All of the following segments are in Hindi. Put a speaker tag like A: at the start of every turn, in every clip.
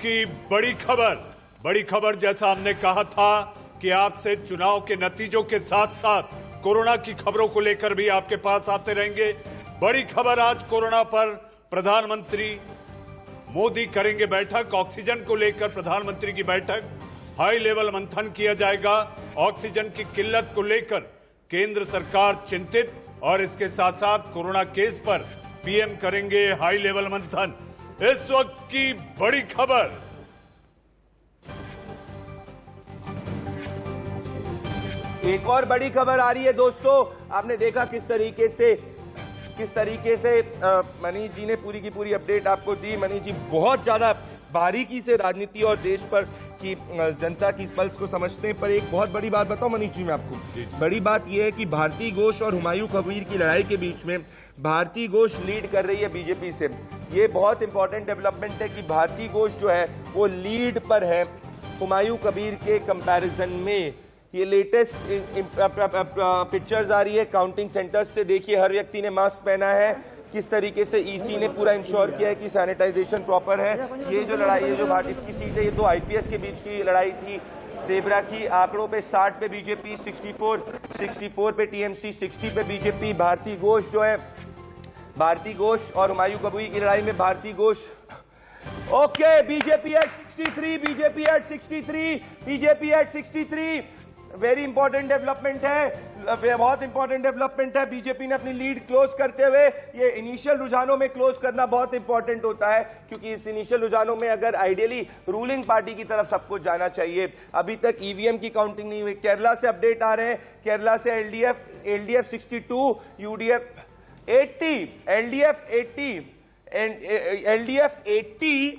A: की बड़ी खबर जैसा हमने कहा था कि आपसे चुनाव के नतीजों के साथ साथ कोरोना की खबरों को लेकर भी आपके पास आते रहेंगे। बड़ी खबर आज कोरोना पर प्रधानमंत्री मोदी करेंगे बैठक। ऑक्सीजन को लेकर प्रधानमंत्री की बैठक, हाई लेवल मंथन किया जाएगा। ऑक्सीजन की किल्लत को लेकर केंद्र सरकार चिंतित और इसके साथ साथ कोरोना केस पर पीएम करेंगे हाई लेवल मंथन। इस वक्त की बड़ी खबर।
B: एक और बड़ी खबर आ रही है दोस्तों। आपने देखा किस तरीके से मनीष जी ने पूरी की पूरी अपडेट आपको दी। मनीष जी बहुत ज्यादा बारीकी से राजनीति और देश पर की जनता की पल्स को समझते हैं। पर एक बहुत बड़ी बात बताऊं मनीष जी मैं आपको, बड़ी बात यह है कि भारती घोष और हुमायूं कबीर की लड़ाई के बीच में भारती घोष लीड कर रही है बीजेपी से। ये बहुत इंपॉर्टेंट डेवलपमेंट है कि भारती घोष जो है वो लीड पर है हुमायूं कबीर के कंपैरिजन में। ये लेटेस्ट पिक्चर्स आ रही है काउंटिंग सेंटर्स से। देखिए हर व्यक्ति ने मास्क पहना है, किस तरीके से ईसी ने पूरा इंश्योर किया है कि सैनिटाइजेशन प्रॉपर है। ये जो लड़ाई है, जो इसकी सीट है, ये दो आईपीएस के बीच की लड़ाई थी। देबरा की आंकड़ों पे 60 पे बीजेपी, 64 पे टीएमसी, 60 पे बीजेपी। भारती घोष जो है, भारती घोष और हुमायूं कबीर की लड़ाई में Bharati Ghosh. Okay, BJP at 63, BJP at 63, BJP at 63। Very important development है, बहुत इंपॉर्टेंट डेवलपमेंट है। बीजेपी ने अपनी लीड क्लोज करते हुए, ये इनिशियल रुझानों में क्लोज करना बहुत इंपॉर्टेंट होता है, क्योंकि इस इनिशियल रुझानों में अगर आइडियली रूलिंग पार्टी की तरफ सबको जाना चाहिए। अभी तक ईवीएम की काउंटिंग नहीं हुई। केरला से अपडेट आ रहे हैं। केरला से LDF 62, UDF 80, LDF 80 LDF 80,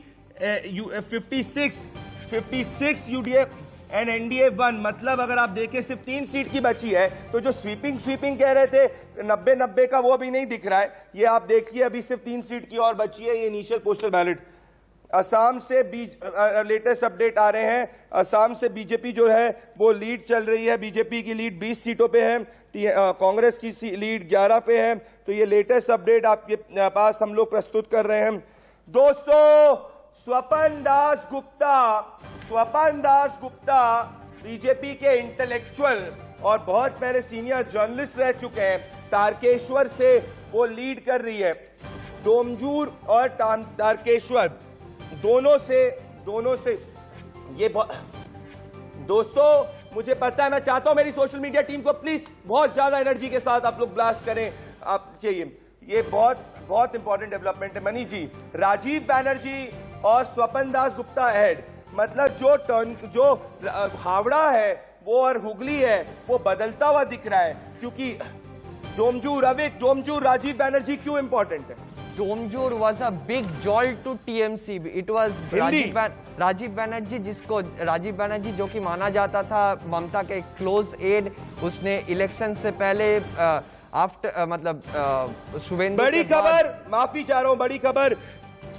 B: 56 UDF and NDA 1। मतलब अगर आप देखें सिर्फ 3 सीट की बची है, तो जो स्वीपिंग कह रहे थे 90 का, वो अभी नहीं दिख रहा है। ये आप देखिए अभी सिर्फ 3 सीट की और बची है। ये इनिशियल पोस्टल बैलेट। असम से लेटेस्ट अपडेट आ रहे हैं। असम से बीजेपी जो है वो लीड चल रही है। बीजेपी की लीड 20 सीटों पे है, कांग्रेस की लीड 11 पे है। तो ये लेटेस्ट अपडेट आपके पास हम लोग प्रस्तुत कर रहे हैं दोस्तों। स्वपन दास गुप्ता बीजेपी के इंटेलेक्चुअल और बहुत पहले सीनियर जर्नलिस्ट रह चुके हैं। तारकेश्वर से वो लीड कर रही है। डोमजूर और तारकेश्वर दोनों से ये दोस्तों, मुझे पता है, मैं चाहता हूं मेरी सोशल मीडिया टीम को प्लीज बहुत ज्यादा एनर्जी के साथ आप लोग ब्लास्ट करें। आप चाहिए, ये बहुत इंपॉर्टेंट डेवलपमेंट है मनीष जी। राजीव बैनर्जी और स्वपन दास गुप्ता हेड, मतलब जो हावड़ा है वो और हुगली है वो बदलता हुआ दिख रहा है, क्योंकि डोमजूर राजीव बैनर्जी क्यों इंपॉर्टेंट है?
C: Domjur was a big jolt to TMC. It was Rajiv Banerjee जो कि माना जाता था ममता के क्लोज एड। उसने इलेक्शन से पहले शुभेंदु।
B: बड़ी खबर, माफी चाह रहा हूं, बड़ी खबर,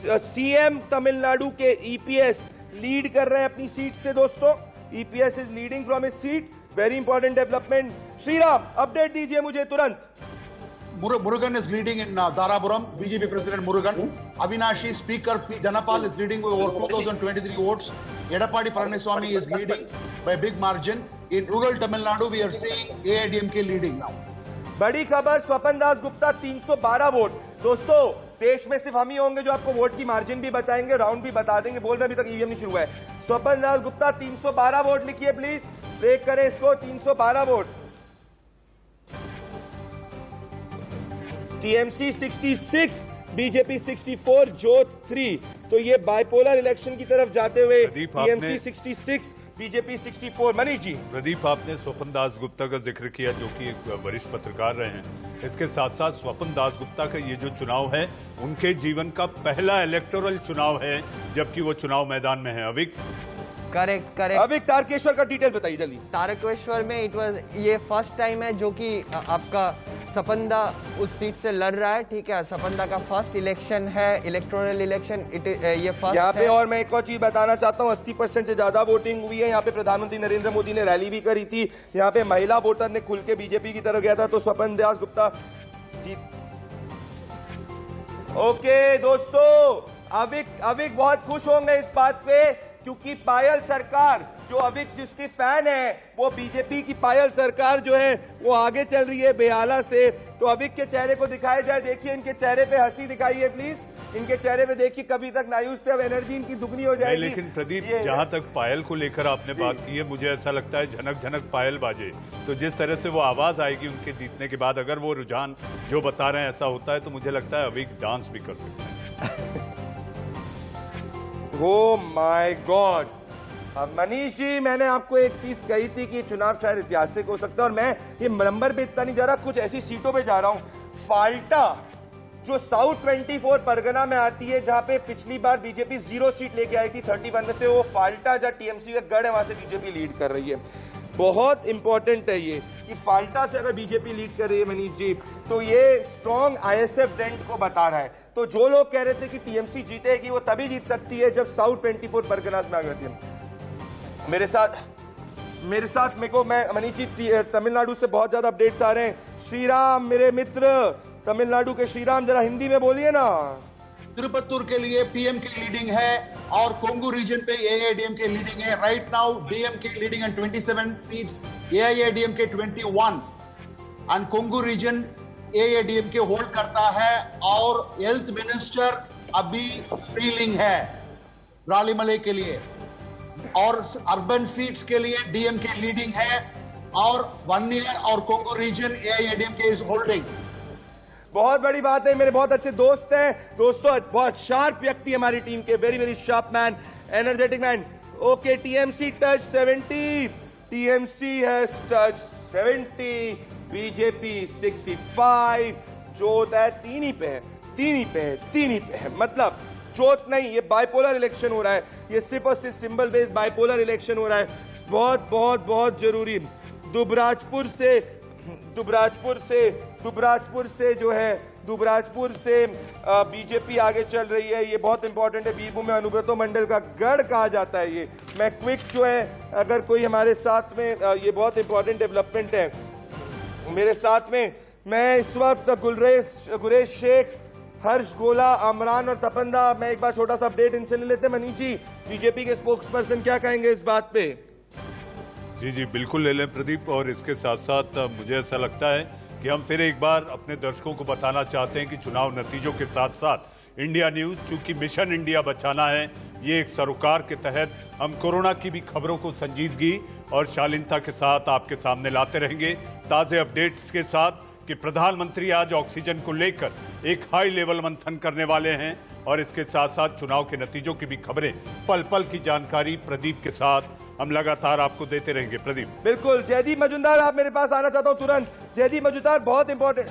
B: सीएम तमिलनाडु के ईपीएस लीड कर रहे हैं अपनी सीट से दोस्तों। EPS is leading from his seat. Very important development. Shriram update दीजिए मुझे तुरंत।
D: Murugan is leading in Darapuram. BJP President Murugan. Avinashi Speaker P. Janapal is leading with over 2023 votes. Edappadi Palaniswamy is leading by a big margin. In rural Tamil Nadu, we are seeing AIDMK leading now.
B: बड़ी खबर, स्वपन दास गुप्ता 312 वोट। दोस्तों देश में सिर्फ हम ही होंगे जो आपको वोट की मार्जिन भी बताएंगे, राउंड भी बता देंगे। बोल रहे अभी तक ईवीएम नहीं शुरू हुआ है। स्वपन दास गुप्ता 312 वोट लिखिए प्लीज, ब्रेक करें इसको। 312 वोट। टीएमसी 66, बीजेपी 64, जोत 3। तो ये बाइपोलर इलेक्शन की तरफ जाते हुए टीएमसी 66, बीजेपी 64। मनीष जी,
A: प्रदीप, आपने स्वपन दास गुप्ता का जिक्र किया जो कि एक वरिष्ठ पत्रकार रहे हैं। इसके साथ साथ स्वपन दास गुप्ता का ये जो चुनाव है उनके जीवन का पहला इलेक्टोरल चुनाव है, जबकि वो चुनाव मैदान में है। अभी
C: करेक्ट।
B: अभी तारकेश्वर का डिटेल बताइए जल्दी।
C: तारकेश्वर में ये फर्स्ट टाइम है जो कि आपका सपंदा उस सीट से लड़ रहा है। ठीक है, सपंदा का फर्स्ट इलेक्शन है, इलेक्टोरल इलेक्शन। ये फर्स्ट
B: यहाँ पे। और मैं एक और चीज बताना चाहता हूँ, 80% से ज्यादा वोटिंग हुई है। यहाँ पे प्रधानमंत्री नरेंद्र मोदी ने रैली भी करी थी। यहाँ पे महिला वोटर ने खुल के बीजेपी की तरफ गया था। तो स्वपन दास गुप्ता जीत। ओके दोस्तों, अविक बहुत खुश होंगे इस बात पे, क्योंकि पायल सरकार जो अविक जिसकी फैन है, वो बीजेपी की पायल सरकार जो है वो आगे चल रही है बेहाला से। तो अविक के चेहरे को दिखाया जाए, देखिए इनके चेहरे पे हंसी दिखाइए प्लीज, इनके चेहरे पे देखिए, कभी तक मायूस थे, अब एनर्जी इनकी दुगनी हो जाएगी।
A: लेकिन प्रदीप, जहां तक पायल को लेकर आपने बात की है, मुझे ऐसा लगता है झनक झनक पायल बाजे, तो जिस तरह से वो आवाज आएगी उनके जीतने के बाद, अगर वो रुझान जो बता रहे हैं ऐसा होता है, तो मुझे लगता है अविक डांस भी कर सकते हैं।
B: Oh my God. अब मनीष जी, मैंने आपको एक चीज कही थी कि चुनाव शायद ऐतिहासिक हो सकता है, और मैं ये नंबर पे इतना नहीं जा रहा, कुछ ऐसी सीटों पे जा रहा हूं। फाल्टा जो साउथ 24 परगना में आती है, जहां पे पिछली बार बीजेपी 0 सीट लेके आई थी 31 में से, वो फाल्टा जहां टीएमसी का गढ़ है, वहां से बीजेपी लीड कर रही है। बहुत इंपॉर्टेंट है ये कि फाल्टा से अगर बीजेपी लीड कर रही है मनीष जी, तो ये स्ट्रॉन्ग आईएसएफ ट्रेंड को बता रहा है। तो जो लोग कह रहे थे कि टीएमसी जीतेगी, वो तभी जीत सकती है जब साउथ 24 परगना में आ गई थी। मेरे साथ मेरे को, मैं मनीष जी तमिलनाडु से बहुत ज्यादा अपडेट्स आ रहे हैं। श्रीराम मेरे मित्र तमिलनाडु के श्रीराम, जरा हिंदी में बोलिए ना।
D: तिरुपत्तूर के लिए पीएम की लीडिंग है और कोंगू रीजन पे एआईएडीएम के लीडिंग है। राइट नाउ डीएम के लीडिंग एंड 27 सीट्स, एआईएडीएम के 21 एंड कोंगू रीजन एआईएडीएम के होल्ड करता है। और हेल्थ मिनिस्टर अभी फीलिंग है रालीमले के लिए, और अर्बन सीट्स के लिए डीएम के लीडिंग है, और 1 ईयर और कोंगू रीजन एआईएडीएम के इज होल्डिंग।
B: बहुत बड़ी बात है, मेरे बहुत अच्छे दोस्त हैं दोस्तों, बहुत शार्प व्यक्ति हमारी टीम के, very very sharp man, energetic man. Okay, TMC touch 70, TMC has touch 70, BJP 65, जोत है तीन ही पे है, मतलब जोत नहीं, ये बाइपोलर इलेक्शन हो रहा है, ये सिर्फ और सिर्फ सिंबल बेस्ड बाइपोलर इलेक्शन हो रहा है। बहुत बहुत बहुत जरूरी। दुबराजपुर से बीजेपी आगे चल रही है, ये बहुत इंपॉर्टेंट है। बीरभूम में अनुब्रतो मंडल का गढ़ कहा जाता है ये। मैं क्विक जो है, अगर कोई हमारे साथ में, ये बहुत इंपॉर्टेंट डेवलपमेंट है मेरे साथ में। मैं इस वक्त गुरेश शेख, हर्ष गोला, अमरान और तपंदा, मैं एक बार छोटा सा अपडेट इनसे ले लेते हैं। मनीष जी, बीजेपी के स्पोक्स पर्सन क्या कहेंगे इस बात पे?
A: जी बिल्कुल ले लें प्रदीप, और इसके साथ साथ मुझे ऐसा लगता है कि हम फिर एक बार अपने दर्शकों को बताना चाहते हैं कि चुनाव नतीजों के साथ साथ इंडिया न्यूज, चूंकि मिशन इंडिया बचाना है, ये एक सरोकार के तहत हम कोरोना की भी खबरों को संजीदगी और शालीनता के साथ आपके सामने लाते रहेंगे, ताजे अपडेट्स के साथ कि प्रधानमंत्री आज ऑक्सीजन को लेकर एक हाई लेवल मंथन करने वाले हैं, और इसके साथ साथ चुनाव के नतीजों की भी खबरें, पल पल की जानकारी प्रदीप के साथ हम लगातार आपको देते रहेंगे। प्रदीप,
B: बिल्कुल। जयदीप मजुमदार, आप मेरे पास आना चाहता हूं तुरंत। जयदीप मजुमदार, बहुत इंपॉर्टेंट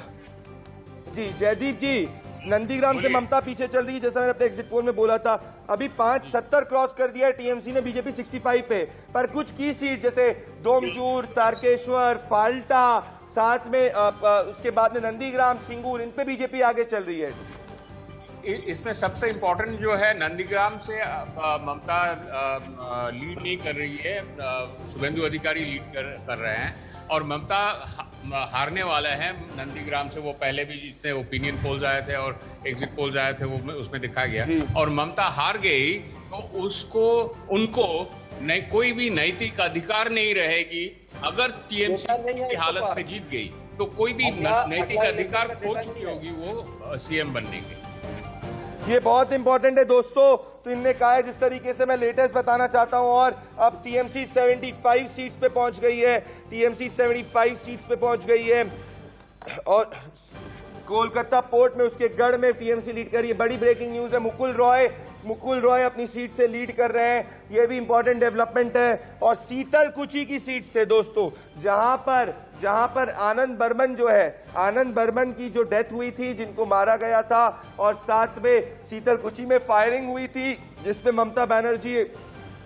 B: जी। जयदीप जी, नंदीग्राम से ममता पीछे चल रही है, जैसा मैंने अपने एग्जिट पोल में बोला था। अभी 570 क्रॉस कर दिया है टीएमसी ने, बीजेपी 65 पे, पर कुछ की सीट जैसे डोमजूर, तारकेश्वर, फाल्टा, साथ में उसके बाद में नंदीग्राम, सिंगूर, इन पे बीजेपी आगे चल रही है।
E: इसमें सबसे इम्पोर्टेंट जो है, नंदीग्राम से ममता लीड नहीं कर रही है, शुभेंदु अधिकारी लीड कर रहे हैं, और ममता हारने वाला है नंदीग्राम से। वो पहले भी जितने ओपिनियन पोल्स आए थे और एग्जिट पोल्स आए थे, वो उसमें दिखा गया, और ममता हार गई तो उनको कोई भी नैतिक अधिकार नहीं रहेगी। अगर टीएमसी की हालत में जीत गई तो कोई भी नैतिक अधिकार खो चुकी होगी वो सीएम बनने के।
B: ये बहुत इंपॉर्टेंट है दोस्तों। तो इनने कहा है, जिस तरीके से मैं लेटेस्ट बताना चाहता हूं, और अब टीएमसी 75 सीट्स पे पहुंच गई है, टीएमसी 75 सीट्स पे पहुंच गई है, और कोलकाता पोर्ट में उसके गढ़ में टीएमसी लीड कर रही है। बड़ी ब्रेकिंग न्यूज है, मुकुल रॉय अपनी सीट से लीड कर रहे हैं, ये भी इंपॉर्टेंट डेवलपमेंट है। और शीतलकुची की सीट से दोस्तों, जहां पर आनंद बर्मन जो है, आनंद बर्मन की जो डेथ हुई थी, जिनको मारा गया था, और साथ में शीतलकुची में फायरिंग हुई थी, जिसमें ममता बनर्जी,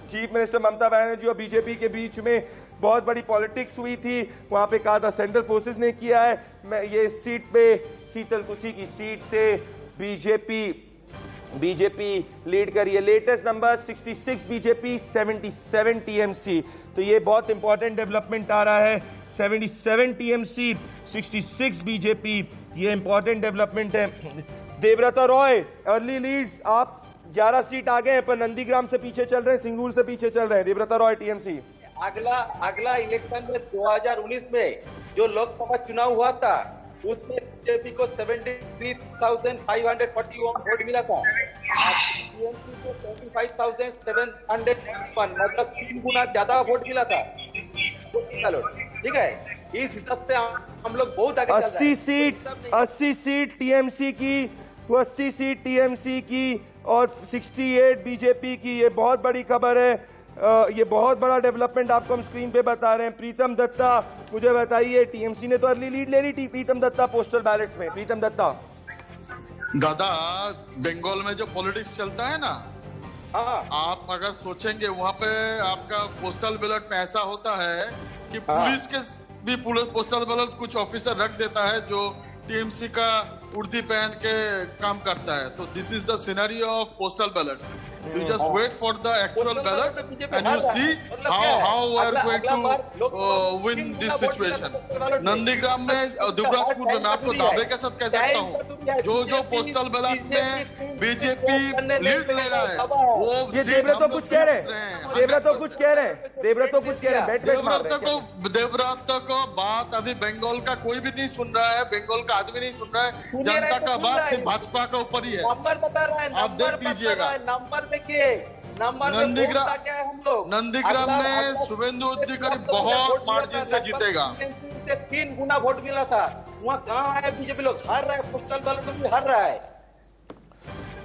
B: चीफ मिनिस्टर ममता बनर्जी और बीजेपी के बीच में बहुत बड़ी पॉलिटिक्स हुई थी। वहां पे कहा था सेंट्रल फोर्सेस ने किया है। मैं ये सीट पे, शीतलकुची की सीट से बीजेपी लीड करी है। Latest number 66 BJP, 77 TMC. तो ये बहुत इंपॉर्टेंट डेवलपमेंट आ रहा है। 77 टीएमसी, 66 बीजेपी, ये इंपॉर्टेंट डेवलपमेंट है। देवव्रता रॉय, अर्ली लीड्स, आप 11 सीट आगे हैं, पर नंदीग्राम से पीछे चल रहे हैं, सिंगूर से पीछे चल रहे हैं। देवव्रता रॉय, टीएमसी।
F: अगला इलेक्शन में 2019 में जो लोकसभा चुनाव हुआ था उसमें बीजेपी को 73,541 वोट मिला था, टीएमसी को 35,791, मतलब 3 गुना ज्यादा वोट मिला था। ठीक है, इस हिसाब से हम लोग बहुत आगे चल रहे हैं।
B: 80 सीट टीएमसी की, 80 सीट टीएमसी की और 68 बीजेपी की। ये बहुत बड़ी खबर है। ये बहुत बड़ा डेवलपमेंट आपको हम स्क्रीन पे बता रहे हैं। प्रीतम दत्ता, मुझे बताइए, टीएमसी ने तो अर्ली लीड ले ली थी, प्रीतम दत्ता पोस्टल बैलेट्स में। प्रीतम दत्ता।
G: दादा, बंगाल में जो पॉलिटिक्स चलता है ना, आप अगर सोचेंगे वहाँ पे आपका पोस्टल बैलेट में ऐसा होता है कि पुलिस के भी पोस्टल बैलेट कुछ ऑफिसर रख देता है जो टीएमसी का उर्दी पहन के काम करता है। तो this is the scenario of postal ballots. You just wait for the actual ballots and you see how we are going to win this situation. Nandigram में, दुबराजपुर में मैं आपको दावे के साथ कह सकता हूँ, जो पोस्टल बैलेट में बीजेपी लीड ले रहा है वो
B: ये देवव्रत कुछ कह रहे हैं, देवव्रत कुछ कह रहे हैं, देवव्रत कुछ कह रहे हैं।
G: देवव्रत को बात अभी बंगाल का कोई भी नहीं सुन रहा है, बंगाल का आदमी नहीं सुन रहा है। जनता का बात सिर्फ भाजपा के ऊपर ही है।
F: नंबर बता रहा है,
G: आप देख लीजिएगा।
F: नंबर देखिए, नंबर
G: नंदीग्राम में शुभेंदु अधिकारी बहुत मार्जिन से जीतेगा।
F: 3 गुना वोट मिला था। वहाँ कहाँ है बीजेपी? लोग हार रहा है, पोस्टल बैलेट में भी हार रहा है।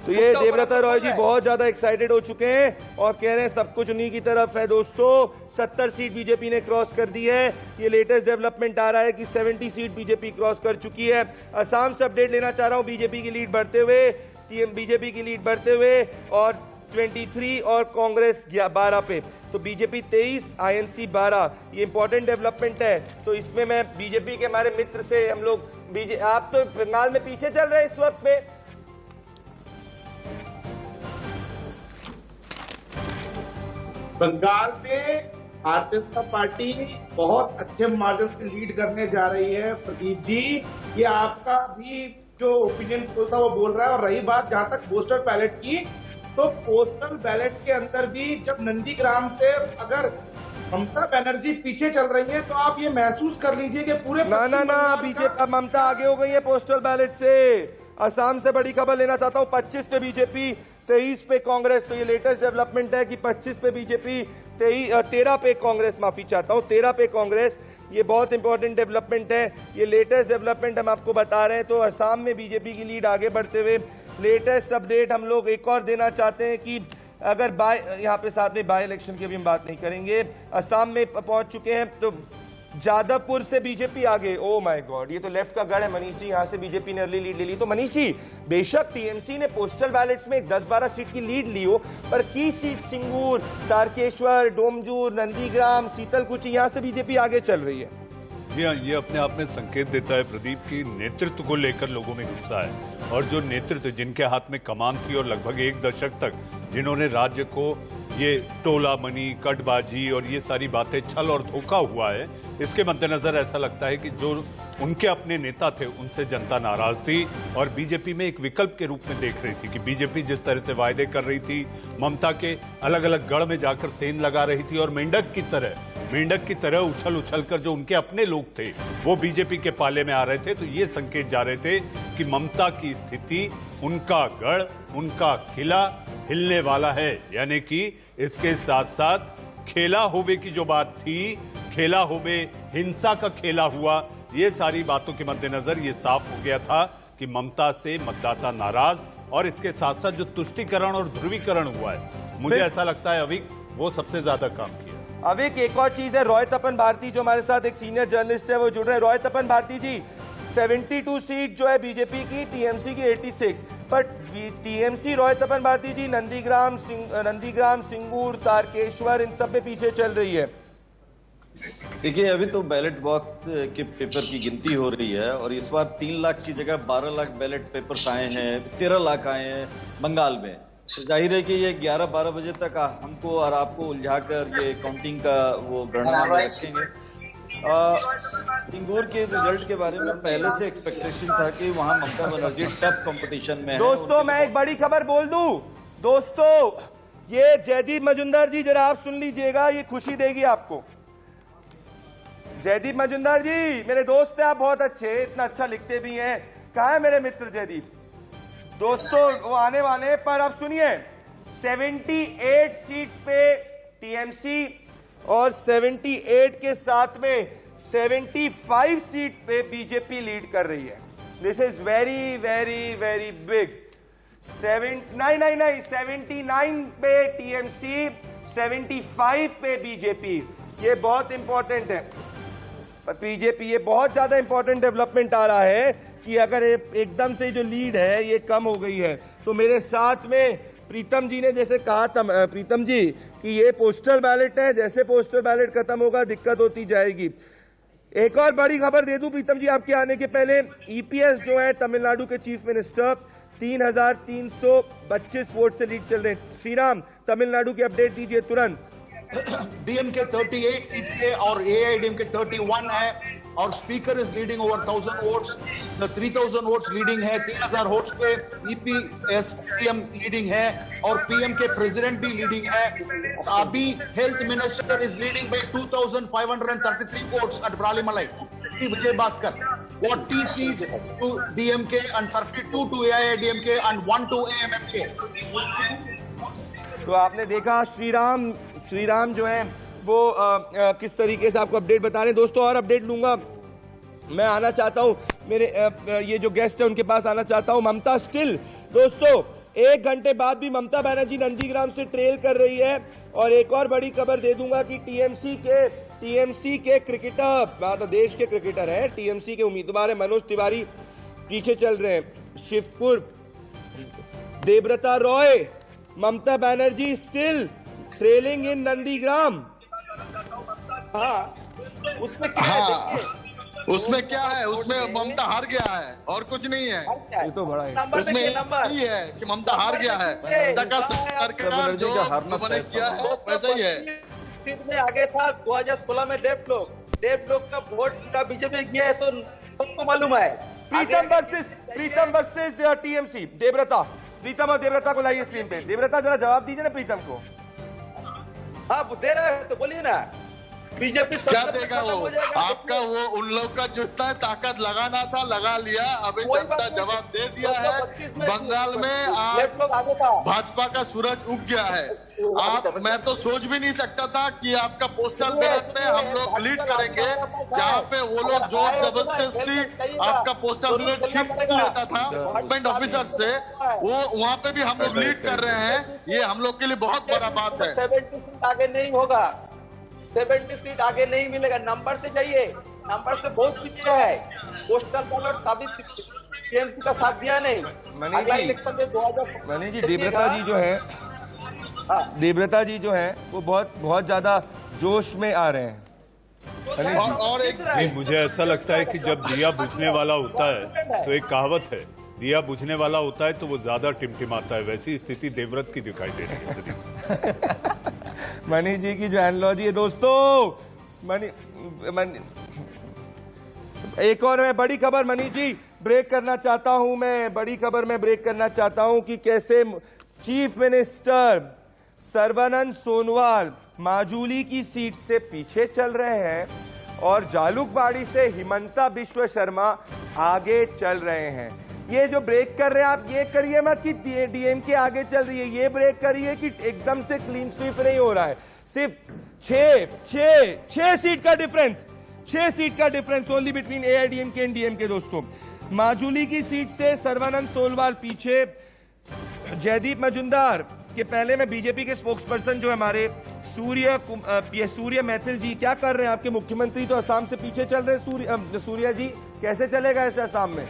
B: तो ये देवव्रता रॉय जी बहुत ज्यादा एक्साइटेड हो चुके हैं और कह रहे हैं सब कुछ उन्हीं की तरफ है। दोस्तों, 70 सीट बीजेपी ने क्रॉस कर दी है। ये लेटेस्ट डेवलपमेंट आ रहा है कि 70 सीट बीजेपी क्रॉस कर चुकी है। असम से अपडेट लेना चाह रहा हूं, बीजेपी की लीड बढ़ते हुए, बीजेपी की लीड बढ़ते हुए और 23 और कांग्रेस 12 पे। तो बीजेपी 23, आईएनसी 12। ये इंपॉर्टेंट डेवलपमेंट है। तो इसमें मैं बीजेपी के हमारे मित्र से हम लोग, आप तो बंगाल में पीछे चल रहे हैं इस वक्त में।
H: बंगाल में भारतीय जनता पार्टी बहुत अच्छे मार्जिन से लीड करने जा रही है। प्रदीप जी, ये आपका भी जो ओपिनियन पोल था वो बोल रहा है। और रही बात जहां तक पोस्टल बैलेट की, तो पोस्टल बैलेट के अंदर भी जब नंदीग्राम से अगर ममता बनर्जी पीछे चल रही है तो आप ये महसूस कर लीजिए कि पूरे
B: ना बीजेपी ममता आगे हो गई है पोस्टल बैलेट से। असम से बड़ी खबर लेना चाहता हूँ, 25 पे बीजेपी, 23 पे कांग्रेस। तो ये लेटेस्ट डेवलपमेंट है कि 25 पे बीजेपी, 13 पे कांग्रेस, माफी चाहता हूँ, 13 पे कांग्रेस। ये बहुत इंपॉर्टेंट डेवलपमेंट है। ये लेटेस्ट डेवलपमेंट हम आपको बता रहे हैं। तो असम में बीजेपी की लीड आगे बढ़ते हुए। लेटेस्ट अपडेट हम लोग एक और देना चाहते हैं कि अगर यहाँ पे साथ में बाय इलेक्शन की भी हम बात नहीं करेंगे। असम में पहुंच चुके हैं तो जादवपुर से बीजेपी आगे। ओ माय गॉड, ये तो लेफ्ट का गढ़ है मनीष जी। यहाँ से बीजेपी ने अर्ली लीड ले ली। तो मनीष जी, बेशक टीएमसी ने पोस्टल बैलेट्स में 10-12 सीट की लीड ली हो, पर की सीट सिंगूर, तारकेश्वर, डोमजूर, नंदीग्राम, शीतलकुची, यहाँ से बीजेपी आगे चल रही है।
A: जी हाँ, ये अपने आप में संकेत देता है प्रदीप की नेतृत्व को लेकर लोगों में गुस्सा है। और जो नेतृत्व जिनके हाथ में कमान थी और लगभग 1 दशक तक जिन्होंने राज्य को ये टोला मनी, कटबाजी और ये सारी बातें, छल और धोखा हुआ है, इसके मद्देनजर ऐसा लगता है कि जो उनके अपने नेता थे उनसे जनता नाराज थी और बीजेपी में एक विकल्प के रूप में देख रही थी कि बीजेपी जिस तरह से वायदे कर रही थी, ममता के अलग अलग गढ़ में जाकर सेंध लगा रही थी और मेंढक की तरह उछल कर जो उनके अपने लोग थे वो बीजेपी के पाले में आ रहे थे। तो ये संकेत जा रहे थे कि ममता की स्थिति, उनका गढ़, उनका किला हिलने वाला है। यानी कि इसके साथ साथ खेला होबे की जो बात थी, खेला होबे, हिंसा का खेला हुआ, ये सारी बातों के मद्देनजर ये साफ हो गया था कि ममता से मतदाता नाराज। और इसके साथ साथ जो तुष्टीकरण और ध्रुवीकरण हुआ है, मुझे ऐसा लगता है अविक वो सबसे ज्यादा काम किया।
B: अविक, एक और चीज है, रॉय तपन भारती जो हमारे साथ एक सीनियर जर्नलिस्ट है वो जुड़ रहे हैं। रॉय तपन भारती जी, 72 सीट जो है बीजेपी की, टीएमसी की 86, बट टीएमसी, रॉय तपन भारती जी, नंदीग्राम, सिंगूर, तारकेश्वर, इन सब पे पीछे चल रही है।
I: देखिए, अभी तो बैलेट बॉक्स के पेपर की गिनती हो रही है और इस बार 3 लाख की जगह 12 लाख बैलेट पेपर्स आए हैं, 13 लाख आए हैं बंगाल में। तो जाहिर है कि ये 11-12 बजे तक हमको और आपको उलझाकर ये काउंटिंग का वो गणना में रखेंगे। सिंगूर के रिजल्ट के बारे में पहले से एक्सपेक्टेशन था कि वहां ममता बनर्जी टफ कंपटीशन में है।
B: दोस्तों, मैं एक बड़ी खबर बोल दूं, दोस्तों ये जयदीप मजुमदार जी जरा आप सुन लीजिएगा, ये खुशी देगी आपको। जयदीप मजुमदार जी मेरे दोस्त हैं, आप बहुत अच्छे, इतना अच्छा लिखते भी हैं। कहाँ है मेरे मित्र जयदीप? दोस्तों वो आने वाले हैं, पर अब सुनिए 78 सीट्स पे टीएमसी और 78 के साथ में 75 सीट पे बीजेपी लीड कर रही है। This is very very very big. 79 पे टीएमसी, 75 पे बीजेपी, ये बहुत इंपॉर्टेंट है। पर बीजेपी ये बहुत ज्यादा इंपॉर्टेंट डेवलपमेंट आ रहा है कि अगर एकदम से जो लीड है ये कम हो गई है, तो मेरे साथ में प्रीतम जी ने जैसे कहा था, प्रीतम जी कि ये पोस्टल बैलेट है, जैसे पोस्टल बैलेट खत्म होगा दिक्कत होती जाएगी। एक और बड़ी खबर दे दूं प्रीतम जी आपके आने के पहले, ईपीएस जो है तमिलनाडु के चीफ मिनिस्टर 3,325 वोट से लीड चल रहे हैं। श्रीराम तमिलनाडु की अपडेट दीजिए तुरंत।
D: डीएमके 38 सीट से और एआईडीएमके 31 है और speaker is leading over 1000 votes, 3000 votes leading है, 3000 वोट्स पे ईपीएस सीएम लीडिंग है और पीएम के प्रेसिडेंट भी लीडिंग है। अभी health minister is leading by 2533 votes at Viralimalai. Vijay Bhaskar 40 seats to DMK and 32 to AIADMK and 1 to AMMK।
B: तो आपने देखा श्रीराम जो है वो किस तरीके से आपको अपडेट बता रहे हैं। दोस्तों और अपडेट लूंगा, मैं आना चाहता हूं मेरे ये जो गेस्ट है उनके पास आना चाहता हूं। ममता स्टिल, दोस्तों 1 घंटे बाद भी ममता बनर्जी नंदीग्राम से ट्रेल कर रही है। और एक और बड़ी खबर दे दूंगा कि टीएमसी के क्रिकेटर, मतलब देश के क्रिकेटर है, टीएमसी के उम्मीदवार है मनोज तिवारी, पीछे चल रहे हैं। शिवपुर देवव्रता रॉय, ममता बनर्जी स्टिल ट्रेलिंग इन नंदीग्राम।
F: हाँ, उसमें क्या है?
G: उसमें क्या है? उसमें ममता हार गया है और कुछ नहीं है।
B: ये तो बड़ा है।
G: उसमें ये है कि ममता हार गया है। सरकार जो मैंने किया है वैसा ही है।
F: सीट में आगे था 2016 में डेढ़ का वोट का बीजेपी किया है, तो सबको मालूम है।
B: प्रीतम वर्सेस टीएमसी, देवव्रता, प्रीतम और देवव्रता को लाइए स्क्रीन पे। देवव्रता जरा जवाब दीजिए ना प्रीतम को।
F: हाँ दे रहा है तो बोलिए ना। बीजेपी
G: क्या देगा वो? आपका वो उन लोग का जो इतना ताकत लगाना था लगा लिया, अभी जनता जवाब दे दिया है। बंगाल में आज भाजपा का सूरज उग गया है। मैं तो सोच भी नहीं सकता था कि आपका पोस्टल बैलेट में हम लोग लीड करेंगे, जहाँ पे वो लोग जोर जबरदस्ती आपका पोस्टल बैलेट छीन लेता था गवर्नमेंट ऑफिसर से, वो वहाँ पे भी हम लोग लीड कर रहे हैं। ये हम लोग के लिए बहुत बड़ा बात है।
F: 70 सीट आगे नहीं होगा, 70 सीट आगे नहीं मिलेगा। नंबर से जाइए, नंबर से बहुत पीछे है। पोस्टल बैलेट साबित टीएमसी का साथ दिया नहीं। अगला इलेक्शन में 2000
B: मनीष जी, देवव्रता जी जो है वो बहुत ज्यादा जोश में आ रहे हैं।
G: और एक
A: नहीं, मुझे ऐसा लगता है कि जब दिया बुझने वाला होता है तो एक कहावत है, दिया बुझने वाला होता है तो वो ज्यादा टिमटिमाता है। वैसी स्थिति देवव्रत की दिखाई दे रही है।
B: मनीष जी की जो एनालॉजी है दोस्तों, एक और मैं बड़ी खबर मनीष जी ब्रेक करना चाहता हूं। मैं बड़ी खबर में ब्रेक करना चाहता हूं कि कैसे चीफ मिनिस्टर सर्बानंद सोनोवाल माजुली की सीट से पीछे चल रहे हैं और जालुकबाड़ी से हिमंता बिश्व शर्मा आगे चल रहे हैं। ये जो ब्रेक कर रहे हैं आप, ये करिए मत कि डीएमके आगे चल रही है, ये ब्रेक करिए कि एकदम से क्लीन स्वीप नहीं हो रहा है। सिर्फ 6 सीट का डिफरेंस, 6 सीट का difference only between AIADMK and DMK. दोस्तों माजुली की सीट से सर्बानंद सोनोवाल पीछे, जयदीप मजुमदार के पहले में बीजेपी के स्पोक्सपर्सन जो हमारे सूर्य मैथिल जी, क्या कर रहे हैं आपके मुख्यमंत्री तो असम से पीछे चल रहे हैं। सूर्य जी कैसे चलेगा ऐसे असम में?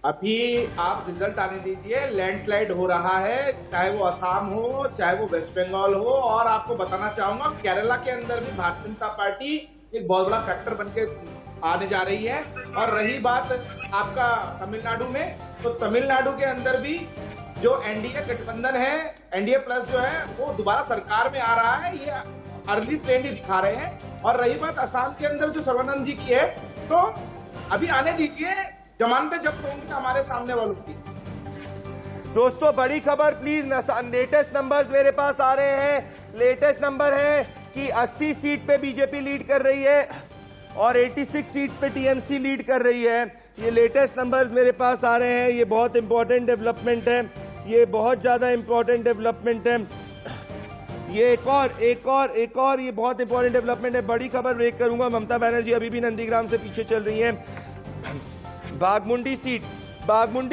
H: अभी आप रिजल्ट आने दीजिए। लैंडस्लाइड हो रहा है, चाहे वो असम हो चाहे वो वेस्ट बंगाल हो। और आपको बताना चाहूंगा केरला के अंदर भी भारतीय जनता पार्टी एक बहुत बड़ा फैक्टर बनके आने जा रही है। और रही बात आपका तमिलनाडु में, तो तमिलनाडु के अंदर भी जो एनडीए गठबंधन है, एनडीए प्लस जो है वो दोबारा सरकार में आ रहा है। ये अर्ली ट्रेंड दिखा रहे हैं। और रही बात असम के अंदर जो सर्बानंद जी की है, तो अभी आने दीजिए, जमानतें जब्त होंगी हमारे सामने वालों की।
B: दोस्तों बड़ी खबर प्लीज, लेटेस्ट नंबर्स मेरे पास आ रहे हैं। लेटेस्ट नंबर है कि 80 सीट पे बीजेपी लीड कर रही है और 86 सीट पे टीएमसी लीड कर रही है। ये लेटेस्ट नंबर्स मेरे पास आ रहे हैं। ये बहुत इंपॉर्टेंट डेवलपमेंट है, ये बहुत ज्यादा इंपॉर्टेंट डेवलपमेंट है। ये एक और ये बहुत इंपॉर्टेंट डेवलपमेंट है। बड़ी खबर ब्रेक करूंगा, ममता बनर्जी अभी भी नंदीग्राम से पीछे चल रही हैं। बागमुंडी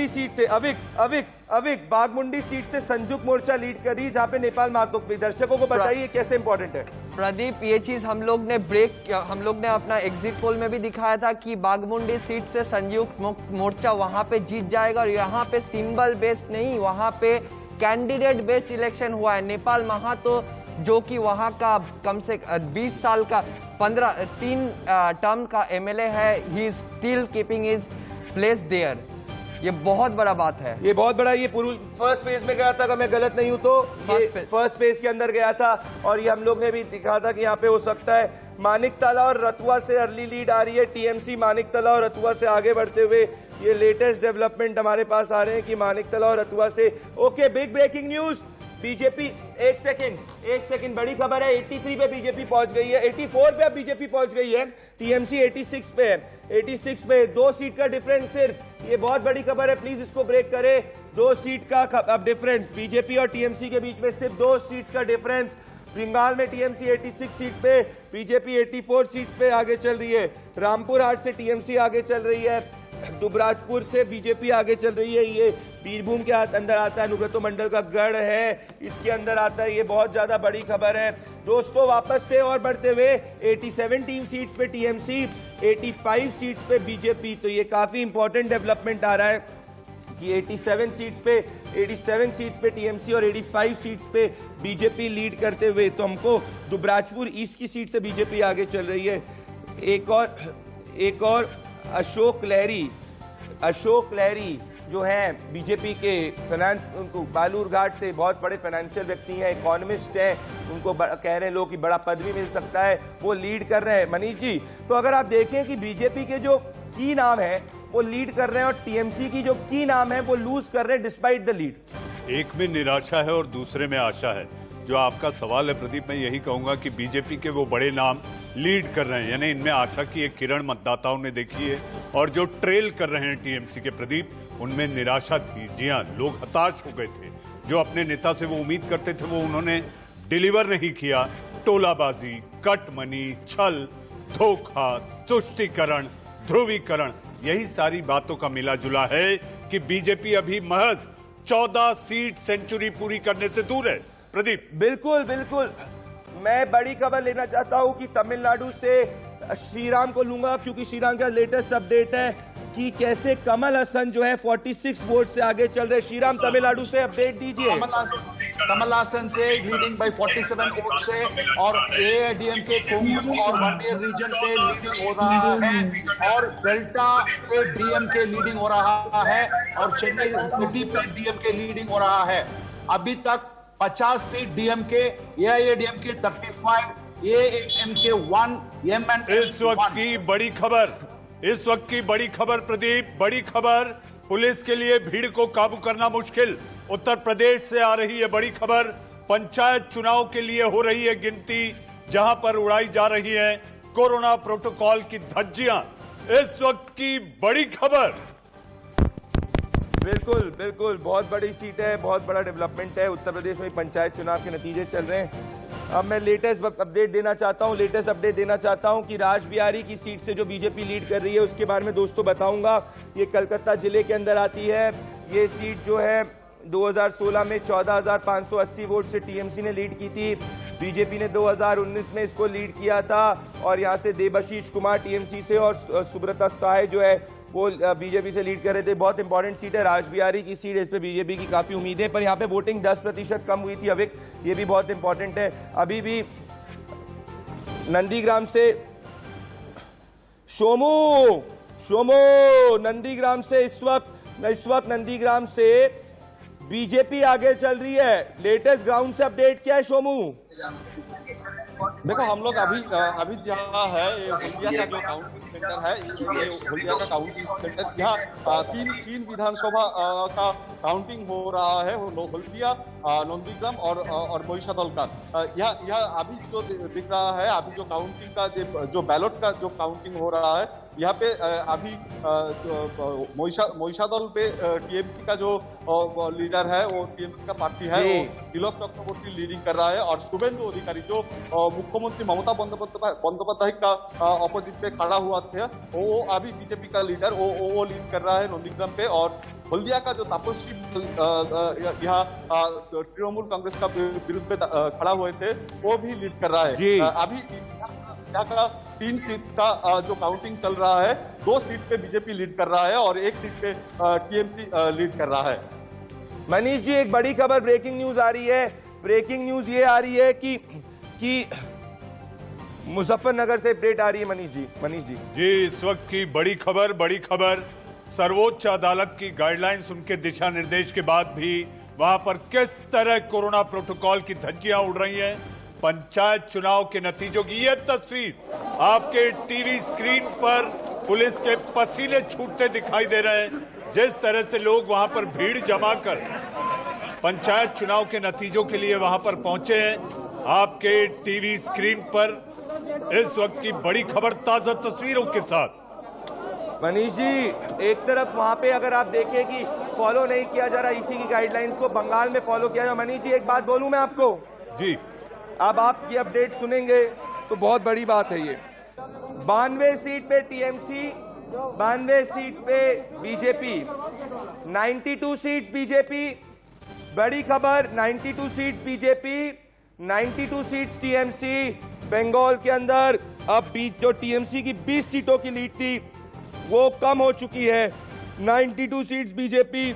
B: सीट से अविक बागमुंडी सीट से संयुक्त मोर्चा लीड कर रही है, जहां पे नेपाल मातोक। दर्शकों को बताइए कैसे इंपॉर्टेंट है।
C: प्रदीप, ये चीज हम लोग ने अपना एग्जिट पोल में भी दिखाया था कि बागमुंडी सीट से संयुक्त मोर्चा वहां पे जीत जाएगा, और यहाँ पे सिंबल बेस्ड नहीं, वहां पे कैंडिडेट बेस्ड इलेक्शन हुआ है। नेपाल महातो जो कि वहां का कम से 20 साल का 3 टर्म का एमएलए है, he is still keeping his place there. ये बहुत बड़ा बात है,
B: ये बहुत बड़ा। ये पूरी फर्स्ट फेज में गया था, अगर मैं गलत नहीं हूं तो फर्स्ट फेज के अंदर गया था, और ये हम लोग ने भी दिखा था कि यहाँ पे हो सकता है मानिकतला और रतुआ से अर्ली लीड आ रही है। टीएमसी मानिकतला और रतुआ से आगे बढ़ते हुए ये लेटेस्ट डेवलपमेंट हमारे पास आ रहे हैं कि मानिकतला और रतुआ से। Okay, big breaking news. BJP एक सेकंड बड़ी खबर है, 83 पे बीजेपी पहुंच गई है, 84 पे अब बीजेपी पहुंच गई है। टीएमसी 86 पे है, 86 पे 2 सीट का डिफरेंस सिर्फ। ये बहुत बड़ी खबर है, प्लीज इसको ब्रेक करें। 2 सीट का अब डिफरेंस बीजेपी और टीएमसी के बीच में, सिर्फ 2 सीट का डिफरेंस। बंगाल में टीएमसी 86 सीट पे, बीजेपी 84 सीट पे आगे चल रही है। रामपुर हाट से टीएमसी आगे चल रही है, दुबराजपुर से बीजेपी आगे चल रही है। ये बीरभूम के अंदर आता है, अनुब्रतो मंडल का गढ़ है, इसके अंदर आता है। ये बहुत ज्यादा बड़ी खबर है दोस्तों। वापस से और बढ़ते हुए 87 सीट्स पे टीएमसी, 85 सीट्स पे बीजेपी। तो ये काफी इंपॉर्टेंट डेवलपमेंट आ रहा है कि 87 सीट्स पे टीएमसी और 85 सीट्स पे बीजेपी लीड करते हुए। तो हमको दुबराजपुर ईस्ट की सीट से बीजेपी आगे चल रही है। एक और अशोक लहरी जो है बीजेपी के फाइनेंस, उनको बालूरघाट से बहुत बड़े फाइनेंशियल व्यक्ति हैं, इकोनॉमिस्ट हैं, उनको कह रहे हैं लोग कि बड़ा पद भी मिल सकता है, वो लीड कर रहे हैं। मनीष जी, तो अगर आप देखें कि बीजेपी के जो की नाम है वो लीड कर रहे हैं और टीएमसी की जो की नाम है वो लूज कर रहे हैं डिस्पाइट द लीड।
A: एक में निराशा है और दूसरे में आशा है। जो आपका सवाल है प्रदीप, मैं यही कहूंगा कि बीजेपी के वो बड़े नाम लीड कर रहे हैं, यानी इनमें आशा की एक किरण मतदाताओं ने देखी है, और जो ट्रेल कर रहे हैं टीएमसी के प्रदीप, उनमें निराशा थी। जी हाँ, लोग हताश हो गए थे। जो अपने नेता से वो उम्मीद करते थे वो उन्होंने डिलीवर नहीं किया। टोलाबाजी, कटमनी, छल, धोखा, तुष्टीकरण, ध्रुवीकरण, यही सारी बातों का मिला जुला है कि बीजेपी अभी महज 14 सीट सेंचुरी पूरी करने से दूर है। प्रदीप,
B: बिल्कुल मैं बड़ी खबर लेना चाहता हूं कि तमिलनाडु से श्रीराम को लूंगा, क्योंकि श्रीराम का लेटेस्ट अपडेट है कि कैसे कमल हसन जो है 46 वोट से आगे चल रहे। श्रीराम, तमिलनाडु से अपडेट दीजिए।
D: कमल हासन से लीडिंग बाय 47 वोट से, और एआईडीएमके कोंगू और वाडियर रीजन पे लीडिंग हो रहा है, और डेल्टा पे डीएमके लीडिंग हो रहा है, और चेन्नई सिटी पे डीएमके लीडिंग हो रहा है। अभी तक 50 seat DMK, AIADMK 35, AMK 1, MNM 1।
A: इस वक्त की बड़ी खबर प्रदीप, बड़ी खबर, पुलिस के लिए भीड़ को काबू करना मुश्किल। उत्तर प्रदेश से आ रही है बड़ी खबर। पंचायत चुनाव के लिए हो रही है गिनती, जहां पर उड़ाई जा रही है कोरोना प्रोटोकॉल की धज्जियां। इस वक्त की बड़ी खबर।
B: बिल्कुल बहुत बड़ी सीट है, बहुत बड़ा डेवलपमेंट है। उत्तर प्रदेश में पंचायत चुनाव के नतीजे चल रहे हैं। अब मैं लेटेस्ट अपडेट देना चाहता हूं कि राजबिहारी की सीट से जो बीजेपी लीड कर रही है उसके बारे में दोस्तों बताऊंगा। ये कलकत्ता जिले के अंदर आती है। ये सीट जो है 2016 में 14,580 वोट से टीएमसी ने लीड की थी। बीजेपी ने 2019 में इसको लीड किया था, और यहाँ से देबाशीष कुमार टीएमसी से और सुब्रता साय जो है वो बीजेपी से लीड कर रहे थे। बहुत इंपॉर्टेंट सीट है राजबिहारी की सीट, इस पे बीजेपी की काफी उम्मीदें, पर यहाँ पे वोटिंग 10% कम हुई थी अविक, ये भी बहुत इंपॉर्टेंट है। अभी भी नंदीग्राम से शोमो नंदीग्राम से इस वक्त नंदीग्राम से बीजेपी आगे चल रही है। लेटेस्ट ग्राउंड से अपडेट क्या है शोमू?
J: देखो, हम लोग अभी जहाँ है इंडिया का जो काउंटिंग सेंटर है, ये हल्दिया का काउंटिंग सेंटर, यहाँ तीन विधानसभा का काउंटिंग हो रहा है, हल्दिया, नंदीग्राम और महिषादल का। यहाँ अभी जो दिख रहा है, अभी जो काउंटिंग का जो बैलेट का जो काउंटिंग हो रहा है, यहाँ पे अभी महिषादल पे टीएमसी का जो लीडर है, वो टीएमसी का पार्टी है, वो तिलक चक्रवर्ती लीडिंग कर रहा है, और शुभेंदु अधिकारी जो मुख्यमंत्री ममता बंदोपाध्याय का अपोजिट पे खड़ा हुआ था, वो अभी बीजेपी का लीडर वो लीड कर रहा है नंदीग्राम पे। और हल्दिया का जो तापस्वी यहाँ तृणमूल कांग्रेस का विरुद्ध पे खड़ा हुए थे, वो भी लीड कर रहा है। अभी यहाँ का 3 सीट का जो काउंटिंग चल रहा है, 2 सीट पे बीजेपी लीड कर रहा है और 1 सीट पे टीएमसी लीड कर रहा है।
B: मनीष जी, एक बड़ी खबर, ब्रेकिंग न्यूज आ रही है। ब्रेकिंग न्यूज ये आ रही है कि मुजफ्फरनगर से अपडेट आ रही है। मनीष जी
A: इस वक्त की बड़ी खबर, सर्वोच्च अदालत की गाइडलाइंस, उनके दिशा निर्देश के बाद भी वहां पर किस तरह कोरोना प्रोटोकॉल की धज्जियां उड़ रही हैं। पंचायत चुनाव के नतीजों की यह तस्वीर आपके टीवी स्क्रीन पर पुलिस के पसीने छूटते दिखाई दे रहे हैं। जिस तरह से लोग वहां पर भीड़ जमा कर पंचायत चुनाव के नतीजों के लिए वहां पर पहुंचे हैं, आपके टीवी स्क्रीन पर इस वक्त की बड़ी खबर ताजा तस्वीरों के साथ।
B: मनीष जी, एक तरफ वहां पे अगर आप देखें कि फॉलो नहीं किया जा रहा इसी की गाइडलाइंस को, बंगाल में फॉलो किया जा रहा। मनीष जी, एक बात बोलूं मैं आपको
A: जी,
B: अब आपकी अपडेट सुनेंगे तो बहुत बड़ी बात है ये। 92 सीट पे टीएमसी, 92 सीट पे बीजेपी, 92 सीट बीजेपी। बड़ी खबर, 92 seat BJP, 92 seats TMC. Bengal के अंदर अब जो टीएमसी की 20 सीटों की लीड थी वो कम हो चुकी है। 92 सीट्स बीजेपी,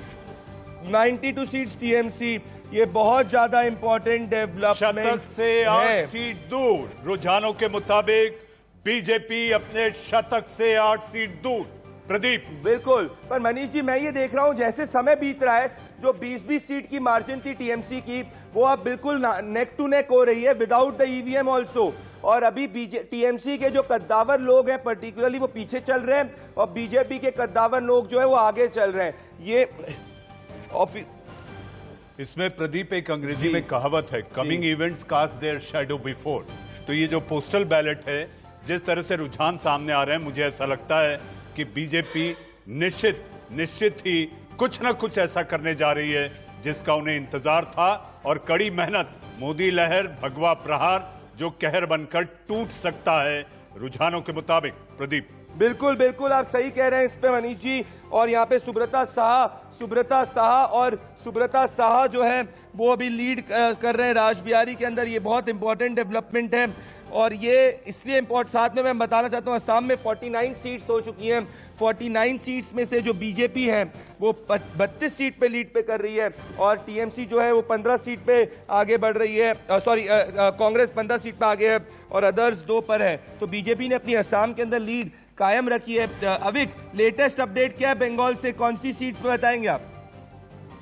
B: 92 सीट्स टीएमसी। ये बहुत ज्यादा इंपॉर्टेंट डेवलपमेंट
A: शतक से 8 सीट दूर, रुझानों के मुताबिक बीजेपी अपने शतक से 8 सीट दूर। प्रदीप,
B: बिल्कुल, पर मनीष जी मैं ये देख रहा हूं जैसे समय बीत रहा है, जो 20-20 सीट की मार्जिन थी टीएमसी की, वो अब बिल्कुल नेक टू नेक हो रही है विदाउट द ईवीएम ऑल्सो। और अभी टीएमसी के जो कद्दावर लोग हैं पर्टिकुलरली वो पीछे चल रहे हैं, और बीजेपी के कद्दावर लोग जो है वो आगे चल रहे हैं। ये
A: इसमें प्रदीप एक अंग्रेजी में कहावत है, coming events cast their shadow before. तो ये जो पोस्टल बैलेट है, जिस तरह से रुझान सामने आ रहे हैं, मुझे ऐसा लगता है कि बीजेपी निश्चित ही कुछ ना कुछ ऐसा करने जा रही है जिसका उन्हें इंतजार था। और कड़ी मेहनत, मोदी लहर, भगवा प्रहार जो कहर बनकर टूट सकता है रुझानों के मुताबिक। प्रदीप,
B: बिल्कुल बिल्कुल आप सही कह रहे हैं इस पे मनीष जी। और यहाँ पे सुब्रता साहा जो है वो अभी लीड कर रहे हैं राजबिहारी के अंदर। ये बहुत इंपॉर्टेंट डेवलपमेंट है, और ये इसलिए साथ में मैं बताना चाहता हूँ, असम में 49 सीट्स हो चुकी हैं। 49 सीट्स में से जो बीजेपी है वो 32 सीट पे लीड पे कर रही है, और टीएमसी जो है वो 15 सीट पे आगे बढ़ रही है। कांग्रेस 15 सीट पे आगे है और अदर्स 2 पर है। तो बीजेपी ने अपनी असम के अंदर लीड कायम रखी है। अविक, लेटेस्ट अपडेट क्या है बंगाल से, कौन सी सीट पे बताएंगे आप?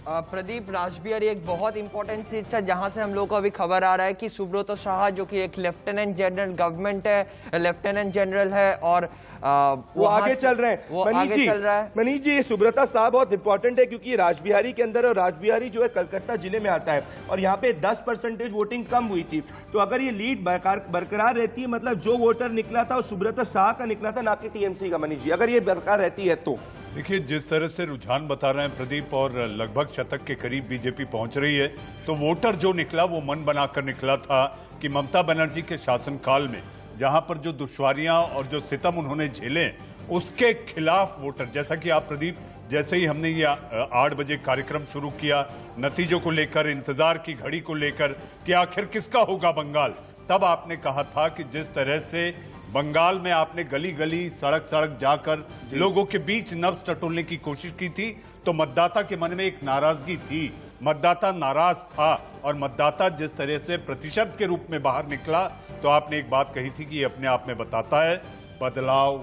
C: प्रदीप, राजबिहारी एक बहुत इंपॉर्टेंट सीट है जहां से हम लोग को अभी खबर आ रहा है कि सुब्रतो साहा जो कि एक लेफ्टिनेंट जनरल गवर्नमेंट है, लेफ्टिनेंट जनरल है, और
B: वो आगे चल रहे हैं।
C: वो आगे चल रहा है।
B: मनीष जी, ये सुब्रता साहा बहुत इंपॉर्टेंट है क्योंकि राजबिहारी के अंदर, और राजबिहारी जो है कलकत्ता जिले में आता है, और यहाँ पे 10% वोटिंग कम हुई थी। तो अगर ये लीड बरकरार रहती है, मतलब जो वोटर निकला था वो सुब्रता साहा का निकला था, ना कि टीएमसी का। मनीष जी, अगर ये बरकरार रहती है तो
A: देखिए जिस तरह से रुझान बता रहे हैं प्रदीप, और लगभग शतक के करीब बीजेपी पहुंच रही है, तो वोटर जो निकला वो मन बनाकर निकला था कि ममता बनर्जी के शासनकाल में जहां पर जो दुश्वारियां और जो सितम उन्होंने झेले, उसके खिलाफ वोटर, जैसा कि आप प्रदीप, जैसे ही हमने ये 8 बजे कार्यक्रम शुरू किया, नतीजों को लेकर, इंतजार की घड़ी को लेकर कि आखिर किसका होगा बंगाल, तब आपने कहा था कि जिस तरह से बंगाल में आपने गली गली, सड़क सड़क जाकर लोगों के बीच नब्ज टटोलने की कोशिश की थी, तो मतदाता के मन में एक नाराजगी थी, मतदाता नाराज था, और मतदाता जिस तरह से प्रतिशत के रूप में बाहर निकला, तो आपने एक बात कही थी कि ये अपने आप में बताता है बदलाव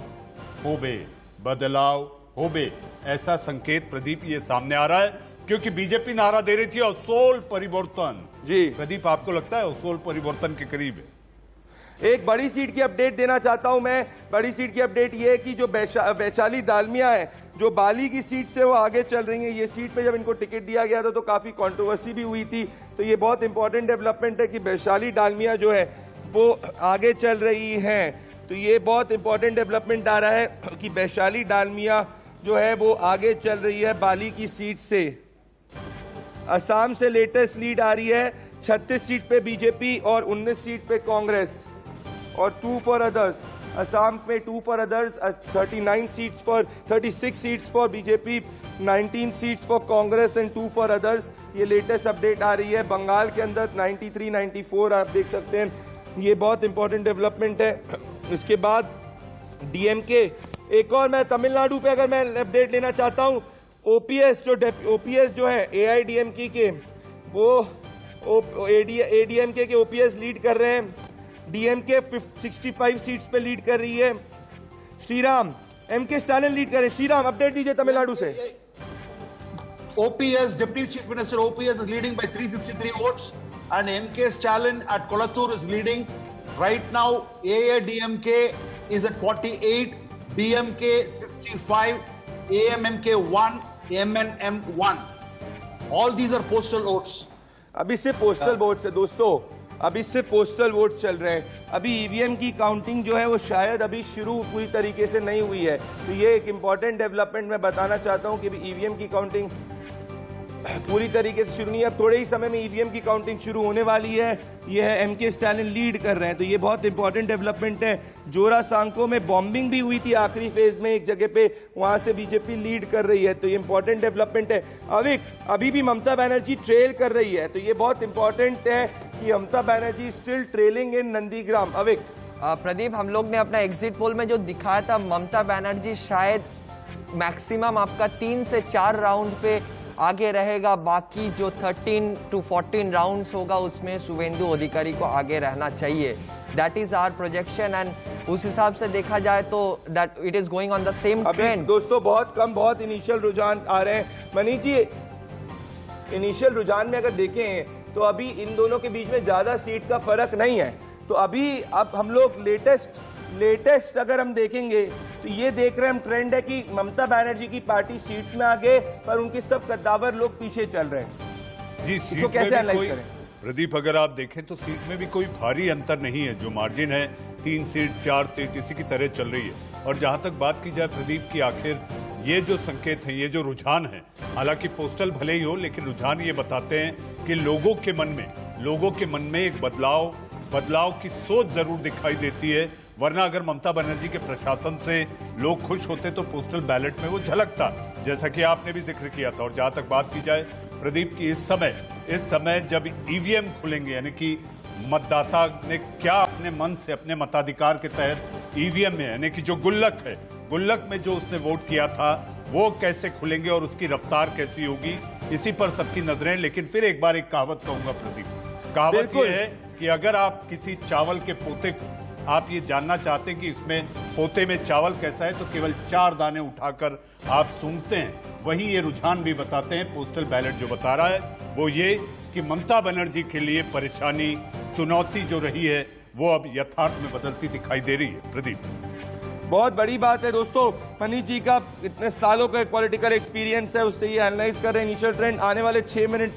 A: होबे। ऐसा संकेत प्रदीप ये सामने आ रहा है, क्योंकि बीजेपी नारा दे रही थी असोल परिवर्तन।
B: जी
A: प्रदीप, आपको लगता है असोल परिवर्तन के करीब है?
B: एक बड़ी सीट की अपडेट देना चाहता हूं मैं। बड़ी सीट की अपडेट ये है कि जो वैशाली दालमिया है, जो बाली की सीट से वो आगे चल रही है। ये सीट पे जब इनको टिकट दिया गया था तो काफी कंट्रोवर्सी भी हुई थी। तो ये बहुत इंपॉर्टेंट डेवलपमेंट है कि वैशाली दालमिया जो है वो आगे चल रही है। तो ये बहुत इंपॉर्टेंट डेवलपमेंट आ रहा है कि वैशाली दालमिया जो है वो आगे चल रही है बाली की सीट से। असम से लेटेस्ट लीड आ रही है, 36 सीट पे बीजेपी और 19 सीट पे कांग्रेस और 2 फॉर अदर्स। असम में 2 for others, 36 seats for BJP, 19 seats for Congress and 2 for others. ये लेटेस्ट अपडेट आ रही है। बंगाल के अंदर 93, 94 आप देख सकते हैं। ये बहुत इंपॉर्टेंट डेवलपमेंट है। इसके बाद डीएमके, एक और मैं तमिलनाडु पे अगर मैं अपडेट लेना चाहता हूं, ओपीएस जो है एआईडीएमके के वो एडीएमके के ओपीएस लीड कर रहे हैं। डीएमके 65 सीट्स पे लीड कर रही है। श्रीराम एमके स्टालिन लीड कर रहे हैं। श्रीराम अपडेट दीजिए तमिलनाडु से।
D: OPS, Deputy Chief Minister OPS is leading by 363 votes and MK Stalin at Kolattur is leading. Right now, AIDMK is at 48, DMK 65, AMMK 1, MNM 1. All these are postal votes.
B: अभी सिर्फ पोस्टल वोट है दोस्तों, अभी सिर्फ पोस्टल वोट चल रहे हैं। अभी ईवीएम की काउंटिंग जो है वो शायद अभी शुरू पूरी तरीके से नहीं हुई है। तो ये एक इंपॉर्टेंट डेवलपमेंट मैं बताना चाहता हूं कि ईवीएम की काउंटिंग पूरी तरीके से शुरू नहीं है। अब थोड़े ही समय में ईवीएम की काउंटिंग शुरू होने वाली है। ये है एमके स्टालिन लीड कर रहे हैं। तो ये बहुत इंपॉर्टेंट डेवलपमेंट है। जोरा सांको में बॉम्बिंग भी हुई थी आखिरी फेज में एक जगह पे, वहां से बीजेपी लीड कर रही है। तो ये इंपॉर्टेंट डेवलपमेंट है। अभी भी ममता बनर्जी ट्रेल कर रही है। तो ये बहुत इंपॉर्टेंट है कि ममता बनर्जी स्टिल ट्रेलिंग इन नंदीग्राम।
C: प्रदीप, हम लोग ने अपना एग्जिट पोल में जो दिखाया था, ममता बनर्जी शायद मैक्सिमम आपका 3 से 4 राउंड पे आगे रहेगा। बाकी जो 13 to 14 राउंड्स होगा उसमें शुभेंदु अधिकारी को आगे रहना चाहिए। That is our projection and उस हिसाब से देखा जाए तो that it is going on the same trend.
B: दोस्तों बहुत कम, बहुत इनिशियल रुझान आ रहे हैं। मनीष जी, इनिशियल रुझान में अगर देखें तो अभी इन दोनों के बीच में ज्यादा सीट का फर्क नहीं है। तो अब हम लोग लेटेस्ट अगर हम देखेंगे तो ये देख रहे हैं हम ट्रेंड है कि ममता बनर्जी की पार्टी सीट्स में आगे, पर उनके सब कद्दावर लोग पीछे चल रहे हैं।
A: जी, सीट में
B: कैसे
A: भी
B: एनालाइज
A: कोई,
B: करें?
A: प्रदीप अगर आप देखें तो सीट में भी कोई भारी अंतर नहीं है। जो मार्जिन है 3 सीट 4 सीट इसी की तरह चल रही है। और जहां तक बात की जाए प्रदीप की, आखिर ये जो संकेत है, ये जो रुझान है, हालांकि पोस्टल भले ही हो लेकिन रुझान ये बताते हैं कि लोगों के मन में एक बदलाव की सोच जरूर दिखाई देती है। वरना अगर ममता बनर्जी के प्रशासन से लोग खुश होते तो पोस्टल बैलेट में वो झलकता, जैसा कि आपने भी जिक्र किया था। और जहां तक बात की जाए प्रदीप की, इस समय जब ईवीएम खुलेंगे, यानी कि मतदाता ने क्या अपने मन से अपने मताधिकार के तहत ईवीएम में, यानी कि जो गुल्लक में जो उसने वोट किया था वो कैसे खुलेंगे और उसकी रफ्तार कैसी होगी, इसी पर सबकी नजरें। लेकिन फिर एक बार एक कहावत कहूंगा प्रदीप, कहावत यह है कि अगर आप किसी चावल के पोते को आप ये जानना चाहते हैं कि इसमें पोते में चावल कैसा है, तो केवल 4 दाने उठाकर आप सूंघते हैं। वही ये रुझान भी बताते हैं। पोस्टल बैलेट जो बता रहा है वो ये कि ममता बनर्जी के लिए परेशानी, चुनौती जो रही है वो अब यथार्थ में बदलती दिखाई दे रही है। प्रदीप,
B: बहुत बड़ी बात है दोस्तों, मनीष जी का इतने सालों का पॉलिटिकल एक्सपीरियंस है, उससे ये एनालाइज कर रहे हैं इनिशियल ट्रेंड। आने वाले 6 मिनट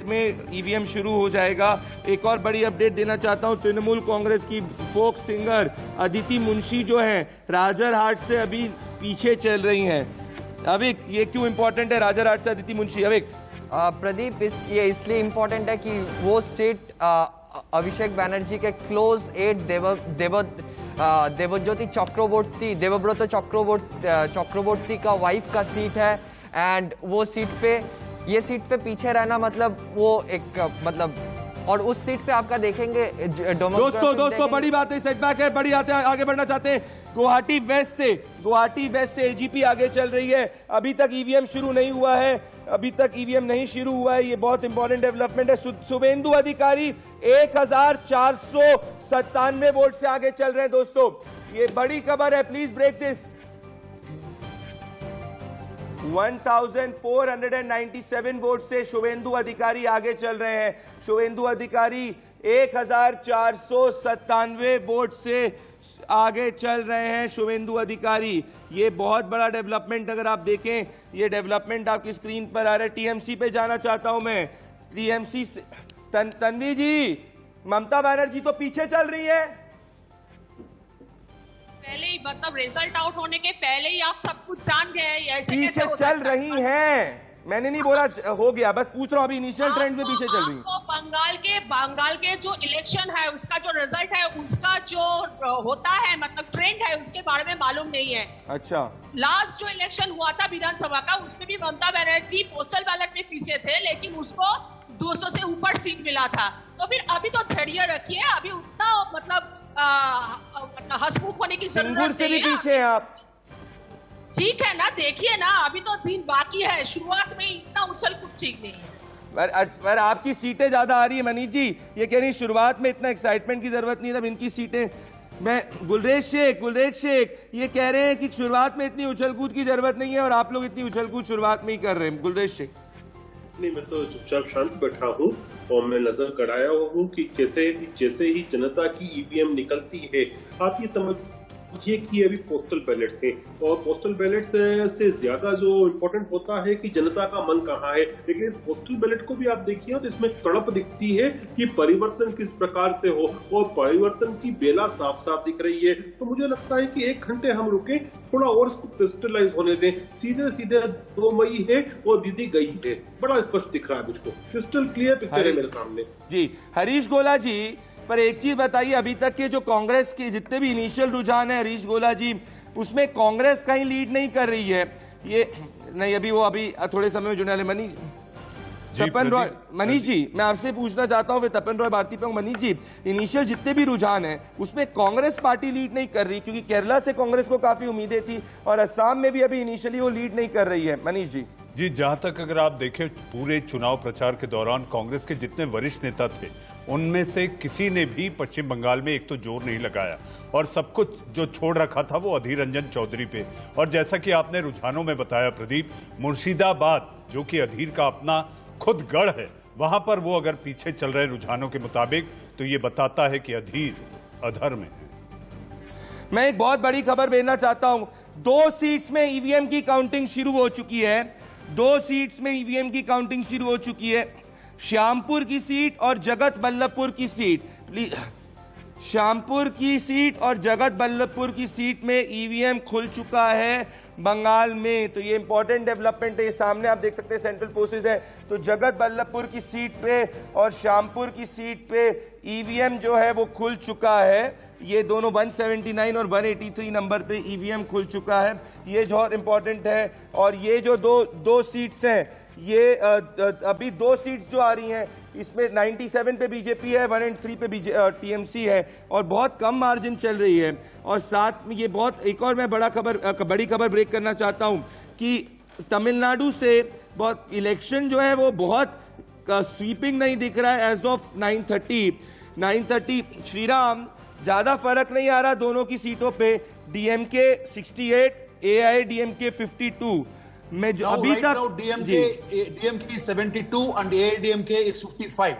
B: में ईवीएम शुरू हो जाएगा। एक और बड़ी अपडेट देना चाहता हूं, तृणमूल कांग्रेस की फोक सिंगर अदिति मुंशी जो हैं राजरहाट से अभी पीछे चल रही हैं। अभी ये क्यों इंपॉर्टेंट है राजरहाट से अदिति मुंशी? अभी
C: प्रदीप, ये इसलिए इम्पोर्टेंट है कि वो सीट अभिषेक बनर्जी के क्लोज एड देवज्योति देवव्रत चक्रवर्ती का वाइफ का सीट है। एंड वो ये सीट पे पीछे रहना मतलब वो एक और उस सीट पे आपका देखेंगे
B: दोस्तों बड़ी बात है, सेटबैक है, बड़ी आगे बढ़ना चाहते हैं। गुवाहाटी वेस्ट से एजीपी आगे चल रही है। अभी तक ईवीएम शुरू नहीं हुआ है। ये बहुत इंपॉर्टेंट डेवलपमेंट है। शुभेंदु अधिकारी 1497 वोट से आगे चल रहे हैं दोस्तों। ये बड़ी खबर है, प्लीज ब्रेक दिस। 1497 वोट से शुभेंदु अधिकारी आगे चल रहे हैं। शुभेंदु अधिकारी 1497 वोट से आगे चल रहे हैं। शुभेंदु अधिकारी, ये बहुत बड़ा डेवलपमेंट अगर आप देखें, ये डेवलपमेंट आपकी स्क्रीन पर आ रहा है। टीएमसी पे जाना चाहता हूं मैं। टीएमसी से तन्वी जी, ममता बनर्जी तो पीछे चल रही है।
K: पहले ही मतलब रिजल्ट आउट होने के पहले ही आप सब कुछ जान गए, ऐसे
B: पीछे
K: कैसे हो
B: चल
K: सकता
B: रही
K: है?
B: हैं। मैंने नहीं बोला हो गया, बस पूछ रहा हूं। अभी इनिशियल ट्रेंड में पीछे चल रही है।
K: आपको बंगाल के जो इलेक्शन है उसका जो रिजल्ट है, उसका जो होता है मतलब ट्रेंड है, उसके बारे में मालूम नहीं है।
B: अच्छा,
K: लास्ट जो इलेक्शन हुआ था विधानसभा का, उसमें भी ममता बनर्जी पोस्टल बैलेट में पीछे थे, लेकिन उसको 200 से ऊपर सीट मिला था। तो फिर अभी तो धैर्य रखिए, अभी उतना मतलब हंसमुख होने की जरूरत
B: सिंगूर से भी
K: नहीं है।
B: पीछे हैं आप।
K: ठीक है ना, देखिए ना, अभी तो दिन बाकी है। शुरुआत में इतना उछल कूद ठीक नहीं है।
B: पर आपकी सीटें ज्यादा आ रही है मनीष जी। ये कह रही शुरुआत में इतना एक्साइटमेंट की जरूरत नहीं था। इनकी सीटें, मैं गुलरेज शेख ये कह रहे हैं कि शुरुआत में इतनी उछल कूद की जरूरत नहीं है और आप लोग इतनी उछल कूद शुरुआत में ही कर रहे हैं। गुलरेज शेख,
L: नहीं, मैं तो चुपचाप शांत बैठा हूँ और मैं नजर गड़ाया हुआ हूँ कि जैसे ही जनता की ईवीएम निकलती है, आप ये समझिए कि अभी पोस्टल बैलेट्स हैं और पोस्टल बैलेट से ज्यादा जो इम्पोर्टेंट होता है कि जनता का मन कहाँ है। लेकिन इस पोस्टल बैलेट को भी आप देखिए तो इसमें तड़प दिखती है कि परिवर्तन किस प्रकार से हो, और परिवर्तन की बेला साफ साफ दिख रही है। तो मुझे लगता है कि 1 घंटे हम रुके, थोड़ा और इसको क्रिस्टलाइज होने दें। सीधे 2 मई है और दीदी गई है, बड़ा स्पष्ट दिख रहा है मुझको, क्रिस्टल क्लियर पिक्चर है मेरे सामने
B: जी। हरीश गोला जी, पर एक चीज बताइए, अभी तक के जो कांग्रेस के जितने भी इनिशियल रुझान है हरीश गोला जी, उसमें कांग्रेस कहीं लीड नहीं कर रही है। ये नहीं, अभी थोड़े समय में जुड़ने वाले तपन रॉय, मनीष जी मैं आपसे पूछना चाहता हूं, तपन रॉय भारती पे। मनीष जी, इनिशियल जितने भी रुझान है उसमें कांग्रेस पार्टी लीड नहीं कर रही, क्योंकि केरला से कांग्रेस को काफी उम्मीदें थी और असम में भी अभी इनिशियली वो लीड नहीं कर रही है। मनीष जी
A: जहां तक अगर आप देखें पूरे चुनाव प्रचार के दौरान कांग्रेस के जितने वरिष्ठ नेता थे उनमें से किसी ने भी पश्चिम बंगाल में एक तो जोर नहीं लगाया और सब कुछ जो छोड़ रखा था वो अधीर रंजन चौधरी पे। और जैसा कि आपने रुझानों में बताया प्रदीप, मुर्शिदाबाद जो कि अधीर का अपना खुद गढ़ है, वहां पर वो अगर पीछे चल रहे रुझानों के मुताबिक तो ये बताता है कि अधीर अधर में है।
B: मैं एक बहुत बड़ी खबर भेजना चाहता हूं। 2 सीट्स में ईवीएम की काउंटिंग शुरू हो चुकी है। 2 सीट्स में ईवीएम की काउंटिंग शुरू हो चुकी है। श्यामपुर की सीट और जगत बल्लभपुर की सीट, श्यामपुर की सीट और जगत बल्लभपुर की सीट में ईवीएम खुल चुका है बंगाल में। तो ये इंपॉर्टेंट डेवलपमेंट है। ये सामने आप देख सकते हैं सेंट्रल फोर्सेस है। तो जगत बल्लभपुर की सीट पे और श्यामपुर की सीट पे ईवीएम जो है वो खुल चुका है। ये दोनों 179 और 183 नंबर पे ईवीएम खुल चुका है। ये बहुत इंपॉर्टेंट है। और ये जो दो सीट्स हैं, ये अभी 2 सीट्स जो आ रही हैं, इसमें 97 पे बीजेपी है, 103 पे टीएमसी है और बहुत कम मार्जिन चल रही है। और साथ में ये बहुत एक और मैं बड़ी खबर ब्रेक करना चाहता हूं कि तमिलनाडु से बहुत इलेक्शन जो है वो बहुत स्वीपिंग नहीं दिख रहा है। एज ऑफ 9:30 श्रीराम, ज्यादा फर्क नहीं आ रहा दोनों की सीटों पे। डीएमके 68, एआईएडीएमके 52 में जो अभी तक
D: DMK is 72 and AIADMK is 55.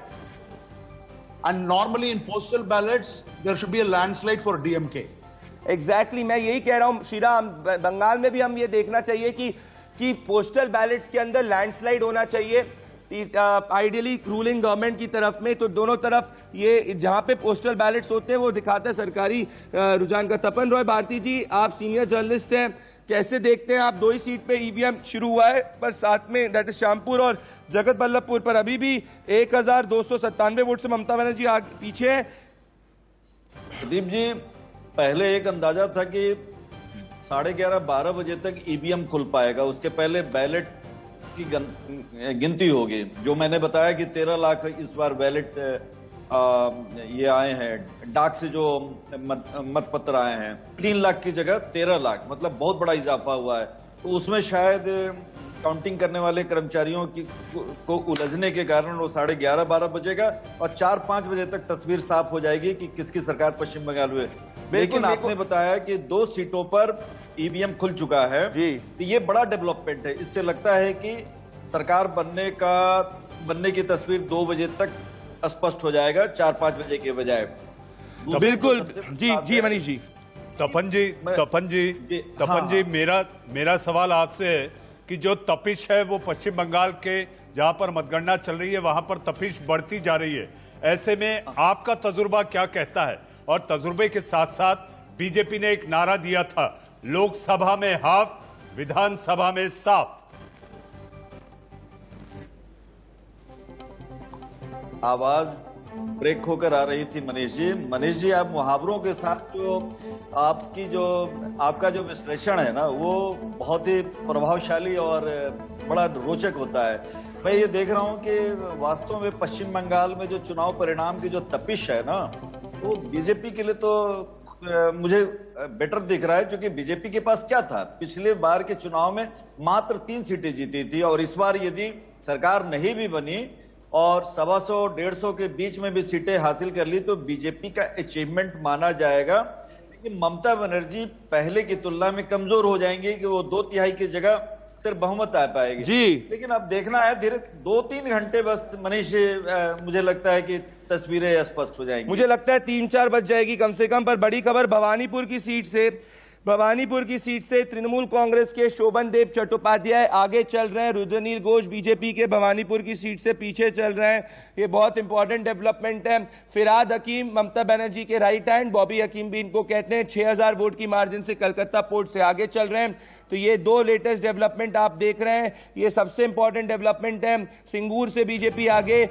D: And normally in postal ballots there should be a landslide for DMK.
B: Exactly, मैं यही कह रहा हूं श्रीराम। बंगाल में भी हम ये देखना चाहिए कि पोस्टल बैलेट्स के अंदर लैंडस्लाइड होना चाहिए आइडियली रूलिंग गवर्नमेंट की तरफ में। तो दोनों तरफ ये जहां पे पोस्टल बैलेट्स होते हैं वो दिखाता है सरकारी रुझान का। तपन रॉय भारती जी, आप सीनियर जर्नलिस्ट हैं, कैसे देखते हैं आप? 2 ही सीट पे ईवीएम शुरू हुआ है, पर साथ में दैट इज श्यामपुर और जगत बल्लभपुर पर अभी भी 1297 वोट से ममता बनर्जी पीछे है।
I: प्रदीप जी, पहले एक अंदाजा था कि 11:30-12 बजे तक ईवीएम खुल पाएगा, उसके पहले बैलेट की गिनती होगी। जो मैंने बताया कि 13 लाख इस बार बैलेट ये आए हैं, डाक से जो मतपत्र आए हैं 3 लाख की जगह 13 लाख, मतलब बहुत बड़ा इजाफा हुआ है। तो उसमें शायद काउंटिंग करने वाले कर्मचारियों को उलझने के कारण वो 11:30-12 बजेगा और 4-5 बजे तक तस्वीर साफ हो जाएगी कि किसकी सरकार पश्चिम बंगाल में। लेकिन आपने बताया कि 2 सीटों पर ईवीएम खुल चुका है
B: जी।
I: तो ये बड़ा डेवलपमेंट है। इससे लगता है कि सरकार बनने की तस्वीर 2 बजे तक स्पष्ट हो जाएगा, 4-5 बजे के बजाय।
B: बिल्कुल जी जी मनीष जी।
A: तपन जी, मेरा सवाल आपसे है कि जो तपिश है वो पश्चिम बंगाल के जहां पर मतगणना चल रही है वहां पर तपिश बढ़ती जा रही है। ऐसे में आपका तजुर्बा क्या कहता है? और तजुर्बे के साथ साथ बीजेपी ने एक नारा दिया था, लोकसभा में हाफ, विधानसभा में साफ।
I: आवाज ब्रेक होकर आ रही थी मनीष जी। मनीष जी, आप मुहावरों के साथ आपका जो विश्लेषण है ना, वो बहुत ही प्रभावशाली और बड़ा रोचक होता है। मैं ये देख रहा हूं कि वास्तव में पश्चिम बंगाल में जो चुनाव परिणाम की जो तपिश है ना, वो बीजेपी के लिए तो मुझे बेटर दिख रहा है, क्योंकि बीजेपी के पास क्या था, पिछले बार के चुनाव में मात्र 3 सीटें जीती थी, और इस बार यदि सरकार नहीं भी बनी और 125-150 के बीच में भी सीटें हासिल कर ली तो बीजेपी का अचीवमेंट माना जाएगा। लेकिन ममता बनर्जी पहले की तुलना में कमजोर हो जाएंगी कि वो 2/3 की जगह सिर्फ बहुमत आ पाएगी
B: जी।
I: लेकिन अब देखना है, धीरे 2-3 घंटे बस मनीष, मुझे लगता है कि तस्वीरें स्पष्ट हो जाएंगी।
B: मुझे लगता है 3-4 बज जाएगी कम से कम। पर बड़ी खबर भवानीपुर की सीट से तृणमूल कांग्रेस के शोभन देव चट्टोपाध्याय आगे चल रहे हैं। रुद्रनील घोष बीजेपी के भवानीपुर की सीट से पीछे चल रहे हैं। ये बहुत इंपॉर्टेंट डेवलपमेंट है। फिराद हकीम ममता बनर्जी के राइट हैंड, बॉबी हकीम भी इनको कहते हैं, 6000 वोट की मार्जिन से कलकत्ता पोर्ट से आगे चल रहे हैं। तो ये 2 लेटेस्ट डेवलपमेंट आप देख रहे हैं। ये सबसे इंपॉर्टेंट डेवलपमेंट है। सिंगूर से बीजेपी आगे।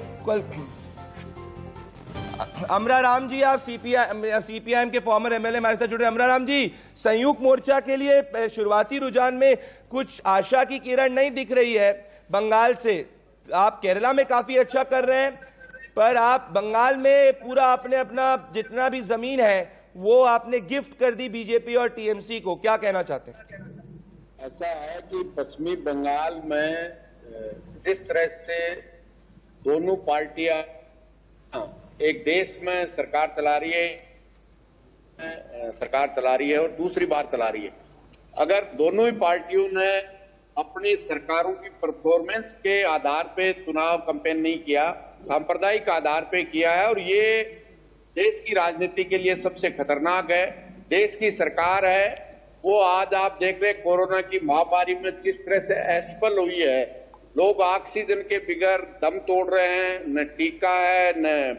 B: अमरा राम जी, आप सीपीआईएम के फॉर्मर एमएलए हमारे साथ जुड़े। अमरा राम जी, संयुक्त मोर्चा के लिए शुरुआती रुझान में कुछ आशा की किरण नहीं दिख रही है बंगाल से। आप केरला में काफी अच्छा कर रहे हैं, पर आप बंगाल में पूरा आपने अपना जितना भी जमीन है वो आपने गिफ्ट कर दी बीजेपी और टीएमसी को। क्या कहना चाहते हैं?
M: ऐसा है कि पश्चिमी बंगाल में जिस तरह से दोनों पार्टियां एक देश में सरकार चला रही है और दूसरी बार चला रही है, अगर दोनों ही पार्टियों ने अपनी सरकारों की परफॉर्मेंस के आधार पे चुनाव कैंपेन नहीं किया, सांप्रदायिक आधार पे किया है, और ये देश की राजनीति के लिए सबसे खतरनाक है। देश की सरकार है वो आज आप देख रहे कोरोना की महामारी में किस तरह से असफल हुई है। लोग ऑक्सीजन के बगैर दम तोड़ रहे हैं, न टीका है न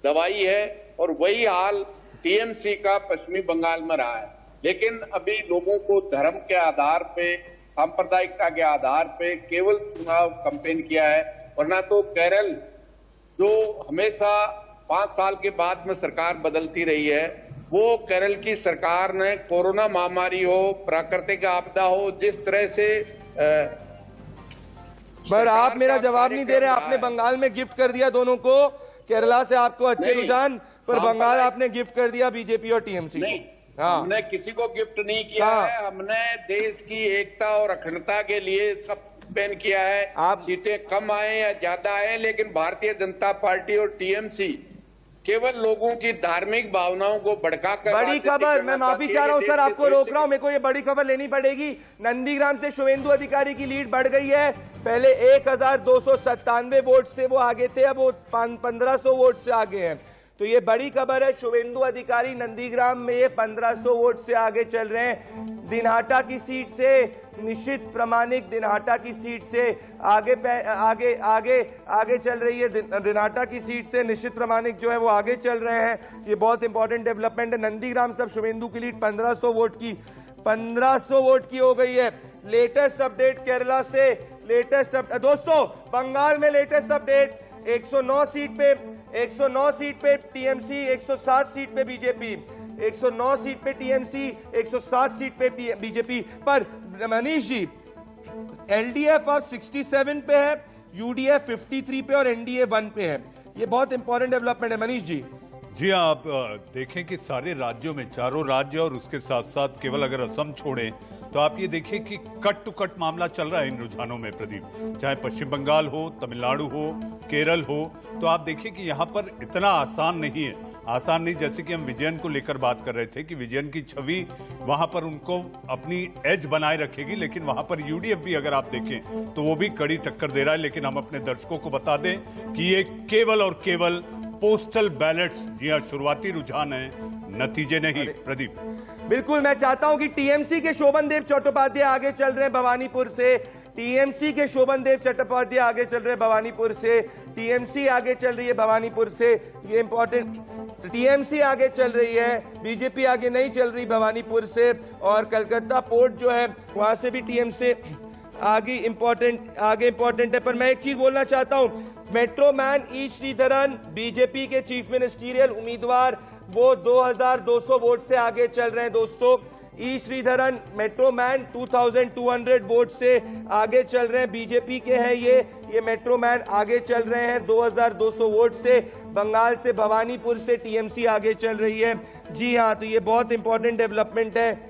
M: दवाई है, और वही हाल टीएमसी का पश्चिमी बंगाल में रहा है। लेकिन अभी लोगों को धर्म के आधार पे, सांप्रदायिकता के आधार पे केवल चुनाव कैंपेन किया है, वरना तो केरल जो हमेशा 5 साल के बाद में सरकार बदलती रही है, वो केरल की सरकार ने कोरोना महामारी हो, प्राकृतिक आपदा हो, जिस तरह से
B: पर आप मेरा जवाब नहीं दे रहे। आपने बंगाल में गिफ्ट कर दिया दोनों को। केरला से आपको अच्छे रुझान, पर बंगाल आपने गिफ्ट कर दिया बीजेपी और टीएमसी
M: नहीं,
B: हाँ।
M: हमने किसी को गिफ्ट नहीं किया है। हमने देश की एकता और अखंडता के लिए सब कैंपेन किया है। आप सीटें कम आए या ज्यादा आए, लेकिन भारतीय जनता पार्टी और टीएमसी केवल लोगों की धार्मिक भावनाओं को भड़काकर।
B: बड़ी खबर, मैं माफी चाह रहा हूं सर, आपको रोक रहा हूं, मेरे को ये बड़ी खबर लेनी पड़ेगी। नंदीग्राम से शुभेंदु अधिकारी की लीड बढ़ गई है। पहले 1297 वोट से वो आगे थे, अब वो 1500 वोट से आगे हैं। तो ये बड़ी खबर है। शुभेंदु अधिकारी नंदीग्राम में ये 1500 वोट से आगे चल रहे हैं। दिनहाटा की सीट से निश्चित प्रामाणिक, दिनहाटा की सीट से आगे चल रही है। दिनहाटा की सीट से निश्चित प्रामाणिक जो है वो आगे चल रहे हैं। ये बहुत इंपॉर्टेंट डेवलपमेंट है। नंदीग्राम से शुभेंदु की लीड 1500 वोट की हो गई है। लेटेस्ट अपडेट केरला से, लेटेस्ट दोस्तों बंगाल में लेटेस्ट अपडेट, 109 सीट पे टीएमसी, 107 सीट पे बीजेपी, 109 सीट पे टीएमसी, 107 सीट पे बीजेपी। पर मनीष जी, एलडीएफ अब 67 पे है, यूडीएफ 53 पे और एनडीए 1 पे है। ये बहुत इंपॉर्टेंट डेवलपमेंट है मनीष जी।
A: जी हाँ, आप देखें कि सारे राज्यों में, चारों राज्य और उसके साथ साथ केवल अगर असम छोड़ें तो आप ये देखिए कि कट टू कट मामला चल रहा है इन रुझानों में प्रदीप। चाहे पश्चिम बंगाल हो, तमिलनाडु हो, केरल हो, तो आप देखिए कि यहाँ पर इतना आसान नहीं है। आसान नहीं, जैसे कि हम विजयन को लेकर बात कर रहे थे कि विजयन की छवि वहां पर उनको अपनी एज बनाए रखेगी, लेकिन वहां पर यूडीएफ भी अगर आप देखें तो वो भी कड़ी टक्कर दे रहा है। लेकिन हम अपने दर्शकों को बता दें कि ये केवल और केवल पोस्टल बैलेट्स, जी हाँ, शुरुआती रुझान है, नतीजे नहीं। प्रदीप,
B: बिल्कुल, मैं चाहता हूं कि टीएमसी के शोभन देव चट्टोपाध्याय आगे चल रहे हैं भवानीपुर से। टीएमसी के शोभन देव चट्टोपाध्याय आगे चल रहे हैं भवानीपुर से। टीएमसी आगे चल रही है भवानीपुर से, ये इंपॉर्टेंट। टीएमसी आगे चल रही है, बीजेपी आगे नहीं चल रही भवानीपुर से। और कलकत्ता पोर्ट जो है वहां से भी टीएमसी आगे इंपॉर्टेंट है। पर मैं एक चीज बोलना चाहता हूं, मेट्रो मैन ई श्रीधरन बीजेपी के चीफ मिनिस्टीरियल उम्मीदवार, वो 2200 वोट से आगे चल रहे हैं दोस्तों। ई श्रीधरन मेट्रो मैन 2200 वोट से आगे चल रहे हैं, बीजेपी के हैं ये मेट्रो मैन आगे चल रहे हैं 2200 वोट से। बंगाल से, भवानीपुर से टीएमसी आगे चल रही है। जी हाँ, तो ये बहुत इंपॉर्टेंट डेवलपमेंट है।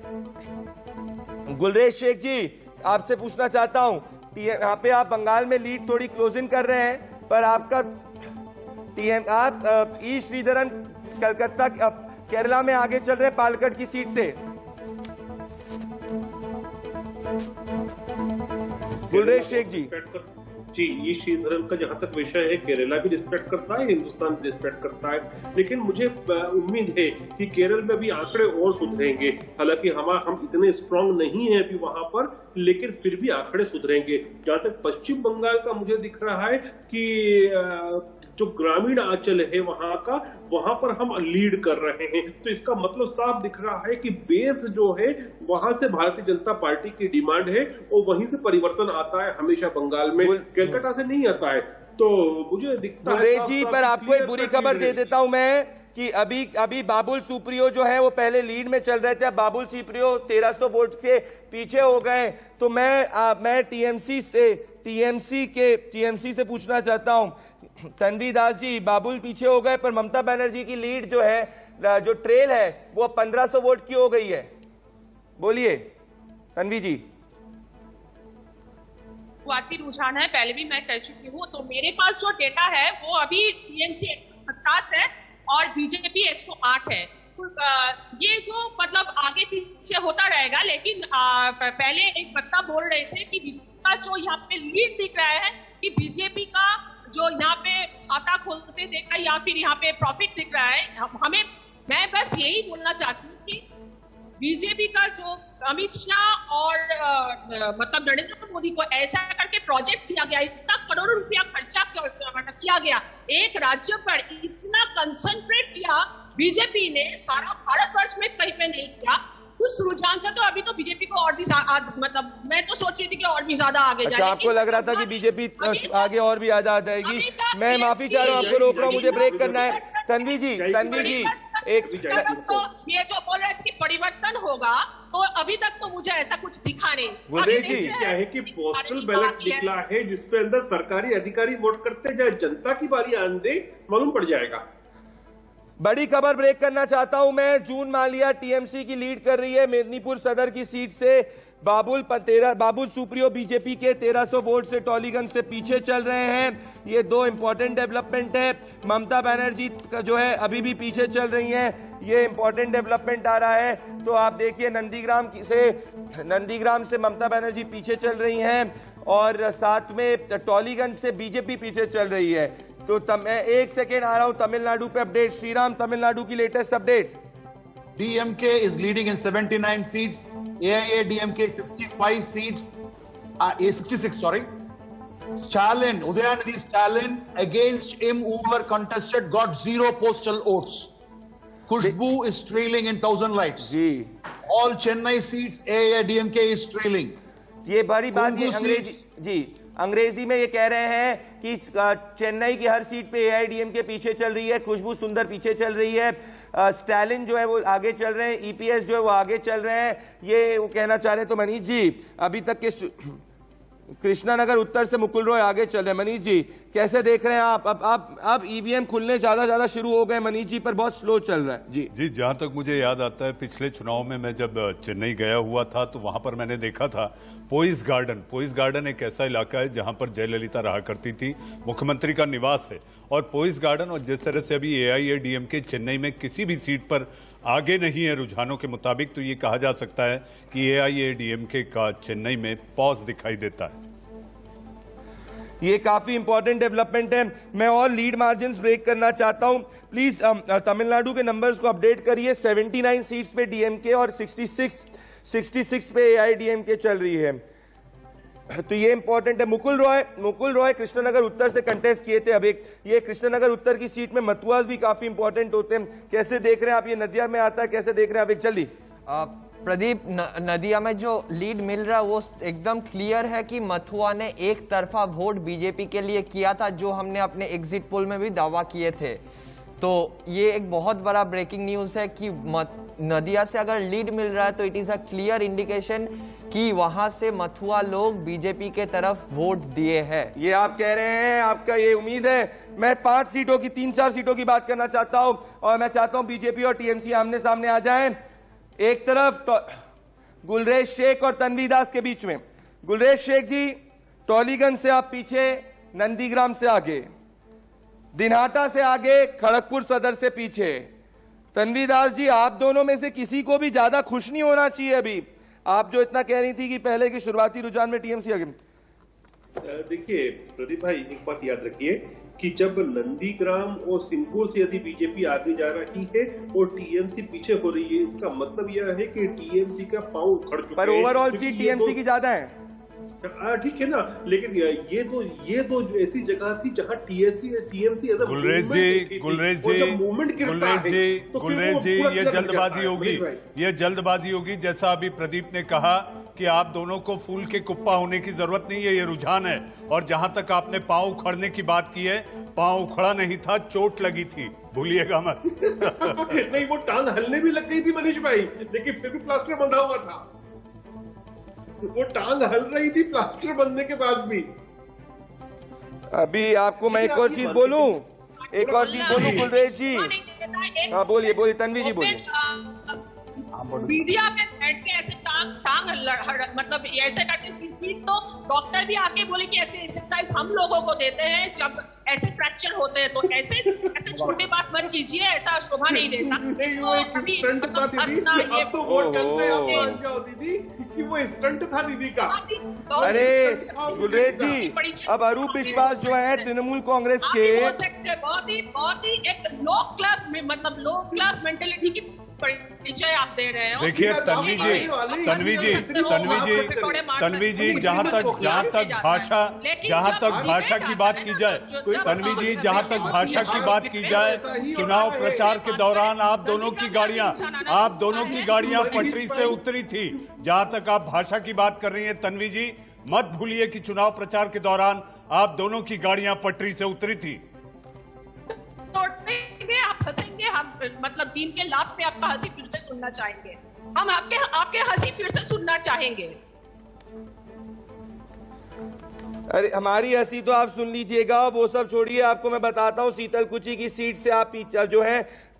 B: गुलरेज शेख जी, आपसे पूछना चाहता हूं, यहाँ पे आप बंगाल में लीड थोड़ी क्लोजिंग कर रहे हैं, पर आपका आप ई श्रीधरन कलकत्ता केरला में आगे चल रहे हैं पालकड़ की सीट से। गुलरेज शेख जी
L: जी, ये श्रीधरन का जहां तक विषय है, केरला भी रिस्पेक्ट करता है, हिंदुस्तान भी रिस्पेक्ट करता है, लेकिन मुझे उम्मीद है कि केरल में भी आंकड़े और सुधरेंगे। हालांकि हम इतने स्ट्रांग नहीं है अभी वहां पर, लेकिन फिर भी आंकड़े सुधरेंगे। जहां तक पश्चिम बंगाल का मुझे दिख रहा है कि जो ग्रामीण आंचल है वहां का, वहां पर हम लीड कर रहे हैं, तो इसका मतलब साफ दिख रहा है कि बेस जो है वहां से भारतीय जनता पार्टी की डिमांड है और वहीं से परिवर्तन आता है हमेशा बंगाल में, कलकत्ता से नहीं आता है। तो मुझे दिखता है
B: जी, पर आपको एक बुरी खबर दे देता हूं मैं कि अभी बाबुल सुप्रियो जो है वो पहले लीड में चल रहे थे, अब बाबुल सुप्रियो 1300 वोट से पीछे हो गए। तो मैं टीएमसी से पूछना चाहता हूं, तन्वी दास जी, बाबुल पीछे हो गए, पर ममता बनर्जी की लीड जो है, जो ट्रेल है, वो 1500 वोट की हो गई है। बोलिए तन्वी जी।
K: शुरुआती रुझान है, पहले भी मैं कह चुकी हूँ। तो मेरे पास जो डेटा है वो अभी टीएमसी 150 है और बीजेपी 108 है। तो ये जो मतलब आगे पीछे होता रहेगा, लेकिन पहले एक वक्ता बोल रहे थे कि बीजेपी का जो यहाँ पे लीड दिख रहा है कि बीजेपी का जो यहाँ पे खाता खोलते देखा या फिर यहाँ पे प्रॉफिट दिख रहा है। मैं बस यही बोलना चाहती हूँ कि बीजेपी का जो अमित शाह और मतलब नरेंद्र मोदी को ऐसा करके प्रोजेक्ट किया गया, इतना करोड़ों रुपया खर्चा किया गया, एक राज्य पर इतना कंसंट्रेट किया बीजेपी ने, सारा भारतवर्ष में कहीं पे नहीं किया। उस रुझान से तो अभी तो बीजेपी को और भी मतलब मैं तो सोच रही थी कि और भी ज्यादा आगे जाएगी।
B: आपको लग रहा था कि बीजेपी आगे और भी आ जाएगी। मैं माफी चाह रहा हूँ, आपको रोक रहा हूँ, मुझे ब्रेक करना है। तन्वी जी एक
K: तो ये जो बोल रहे थे कि परिवर्तन होगा, तो अभी तक तो मुझे ऐसा कुछ दिखा नहीं।
L: क्या है कि पोस्टल बैलेट निकला है जिसपे अंदर सरकारी अधिकारी वोट करते जाए, जनता की बारी आने दे, मालूम पड़ जाएगा।
B: बड़ी खबर ब्रेक करना चाहता हूं मैं। जून मालिया टीएमसी की लीड कर रही है मेदिनीपुर सदर की सीट से। बाबुल सुप्रियो बीजेपी के 1300 वोट से टॉलीगंज से पीछे चल रहे हैं। ये दो इंपॉर्टेंट डेवलपमेंट है। ममता बनर्जी का जो है अभी भी पीछे चल रही हैं, ये इंपॉर्टेंट डेवलपमेंट आ रहा है। तो आप देखिए नंदीग्राम से ममता बनर्जी पीछे चल रही हैं और साथ में टॉलीगंज से बीजेपी पीछे चल रही है। तो मैं एक सेकेंड आ रहा हूं तमिलनाडु पे अपडेट। श्रीराम, तमिलनाडु की latest update.
D: DMK is leading in 79 seats. AIADMK 65 seats. 66, sorry. Stalin, Udayanidhi Stalin, against him who were contested, got 0 postal votes. Khushbu is trailing in Thousand Lights. All Chennai seats, AIADMK is trailing.
B: ये बड़ी बात, ये अंग्रेजी में ये कह रहे हैं कि चेन्नई की हर सीट पे AIADMK पीछे चल रही है, खुशबू सुंदर पीछे चल रही है, स्टालिन जो है वो आगे चल रहे हैं, EPS जो है वो आगे चल रहे हैं। ये वो कहना चाह रहे हैं। तो मनीष जी, अभी तक के कृष्णानगर उत्तर से मुकुल रॉय आगे चल रहे हैं। मनीष जी कैसे देख रहे हैं आप? अब ईवीएम खुलने ज्यादा शुरू हो गए मनीष जी, पर बहुत स्लो चल रहा है जी।
A: जहां तक मुझे याद आता है पिछले चुनाव में मैं जब चेन्नई गया हुआ था तो वहां पर मैंने देखा था पोइस गार्डन एक ऐसा इलाका है जहां पर जयललिता रहा करती थी, मुख्यमंत्री का निवास है। और पोइस गार्डन और जिस तरह से अभी AIADMK चेन्नई में किसी भी सीट पर आगे नहीं है रुझानों के मुताबिक, तो ये कहा जा सकता है कि AIADMK का चेन्नई में पॉज दिखाई देता है।
B: ये काफी इंपॉर्टेंट डेवलपमेंट है। मैं और लीड मार्जिन ब्रेक करना चाहता हूं। प्लीज तमिलनाडु के नंबर्स को अपडेट करिए। 79 सीट्स पे DMK और 66 पे AIADMK चल रही है, तो ये इंपॉर्टेंट है। मुकुल रॉय कृष्णनगर उत्तर से कंटेस्ट किए थे। अब एक ये कृष्णनगर उत्तर की सीट में मथुआ भी काफी इंपॉर्टेंट होते हैं। कैसे देख रहे हैं आप? ये नदिया में आता है, कैसे देख रहे हैं आप? एक जल्दी
C: प्रदीप, नदिया में जो लीड मिल रहा है वो एकदम क्लियर है कि मथुआ ने एक तरफा वोट बीजेपी के लिए किया था, जो हमने अपने एग्जिट पोल में भी दावा किए थे। तो ये एक बहुत बड़ा ब्रेकिंग न्यूज है कि नदिया से अगर लीड मिल रहा है तो it is a clear indication कि वहां से मथुआ लोग बीजेपी के तरफ वोट दिए हैं।
B: ये आप कह रहे हैं, आपका ये उम्मीद है। मैं 3-4 सीटों की बात करना चाहता हूं और मैं चाहता हूं बीजेपी और TMC आमने सामने आ जाएं। एक तरफ तो गुलरेज शेख और तन्वी दास के बीच में। गुलरेज शेख जी टॉलीगंज से आप पीछे, नंदीग्राम से आगे, दिनहाटा से आगे, खड़गपुर सदर से पीछे। तन्वी दास जी आप दोनों में से किसी को भी ज्यादा खुश नहीं होना चाहिए। अभी आप जो इतना कह रही थी कि पहले के शुरुआती रुझान में TMC आगे।
L: देखिए प्रदीप भाई, एक बात याद रखिए कि जब नंदीग्राम और सिंगूर से यदि बीजेपी आगे जा रही है और TMC पीछे हो रही है, इसका मतलब यह है कि TMC का पांव उखड़ चुका है।
B: पर ओवरऑल सीट TMC की ज्यादा है।
L: ठीक है ना, लेकिन ये दो जो ऐसी जगह थी जहां TMC
A: गुलरेज जी ये जल्दबाजी होगी। जैसा अभी प्रदीप ने कहा कि आप दोनों को फूल के कुप्पा होने की जरूरत नहीं है, ये रुझान है। और जहां तक आपने पांव उखड़ने की बात की है, पांव उखड़ा नहीं था, चोट लगी थी, भूलिएगा मत।
L: नहीं, वो टांग हलने भी लग गई थी मनीष भाई, लेकिन फिर भी प्लास्टर बंधा हुआ था। वो टांग हल रही थी प्लास्टर बंधने के बाद भी।
B: अभी आपको मैं एक और चीज बोलूं गुलरेज जी। हाँ बोलिए तन्वी जी बोलिए।
K: मीडिया में बैठ के ऐसे टांग मतलब ऐसे करके थी, तो डॉक्टर भी आके बोले कि ऐसे एक्सरसाइज हम लोगों को देते हैं जब ऐसे फ्रैक्चर होते हैं, तो ऐसे छोटे बात मत कीजिए, ऐसा शोभा नहीं देता। इसको अभी मतलब हंसना ये
L: तो वोट करते होती थी कि वो स्टंट था दीदी का।
B: अरे गुलरेज जी, अब अरूप विश्वास जो है तृणमूल कांग्रेस के
K: बहुत ही एक लो क्लास मेंटेलिटी की परिचय आप दे रहे हो।
A: देखिए तन्वी जी जहां तक भाषा की बात की जाए, तन्वी जी जहां तक भाषा की बात की जाए, चुनाव प्रचार के दौरान आप दोनों की गाड़ियां पटरी से उतरी थी। जहां तक आप भाषा की बात कर रही हैं तन्वी जी, मत भूलिए कि चुनाव प्रचार के दौरान आप दोनों की गाड़ियां पटरी से उतरी थी।
K: आप हंसेंगे, हम मतलब दिन के लास्ट पे आपका हंसी फिर से सुनना चाहेंगे। हम आपके हंसी फिर से सुनना चाहेंगे।
B: अरे हमारी हंसी तो आप सुन लीजिएगा, वो सब छोड़िए। आपको मैं बताता हूँ, शीतलकुची की सीट से आप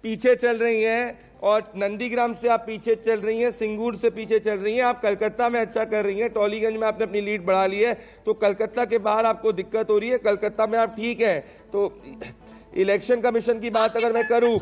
B: पीछे चल रही हैं और नंदीग्राम से आप पीछे चल रही हैं, सिंगूर से पीछे चल रही हैं। आप कलकत्ता में अच्छा कर रही हैं, टॉलीगंज में आपने अपनी लीड बढ़ा ली है, तो कलकत्ता के बाहर आपको दिक्कत हो रही है। कलकत्ता में आप ठीक है। तो इलेक्शन कमीशन की बात अगर मैं करूं,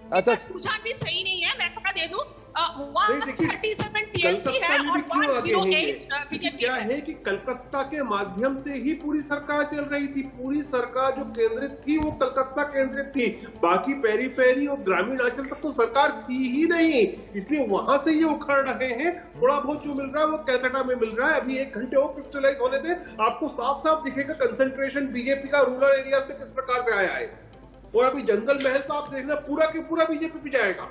K: अच्छा रुझान भी सही नहीं है, मैं पता दे दूं। 137 TMC है और 108 बीजेपी।
L: क्या है कि कलकत्ता के माध्यम से ही पूरी सरकार चल रही थी। पूरी सरकार जो केंद्रित थी वो कलकत्ता केंद्रित थी, बाकी पेरीफेरी और ग्रामीण अंचल तक तो सरकार थी ही नहीं, इसलिए वहां से ये उखड़ रहे हैं। थोड़ा बहुत जो मिल रहा है वो कलकत्ता में मिल रहा है। अभी 1 घंटे और क्रिस्टलाइज होने दे, आपको साफ साफ दिखेगा कंसंट्रेशन बीजेपी का रूरल एरियाज में किस प्रकार से आया है। और अभी जंगल महल तो आप देखना पूरा के पूरा बीजेपी पे जाएगा।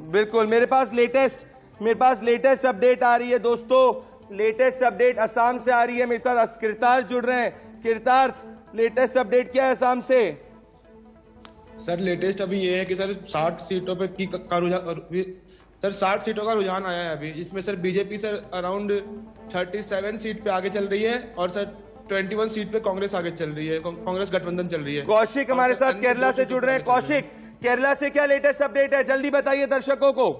B: बिल्कुल मेरे पास लेटेस्ट अपडेट आ रही है दोस्तों। लेटेस्ट अपडेट असम से आ रही है। मेरे साथ कीर्तार्थ जुड़ रहे हैं। कीर्तार्थ, लेटेस्ट अपडेट क्या है असम से?
N: सर लेटेस्ट अभी ये है कि सर 60 सीटों पे की सर 60 सीटों का रुझान आया है अभी, जिसमें sir BJP sir around 37 seat पे आगे चल रही है और सर 21 सीट पे कांग्रेस आगे चल रही है, कांग्रेस गठबंधन चल रही है।
B: कौशिक हमारे साथ केरला से जुड़ रहे हैं। कौशिक, केरला से क्या लेटेस्ट अपडेट है, जल्दी बताइए दर्शकों को।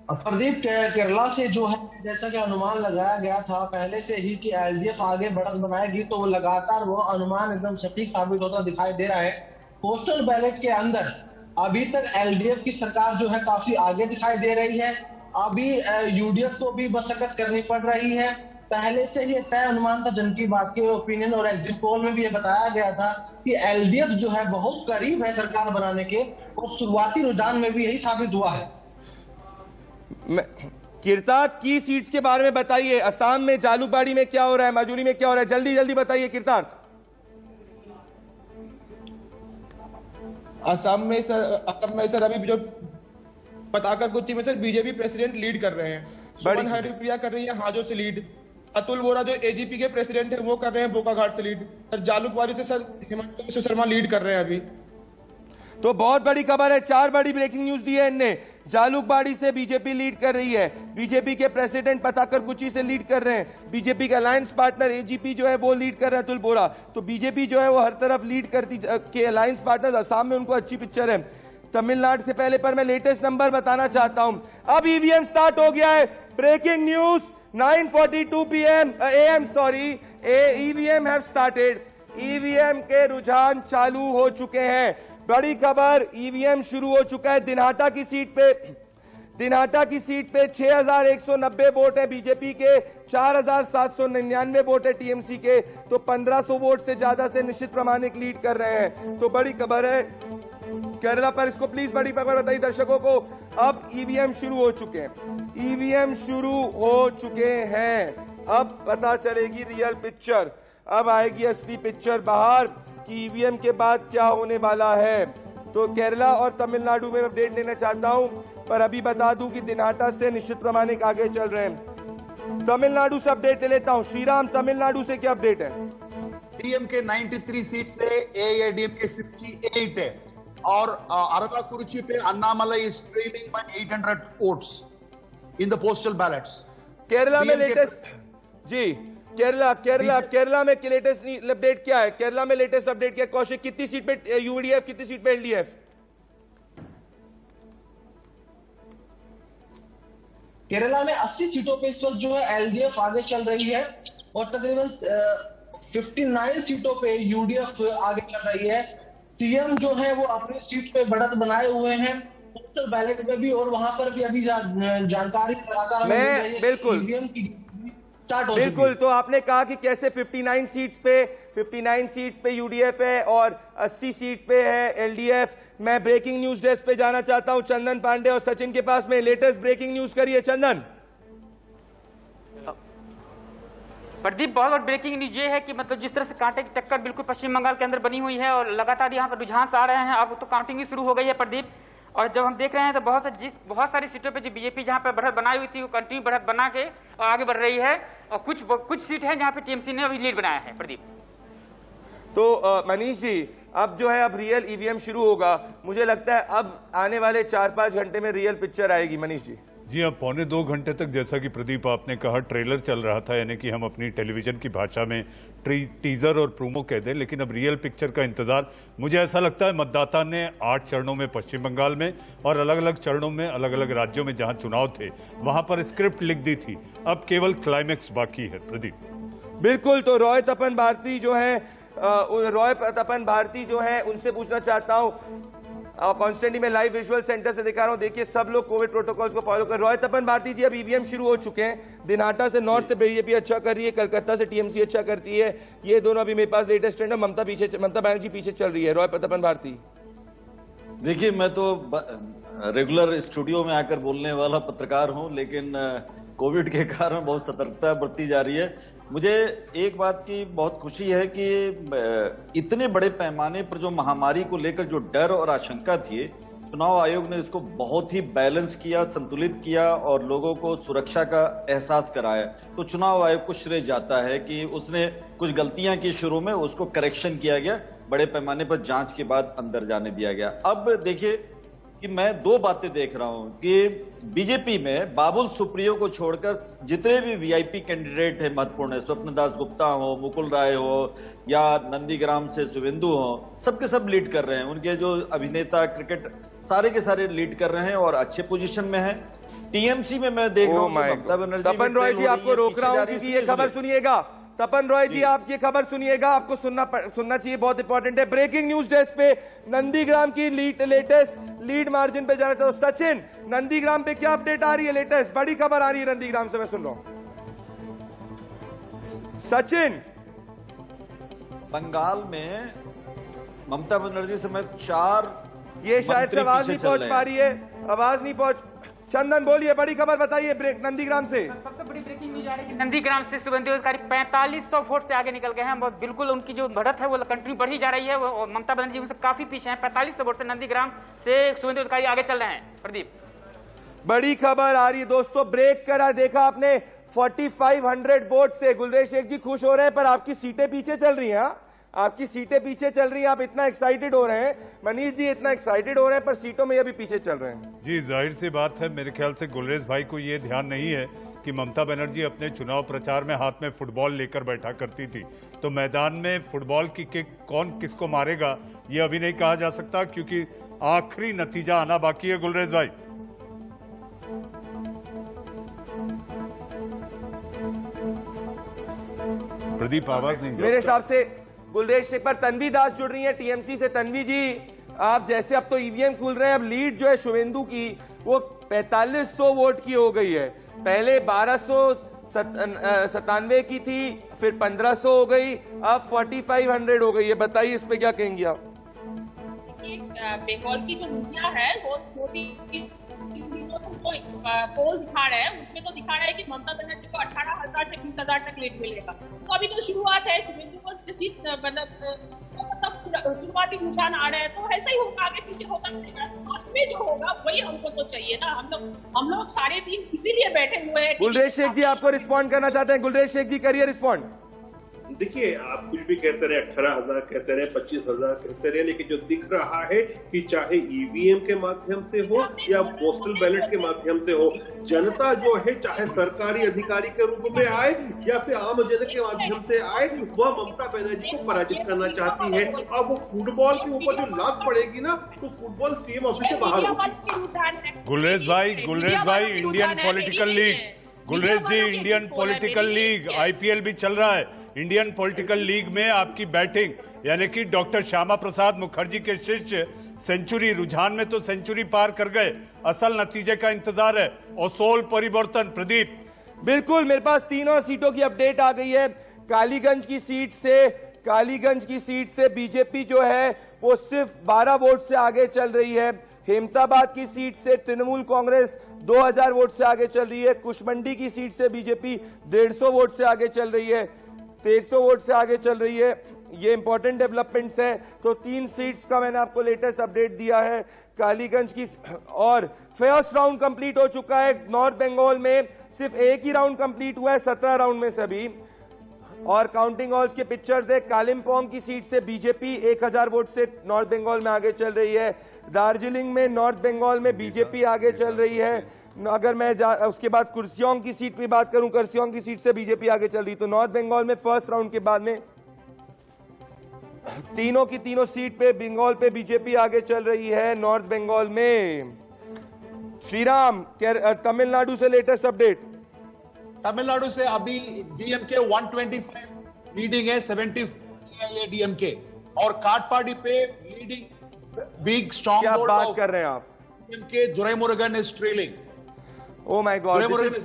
O: प्रदीप, केरला से जो है जैसा कि अनुमान लगाया गया था पहले से ही कि एलडीएफ आगे बढ़त बनाएगी, तो लगातार वो अनुमान एकदम सटीक साबित होता दिखाई दे रहा है। पोस्टल बैलेट के अंदर अभी तक एलडीएफ की सरकार जो है काफी आगे दिखाई दे रही है। अभी यूडीएफ को भी मशक्कत करनी पड़ रही है। पहले से ही तय अनुमान था, जन की बात के ओपिनियन और एग्जिट पोल में भी ये बताया गया था कि एलडीएफ जो है बहुत करीब है सरकार बनाने के, और शुरुआती रुझान में भी यही साबित हुआ है।
B: किरतार्थ की सीट्स के बारे में बताइए। असम में जालूकबाड़ी में क्या हो रहा है, मजूरी में क्या हो रहा है, जल्दी जल्दी बताइए किरतार्थ।
N: असम में सर अभी जो पताकाकुच्ची में सर बीजेपी प्रेसिडेंट लीड कर रहे हैं, सुमन हरिप्रिया कर रही है हाजो से लीड, अतुल बोरा जो एजीपी के प्रेसिडेंट है वो कर रहे हैं बोकाघाट से लीड, सर जालूकबाड़ी से सर हिमंत बिश्व शर्मा लीड कर रहे हैं अभी।
B: तो बहुत बड़ी खबर है, 4 बड़ी ब्रेकिंग न्यूज दी है इनने। जालूकबाड़ी से बीजेपी लीड कर रही है, बीजेपी के प्रेसिडेंट पताकाकुच्ची से लीड कर रहे हैं, बीजेपी का अलायंस पार्टनर एजीपी जो है वो लीड कर रहा है अतुल बोरा। तो बीजेपी जो है वो हर तरफ लीड करती के अलायंस पार्टनर असम में उनको अच्छी पिक्चर है। तमिलनाडु से पहले पर मैं लेटेस्ट नंबर बताना चाहता हूं। अब ईवीएम स्टार्ट हो गया है, breaking news 9:42 PM AM EVM have started. EVM के रुझान चालू हो चुके हैं। बड़ी खबर, ईवीएम शुरू हो चुका है। दिनहाटा की सीट पे 6190 वोट है बीजेपी के, 4799 वोट है टीएमसी के, तो 1500 वोट से ज्यादा से निश्चित प्रामाणिक लीड कर रहे हैं। तो बड़ी खबर है केरला पर। इसको प्लीज बड़ी खबर बताइए दर्शकों को। अब ईवीएम शुरू हो चुके हैं, ईवीएम शुरू हो चुके हैं। अब पता चलेगी रियल पिक्चर, अब आएगी असली पिक्चर बाहर कि ईवीएम के बाद क्या होने वाला है। तो केरला और तमिलनाडु में अपडेट लेना चाहता हूं, पर अभी बता दूं कि दिनहाटा से निश्चित प्रामाणिक आगे चल रहे हैं। तमिलनाडु से अपडेट ले लेता हूं। श्रीराम, तमिलनाडु से क्या अपडेट है?
D: डीएमके 93 सीट से एआईडीएमके 68 है और अरकाकुरुची पे Annamalai is trailing by 800 votes in the postal ballots.
B: Kerala में लेटेस्ट जी, केरला में लेटेस्ट अपडेट क्या है? केरला में लेटेस्ट अपडेट क्या है? कौशिक, कितनी सीट पे यूडीएफ, कितनी सीट पे एलडीएफ?
O: केरला में 80 सीटों पे इस वक्त जो है एलडीएफ आगे चल रही है और तकरीबन 59 सीटों पे यूडीएफ आगे चल रही है। सीएम जो है वो अपनी सीट पे बढ़त बनाए हुए हैं पोस्टल बैलेट में भी, और वहां पर भी अभी जानकारी लगातार हमें मिल रही है।
B: बिल्कुल, तो आपने कहा कि कैसे 59 सीट्स पे यूडीएफ है और 80 सीट्स पे है एलडीएफ। मैं ब्रेकिंग न्यूज डेस्क पे जाना चाहता हूं चंदन पांडे और सचिन के पास में। लेटेस्ट ब्रेकिंग न्यूज करिए चंदन।
P: प्रदीप, बहुत बड़ी ब्रेकिंग न्यूज ये है कि मतलब जिस तरह से कांटे की टक्कर बिल्कुल पश्चिम बंगाल के अंदर बनी हुई है और लगातार यहाँ पर रुझान आ रहे हैं। अब तो काउंटिंग भी शुरू हो गई है प्रदीप, और जब हम देख रहे हैं तो बहुत सारी सीटों पे जो बीजेपी जहां पर बढ़त बनाई हुई थी वो कंटिन्यू बढ़त बना के आगे बढ़ रही है, और कुछ सीट है जहां पे टीएमसी ने अभी लीड बनाया है प्रदीप।
B: तो मनीष जी, अब जो है अब रियल ईवीएम शुरू होगा। मुझे लगता है अब आने वाले 4-5 घंटे में रियल पिक्चर आएगी। मनीष जी
A: जी, अब 1.25 घंटे तक जैसा कि प्रदीप आपने कहा ट्रेलर चल रहा था, यानी कि हम अपनी टेलीविजन की भाषा में टीजर और प्रोमो कह दें, लेकिन अब रियल पिक्चर का इंतजार। मुझे ऐसा लगता है मतदाता ने 8 चरणों में पश्चिम बंगाल में और अलग अलग चरणों में अलग अलग राज्यों में जहां चुनाव थे वहां पर स्क्रिप्ट लिख दी थी। अब केवल क्लाइमेक्स बाकी है प्रदीप।
B: बिल्कुल, तो रॉय तपन भारती जो है उनसे पूछना चाहता हूं। कॉन्स्टेंटली में लाइव विजुअल सेंटर से दिखा रहा हूं, देखिए सब लोग कोविड प्रोटोकॉल्स को फॉलो कर। रॉय तपन भारती जी, अब ईवीएम शुरू हो चुके हैं। दिनहाटा से नॉर्थ से बीजेपी अच्छा कर रही है, कलकत्ता से टीएमसी अच्छा करती है। ये दोनों अभी मेरे पास लेटेस्ट ट्रेंड है। ममता बनर्जी पीछे चल रही है। रॉय तपन भारती,
I: देखिए मैं तो रेगुलर स्टूडियो में आकर बोलने वाला पत्रकार हूं, लेकिन कोविड के कारण बहुत सतर्कता बरती जा रही है। मुझे एक बात की बहुत खुशी है कि इतने बड़े पैमाने पर जो महामारी को लेकर जो डर और आशंका थी, चुनाव आयोग ने इसको बहुत ही बैलेंस किया, संतुलित किया और लोगों को सुरक्षा का एहसास कराया। तो चुनाव आयोग को श्रेय जाता है कि उसने कुछ गलतियां की शुरू में, उसको करेक्शन किया गया, बड़े पैमाने पर जांच के बाद अंदर जाने दिया गया। अब देखिए कि मैं दो बातें देख रहा हूं कि बीजेपी में बाबुल सुप्रियो को छोड़कर जितने भी वीआईपी कैंडिडेट है महत्वपूर्ण है, स्वप्न दास गुप्ता हो, मुकुल राय हो या नंदीग्राम से शुभेंदु हो, सबके सब लीड कर रहे हैं। उनके जो अभिनेता क्रिकेट सारे के सारे लीड कर रहे हैं और अच्छे पोजीशन में हैं। टीएमसी में मैं देख रहा हूं ममता बनर्जी।
B: तपन रॉय जी आपको रोक रहा हूं क्योंकि ये खबर सुनिएगा। तपन रॉय जी आप ये खबर सुनिएगा, आपको सुनना चाहिए, बहुत इंपॉर्टेंट है। ब्रेकिंग न्यूज डेस्क पे नंदीग्राम की लेटेस्ट लीड मार्जिन पे जाना चाहता हूं। सचिन, नंदीग्राम पे क्या अपडेट आ रही है? लेटेस्ट बड़ी खबर आ रही है नंदीग्राम से, मैं सुन रहा हूं। सचिन,
I: बंगाल में ममता बनर्जी समेत 4
B: ये शायद से आवाज नहीं पहुंच पा रही है, आवाज नहीं पहुंच। चंदन बोलिए, बड़ी खबर बताइए ब्रेक नंदीग्राम से।
P: सबसे बड़ी ब्रेकिंग न्यूज आ रही है नंदीग्राम से शुभेंदु अधिकारी 4500 वोट से आगे निकल गए हैं। बिल्कुल उनकी जो बढ़त है वो कंटिन्यू बढ़ी जा रही है। वो ममता बनर्जी उनसे काफी पीछे हैं। 4500 वोट से नंदीग्राम से शुभेंदु अधिकारी आगे चल रहे हैं। प्रदीप,
B: बड़ी खबर आ रही है दोस्तों, ब्रेक करा देखा आपने 4500 वोट से। गुलरेज शेख जी खुश हो रहे हैं पर आपकी सीटें पीछे चल रही हैं। आपकी सीटें पीछे चल रही हैं, आप इतना एक्साइटेड हो रहे हैं। मनीष जी इतना एक्साइटेड हो रहे हैं पर सीटों में अभी पीछे चल रहे हैं।
A: जी जाहिर सी बात है, मेरे ख्याल से गुलरेज भाई को ये ध्यान नहीं है कि ममता बनर्जी अपने चुनाव प्रचार में हाथ में फुटबॉल लेकर बैठा करती थी। तो मैदान में फुटबॉल की किक कौन किसको मारेगा ये अभी नहीं कहा जा सकता, क्योंकि आखिरी नतीजा आना बाकी है। गुलरेज भाई, प्रदीप आवाज नहीं,
B: मेरे हिसाब से गुलरेज शेख पर तन्वी दास जुड़ रही है टीएमसी से। तन्वी जी, आप जैसे अब तो ईवीएम खुल रहे हैं, अब लीड जो है शुभेंदु की वो 4500 वोट की हो गई है। पहले 1297 की थी, फिर 1500 हो गई, अब 4500 हो गई है। बताइए इस पे क्या कहेंगी आप?
K: बंगाल की जो मीडिया है वो पोल दिखा रहा है, उसमें तो दिखा रहा है कि ममता बनर्जी को 18,000 से 20,000 तक लीड मिलेगा। तो अभी तो शुरुआत है, शुभेंदु को जीत शुरुआती रुझान आ रहा है, तो ऐसा ही होगा, आगे पीछे होता रहेगा। लास्ट में जो होगा वही हमको तो चाहिए ना। हम लोग सारे दिन इसीलिए बैठे हुए हैं।
B: गुलरेज शेख जी आपको रिस्पॉन्ड करना चाहते हैं। गुलरेज शेख जी करिए रिस्पॉन्ड।
L: देखिए, आप कुछ भी कहते रहे, 18,000 कहते रहे, 25,000 कहते रहे, लेकिन जो दिख रहा है कि चाहे ईवीएम के माध्यम से हो या पोस्टल बैलेट के माध्यम से हो, जनता जो है चाहे सरकारी अधिकारी के रूप में आए या फिर आम जन के माध्यम से आए, वह ममता बनर्जी को पराजित करना चाहती है। अब वो फुटबॉल के ऊपर जो लात पड़ेगी ना, तो फुटबॉल सीएम ऑफिस से बाहर होगी।
A: गुलरेज भाई, इंडियन पॉलिटिकल लीग, गुलरेज जी इंडियन पॉलिटिकल लीग, आईपीएल भी चल रहा है। इंडियन पॉलिटिकल लीग में आपकी बैटिंग, यानी कि डॉक्टर श्यामा प्रसाद मुखर्जी के शिष्य सेंचुरी, रुझान में तो सेंचुरी पार कर गए, असल नतीजे का इंतजार है। असोल परिवर्तन। प्रदीप,
B: बिल्कुल, मेरे पास तीनों सीटों की अपडेट आ गई है। कालीगंज की सीट से बीजेपी जो है वो सिर्फ 12 वोट से आगे चल रही है। हेमताबाद की सीट से तृणमूल कांग्रेस 2000 वोट से आगे चल रही है। कुशमंडी की सीट से बीजेपी 150 वोट से आगे चल रही है, 1300 वोट से आगे चल रही है। ये इंपॉर्टेंट डेवलपमेंट्स हैं। तो 3 सीट्स का मैंने आपको लेटेस्ट अपडेट दिया है। कालीगंज की और फर्स्ट राउंड कंप्लीट हो चुका है। नॉर्थ बंगाल में सिर्फ एक ही राउंड कंप्लीट हुआ है 17 राउंड में से अभी। और काउंटिंग हॉल्स के पिक्चर्स है। कालिम्पोंग की सीट से बीजेपी 1000 वोट से नॉर्थ बंगाल में आगे चल रही है। दार्जिलिंग में नॉर्थ बंगाल में बीजेपी आगे चल रही है। अगर मैं उसके बाद कुर्सियोंग की सीट पे बात करूं, कुर्सियोंग की सीट से बीजेपी आगे चल रही। तो नॉर्थ बंगाल में फर्स्ट राउंड के बाद में तीनों की तीनों सीट पे बंगाल पे बीजेपी आगे चल रही है। नॉर्थ बंगाल में श्रीराम, तमिलनाडु से लेटेस्ट अपडेट।
D: तमिलनाडु से अभी डीएमके 125 लीडिंग है, 70 डीएमके, और काटपाडी पे लीडिंग बिग स्ट्रॉन्ग।
B: क्या बात कर रहे हैं आप?
D: DMK Duraimurugan is trailing.
B: Oh my God!
D: Duraimurugan is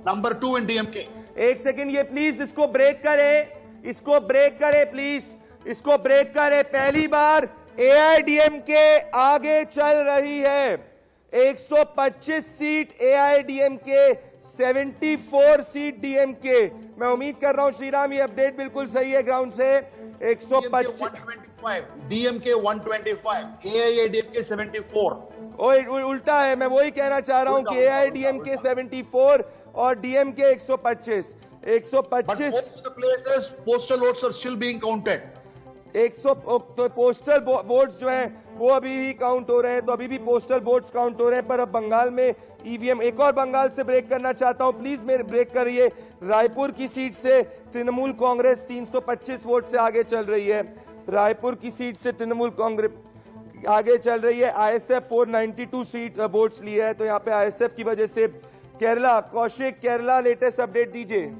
D: number 2 in DMK.
B: एक सेकंड, ये प्लीज इसको ब्रेक करे प्लीज, इसको ब्रेक करे। पहली बार AIDMK आगे चल रही है। 125 सीट AIDMK, 74 सीट DMK। मैं उम्मीद कर रहा हूं श्रीराम ये अपडेट बिल्कुल सही है ग्राउंड से।
D: 125 DMK 125, AIADMK 74।
B: उल्टा है, मैं वही कहना चाह रहा हूं कि AIDMK 74 और DMK 125। 125
D: places postal votes are still being counted.
B: 100 तो पोस्टल वोट्स जो हैं वो अभी भी काउंट हो रहे हैं, तो अभी भी पोस्टल वोट्स काउंट हो रहे हैं। पर अब बंगाल में ईवीएम, एक और बंगाल से ब्रेक करना चाहता हूं, प्लीज मेरे ब्रेक करिए। रायपुर की सीट से तृणमूल कांग्रेस 325 वोट से आगे चल रही है। रायपुर की सीट से तृणमूल कांग्रेस आगे चल रही है। आईएसएफ 492 सीट वोट्स लिए है, तो यहाँ पे आईएसएफ की वजह से केरला, कौशिक केरला लेटेस्ट अपडेट दीजिए।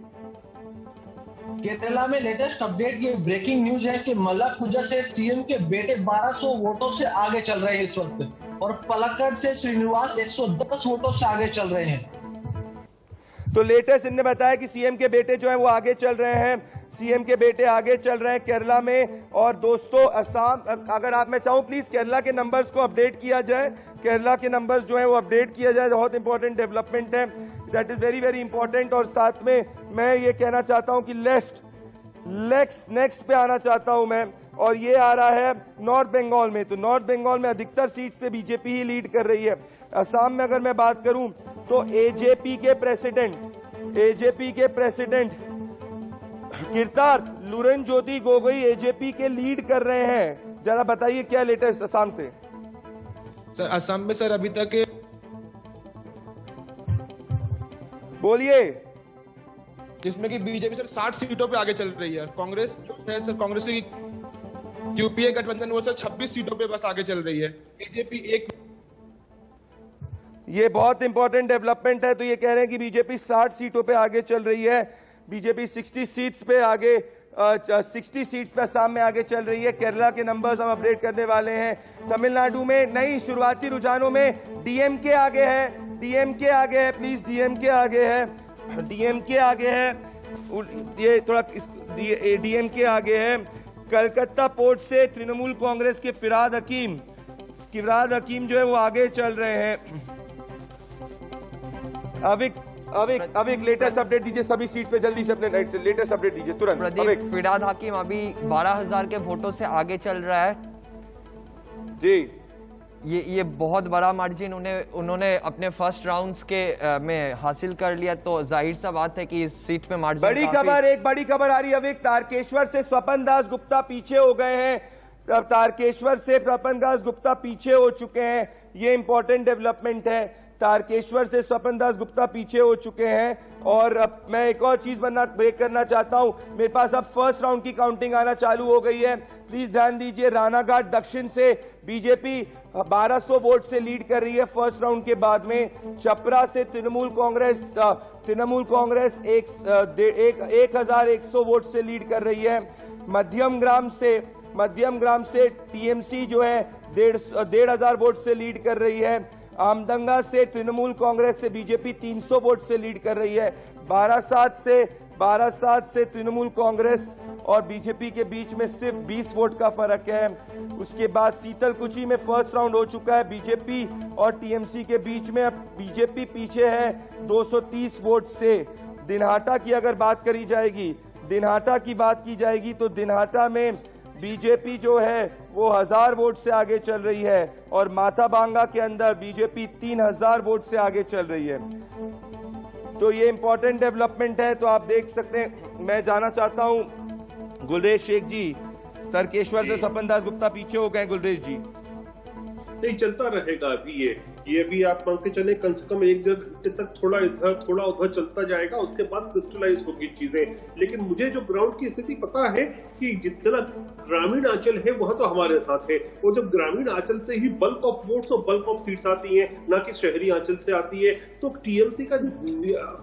O: केरला में लेटेस्ट अपडेट, ये ब्रेकिंग न्यूज है कि मल्लापुजा से सीएम के बेटे 1200 वोटों से आगे चल रहे हैं इस वक्त, और पलक्कड़ से श्रीनिवास 110 वोटों से आगे चल रहे हैं।
B: तो लेटेस्ट इनने बताया कि सीएम के बेटे जो है वो आगे चल रहे हैं, सीएम के बेटे आगे चल रहे हैं केरला में। और दोस्तों असम, अगर आप, मैं चाहूं प्लीज केरला के नंबर्स को अपडेट किया जाए, केरला के नंबर्स जो है वो अपडेट किया जाए, बहुत इंपॉर्टेंट डेवलपमेंट है, that is very very important. और साथ में मैं ये कहना चाहता हूं कि नेक्स्ट पे आना चाहता हूं मैं, और ये आ रहा है नॉर्थ बंगाल में। तो नॉर्थ बंगाल में अधिकतर सीट्स पे बीजेपी ही लीड कर रही है। असम में अगर मैं बात करूं तो एजेपी के प्रेसिडेंट कीर्तार्थ लुरेन ज्योति गोगोई एजेपी के लीड कर रहे हैं। जरा बताइए क्या लेटेस्ट असम से।
N: सर असम में सर अभी तक
B: बोलिए,
N: जिसमें कि बीजेपी सर 60 सीटों पे आगे चल रही है। कांग्रेस जो है सर, कांग्रेस की यूपीए गठबंधन वो सर 26 सीटों पे बस आगे चल रही है। बीजेपी एक,
B: ये बहुत इंपॉर्टेंट डेवलपमेंट है। तो ये कह रहे हैं कि बीजेपी 60 सीटों पे आगे चल रही है। बीजेपी 60 सीट्स पे आगे 60 सीट्स पे असम में आगे चल रही है। केरला के नंबर्स हम अपडेट करने वाले हैं। तमिलनाडु में नई शुरुआती रुझानों में डीएमके आगे है, डीएमके आगे है, प्लीज डीएमके आगे है, डीएमके आगे है, ये थोड़ा डीएमके आगे है। कलकत्ता पोर्ट से तृणमूल कांग्रेस के फिराद हकीम जो है वो आगे चल रहे हैं। अब एक लेटेस्ट अपडेट दीजिए सभी सीट पे, जल्दी से अपने नाइट से लेटेस्ट अपडेट दीजिए तुरंत।
C: प्रदीप, फिराद हकीम अभी 12,000 के वोटों से आगे चल रहा है
B: जी।
C: ये बहुत बड़ा मार्जिन उन्होंने अपने फर्स्ट राउंड्स के में हासिल कर लिया, तो जाहिर सा बात है कि इस सीट पे मार्जिन
B: बड़ी खबर, एक बड़ी खबर आ रही है। अब एक तारकेश्वर से स्वपन दास गुप्ता पीछे हो गए हैं। अब तारकेश्वर से स्वपन दास गुप्ता पीछे हो चुके हैं, ये इंपॉर्टेंट डेवलपमेंट है। तारकेश्वर से स्वपन दास गुप्ता पीछे हो चुके हैं। और अब मैं एक और चीज ब्रेक करना चाहता हूं, मेरे पास अब फर्स्ट राउंड की काउंटिंग आना चालू हो गई है, प्लीज ध्यान दीजिए। रानाघाट दक्षिण से बीजेपी 1200 वोट से लीड कर रही है फर्स्ट राउंड के बाद में। छपरा से तृणमूल कांग्रेस 1100 वोट से लीड कर रही है। मध्यम ग्राम से टीएमसी जो है 1,500 वोट से लीड कर रही है। आमदंगा से तृणमूल कांग्रेस से बीजेपी 300 वोट से लीड कर रही है। बारासात से तृणमूल कांग्रेस और बीजेपी के बीच में सिर्फ 20 वोट का फर्क है। उसके बाद सीतलकुची में फर्स्ट राउंड हो चुका है बीजेपी और टीएमसी के बीच में। अब बीजेपी पीछे है 230 वोट से। दिनहाटा की अगर बात की जाएगी तो दिनहाटा में बीजेपी जो है वो 1000 वोट से आगे चल रही है और माथाबांगा के अंदर बीजेपी 3000 वोट से आगे चल रही है। तो ये इंपॉर्टेंट डेवलपमेंट है। तो आप देख सकते हैं, मैं जाना चाहता हूं गुलरेज शेख जी, तारकेश्वर से स्वपन दास गुप्ता पीछे हो गए। गुलरेज जी,
L: नहीं चलता रहेगा अभी ये भी आप मान के चले, कम से कम 1-1.5 घंटे तक थोड़ा इधर थोड़ा उधर चलता जाएगा, उसके बाद क्रिस्टलाइज होगी चीजें। लेकिन मुझे जो ग्राउंड की स्थिति पता है कि जितना ग्रामीण आंचल है वह तो हमारे साथ है, और जब ग्रामीण आंचल से ही बल्क ऑफ वोट्स और बल्क ऑफ सीट्स आती है, ना कि शहरी आंचल से आती है, तो टीएमसी का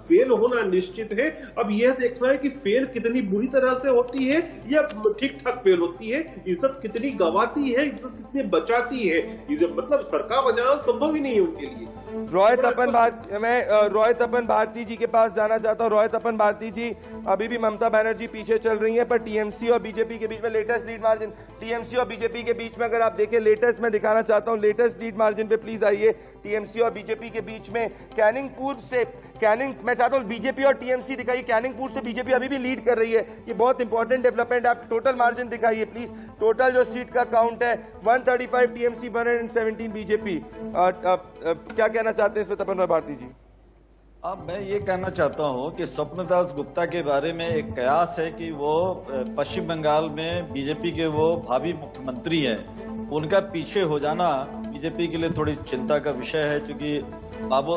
L: फेल होना निश्चित है। अब यह देखना है कि फेल कितनी बुरी तरह से होती है या ठीक ठाक फेल होती है, इज्जत कितनी गंवाती है, इज्जत कितनी बचाती है, मतलब सरकार बचाना संभव ही नहीं है उनके लिए।
B: रॉय तपन भारती जी के पास जाना चाहता हूँ। रॉय तपन भारती जी, अभी भी ममता बनर्जी पीछे चल रही हैं, पर टीएमसी और बीजेपी के बीच में लेटेस्ट लीड मार्जिन, टीएमसी और बीजेपी के बीच में अगर आप देखें लेटेस्ट, मैं दिखाना चाहता हूँ लेटेस्ट लीड मार्जिन पे प्लीज आइए। टीएमसी और बीजेपी के बीच में मैं चाहता हूँ बीजेपी और टीएमसी दिखाइए। कैनिंगपुर से बीजेपी अभी भी लीड कर रही है, ये बहुत इंपॉर्टेंट डेवलपमेंट। आप टोटल मार्जिन दिखाइए प्लीज, टोटल जो सीट का काउंट है 135 टीएमसी 117 बीजेपी। क्या कहना चाहते हैं इसमें तपन भारती जी?
I: अब मैं ये कहना चाहता हूं कि स्वप्न दास गुप्ता के बारे में एक कयास है कि वो पश्चिम बंगाल में बीजेपी के वो भावी मुख्यमंत्री हैं। उनका पीछे हो जाना बीजेपी के लिए थोड़ी चिंता का विषय है, क्योंकि बाबू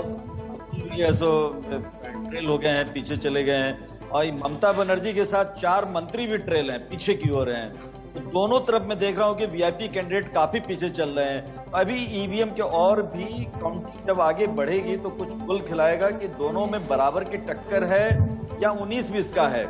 I: ऐसो ट्रेल हो गए हैं, पीछे चले गए हैं, और ममता बनर्जी के साथ 4 मंत्री भी ट्रेल हैं, पीछे की ओर हैं। तो दोनों तरफ मैं देख रहा हूं कि वीआईपी कैंडिडेट काफी पीछे चल रहे हैं। अभी ईवीएम के और भी काउंटिंग जब आगे बढ़ेगी तो कुछ कुल खिलाएगा कि दोनों में बराबर की टक्कर है या 19-20 का है।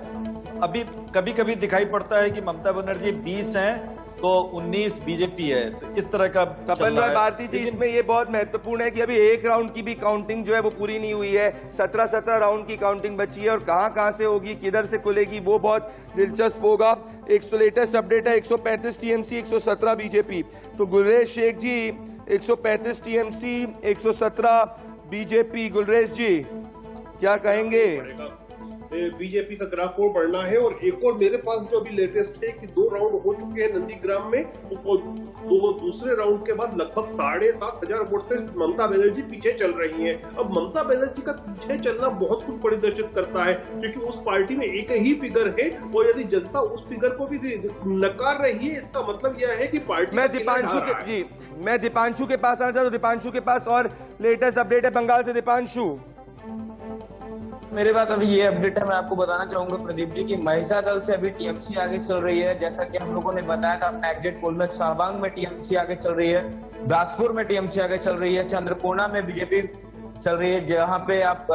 I: अभी कभी कभी दिखाई पड़ता है कि ममता बनर्जी 20 हैं तो 19 बीजेपी है, तो इस तरह का
B: तपन भाई भारती जी, इसमें ये बहुत महत्वपूर्ण है कि अभी एक राउंड की भी काउंटिंग जो है वो पूरी नहीं हुई है। 17 राउंड की काउंटिंग बची है और कहां से होगी, किधर से खुलेगी, वो बहुत दिलचस्प होगा। लेटेस्ट अपडेट है 135 टीएमसी 117 बीजेपी। तो गुलरेज शेख जी 135 टीएमसी 117 बीजेपी। गुलरेज जी क्या कहेंगे?
L: बीजेपी का ग्राफ और बढ़ना है। और एक और मेरे पास जो अभी लेटेस्ट है कि 2 राउंड हो चुके हैं नंदीग्राम में, तो दूसरे राउंड के बाद लगभग 7,500 वोट से ममता बनर्जी पीछे चल रही हैं। अब ममता बनर्जी का पीछे चलना बहुत कुछ परिदर्शित करता है, क्योंकि उस पार्टी में एक ही फिगर है और यदि जनता उस फिगर को भी नकार रही है, इसका मतलब यह है कि पार्टी
B: मैं दीपांशु के पास आना चाहता हूं। दीपांशु के पास और लेटेस्ट अपडेट है बंगाल से। दीपांशु,
Q: मेरे पास अभी ये अपडेट है, मैं आपको बताना चाहूंगा प्रदीप जी कि महिषा दल से अभी टीएमसी आगे चल रही है। जैसा कि हम लोगों ने बताया था अपना एग्जिट पोल में, शाहबाग में टीएमसी आगे चल रही है, दासपुर में टीएमसी आगे चल रही है, चंद्रकोना में बीजेपी चल रही है, जहां पे आप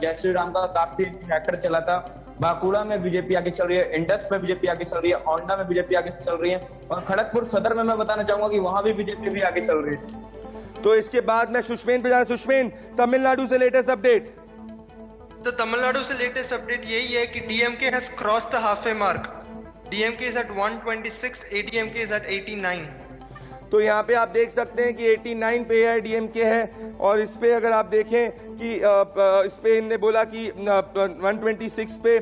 Q: जय श्री राम का काफी फैक्टर चला था। बांकुड़ा में बीजेपी आगे चल रही है, इंडस में बीजेपी आगे चल रही है, औंढा में बीजेपी आगे चल रही है, और खड़गपुर सदर में मैं बताना चाहूंगा कि वहां भी बीजेपी भी आगे चल रही है।
B: तो इसके बाद मैं सुष्मेन पे जाना। सुष्मेन, तमिलनाडु से लेटेस्ट अपडेट।
R: तो तमिलनाडु से लेटेस्ट अपडेट यही है कि DMK has crossed the halfway mark. DMK is at 126, ADMK is at 89।
B: तो यहाँ पे आप देख सकते हैं कि 89 पे है डीएमके है, और इस पे अगर आप देखें कि इस पे इनने बोला कि 126 पे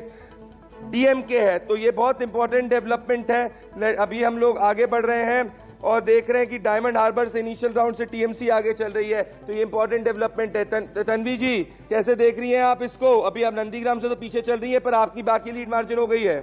B: डीएमके है, तो ये बहुत इंपॉर्टेंट डेवलपमेंट है। अभी हम लोग आगे बढ़ रहे हैं और देख रहे हैं कि डायमंड हार्बर से इनिशियल राउंड से टीएमसी आगे चल रही है, तो ये इंपॉर्टेंट डेवलपमेंट है। तन्वी जी कैसे देख रही हैं आप इसको? अभी आप नंदीग्राम से तो पीछे चल रही है, पर आपकी बाकी लीड मार्जिन हो गई है।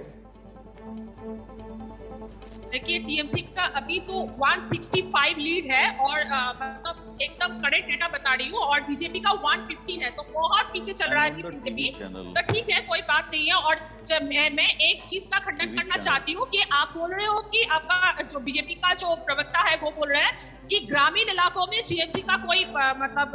K: देखिए टीएमसी का अभी तो 165 लीड है, और मतलब एकदम करेक्ट डेटा बता रही हूँ, और बीजेपी का 115 है, तो बहुत पीछे चल रहा है बीजेपी। तो ठीक है, कोई बात नहीं है। और मैं एक चीज का खंडन करना चाहती हूँ कि आप बोल रहे हो कि आपका जो बीजेपी का जो प्रवक्ता है वो बोल रहे हैं कि ग्रामीण इलाकों में टीएमसी का कोई मतलब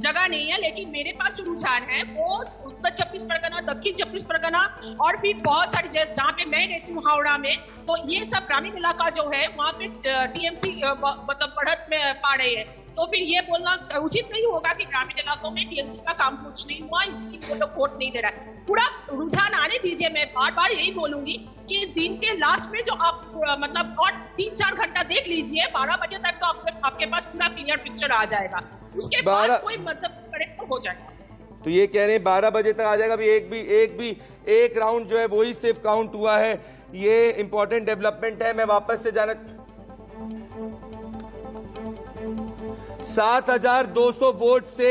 K: जगह नहीं है, लेकिन मेरे पास जो रुझान है वो उत्तर 24 परगना, दक्षिण 24 परगना, और फिर बहुत सारी जगह जहाँ पे मैं रहती हूँ हावड़ा में, तो ये सब ग्रामीण इलाका जो है वहाँ पे टीएमसी मतलब बढ़त में पा रही है। तो फिर ये बोलना उचित नहीं होगा कि ग्रामीण इलाकों में टीएमसी का काम कुछ नहीं हुआ, इसलिए वो लोग वोट नहीं दे रहा है। पूरा रुझान आने दीजिए। मैं बार बार यही बोलूंगी कि दिन के लास्ट में जो आप मतलब और 3-4 घंटा देख लीजिए, 12 बजे तक तो आपके पास पूरा क्लियर पिक्चर आ जाएगा, उसके बाद कोई मतलब करेक्ट हो जाएगा।
B: तो ये कह रहे हैं 12 बजे तक आ जाएगा। अभी एक राउंड जो है वही सिर्फ काउंट हुआ है। ये इंपॉर्टेंट डेवलपमेंट है। मैं वापस से जाना 7,200 वोट से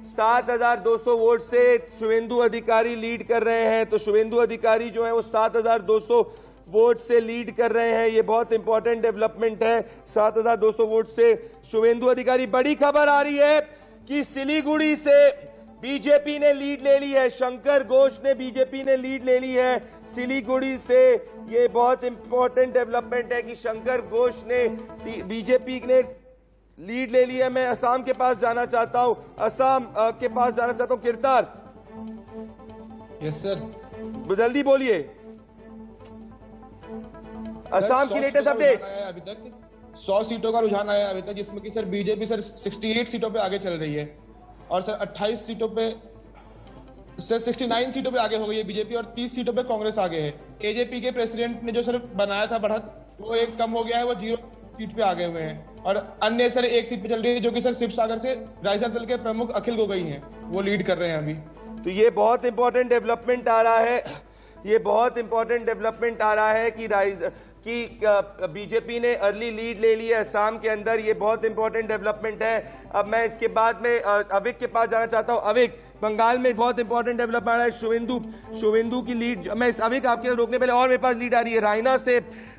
B: 7,200 वोट से शुभेंदु अधिकारी लीड कर रहे हैं। तो शुभेंदु अधिकारी जो है वो 7,200 वोट से लीड कर रहे हैं। ये बहुत इंपॉर्टेंट डेवलपमेंट है। 7,200 वोट से शुभेंदु अधिकारी। बड़ी खबर आ रही है कि सिलीगुड़ी से बीजेपी ने लीड ले ली है। शंकर घोष ने बीजेपी ने लीड ले ली है सिलीगुड़ी से। ये बहुत इंपॉर्टेंट डेवलपमेंट है कि शंकर घोष ने बीजेपी ने लीड ले ली है। मैं असम के पास जाना चाहता हूं। कीर्तार्थ।
N: यस सर,
B: जल्दी बोलिए। असम की लेटेस्ट अपडेट।
N: अभी तक 100 सीटों का रुझान आया अभी तक, जिसमें कि सर बीजेपी सर 68 सीटों पे आगे चल रही है, और सर 28 सीटों पे सर 69 सीटों पे आगे हो गई है बीजेपी, और 30 सीटों पे कांग्रेस आगे है। एजेपी के प्रेसिडेंट ने जो सर बनाया था बढ़त, वो एक कम हो गया है, वो 0 सीट पे आगे हुए हैं, और अन्य सर 1 सीट पे चल रही है, जो कि सर शिव सागर से राइजर दल के प्रमुख अखिल गोगोई हैं, वो लीड कर रहे हैं अभी।
B: तो ये बहुत इंपॉर्टेंट डेवलपमेंट आ रहा है। ये बहुत इंपॉर्टेंट डेवलपमेंट आ रहा है कि बीजेपी ने अर्ली लीड ले ली है असम के अंदर। ये बहुत इंपॉर्टेंट डेवलपमेंट है। अब मैं इसके बाद में अविक के पास जाना चाहता हूं। अविक, बंगाल में बहुत इंपॉर्टेंट डेवलपमेंट आ रहा है। शुवेंदु की लीड, मैं अभी आपके रोकने पहले और मेरे पास लीड आ रही है।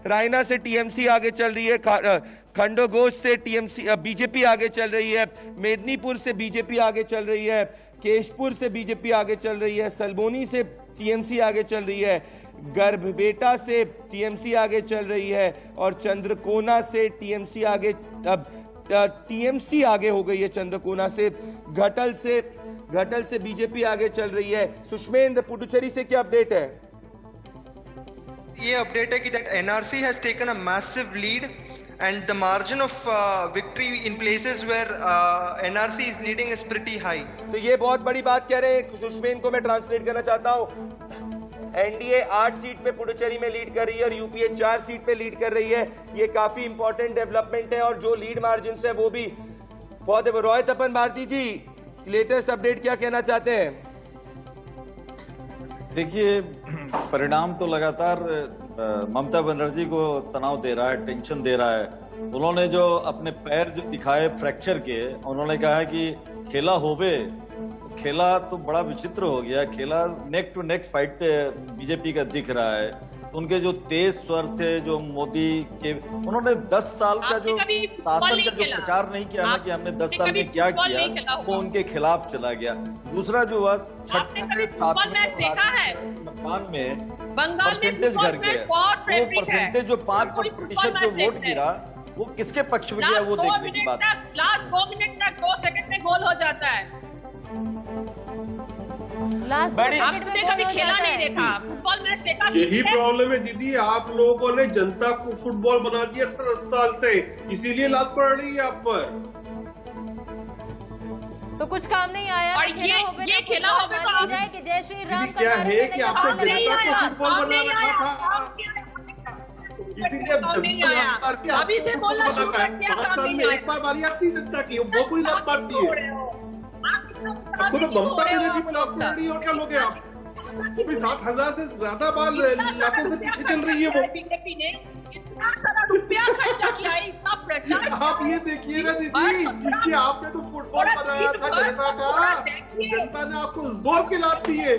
B: रायना से टीएमसी आगे चल रही है, खंडोगोश से टीएमसी बीजेपी आगे चल रही है, मेदिनीपुर से बीजेपी आगे चल रही है, केशपुर से बीजेपी आगे चल रही है, सलबोनी से टीएमसी आगे चल रही है, गर्भबेटा से टीएमसी आगे चल रही है और चंद्रकोना से टीएमसी आगे, अब टीएमसी आगे हो गई है चंद्रकोना से। घटल से बीजेपी आगे चल रही है। सुष्मेंद्र, पुडुचेरी से क्या अपडेट है?
R: ये अपडेट है कि that NRC has taken a massive lead and the margin of victory in places where NRC is leading is pretty high.
B: तो ये बहुत बड़ी बात कह रहे हैं। सुष्मेंद्र को मैं ट्रांसलेट करना चाहता हूं। एनडीए 8 सीट पे पुडुचेरी में लीड कर रही है और यूपीए 4 सीट पे लीड कर रही है। ये काफी इंपॉर्टेंट डेवलपमेंट है और जो लीड मार्जिन है वो भी बहुत है। रॉय तपन भारती जी, लेटेस्ट अपडेट क्या कहना चाहते हैं?
I: देखिए, परिणाम तो लगातार ममता बनर्जी को तनाव दे रहा है, टेंशन दे रहा है। उन्होंने जो अपने पैर जो दिखाए फ्रैक्चर के, उन्होंने कहा कि खेला होवे, खेला तो बड़ा विचित्र हो गया। खेला नेक टू नेक फाइट पे बीजेपी का दिख रहा है। उनके जो तेज स्वर थे, जो मोदी के, उन्होंने 10 साल का जो शासन का जो प्रचार नहीं किया ना कि हमने 10 साल में क्या किया, वो उनके खिलाफ चला गया। दूसरा जो हुआ 7 में परसेंटेज घट गया, वो परसेंटेज जो 5% जो वोट गिरा वो किसके पक्ष में गया, वो देखने की बात।
K: लास्ट 2 मिनट तक 2 सेकंड में गोल हो जाता है। आपने कभी खेला नहीं देखा, फुटबॉल मैच देखा?
L: यही प्रॉब्लम है दीदी, आप लोगों ने जनता को फुटबॉल बना दिया था 10 साल से, इसीलिए लात पड़ रही है आप पर।
S: तो कुछ काम नहीं आया
K: और ये खेला होगा तो आप
S: कि जय श्री राम
L: क्या है कि आपने जनता को फुटबॉल बना रखा था, इसीलिए
K: अभी से बोलना शुरू कर दिया।
L: 5 साल में एक बार बारी आती जनता की, वो कोई लात मारती है। आपको तो ममता बनर्जी पर लात पड़ रही है और क्या लोगे आप? 7,000 से ज्यादा बार लातों से पीछे चल रही है वो।
K: बीजेपी ने इतना सारा रुपया खर्चा किया है, इतना प्रचार।
L: आप ये देखिए ना दीदी कि आपने तो फुटबॉल बनाया था जनता का, जनता ने आपको जोर के लात दी है।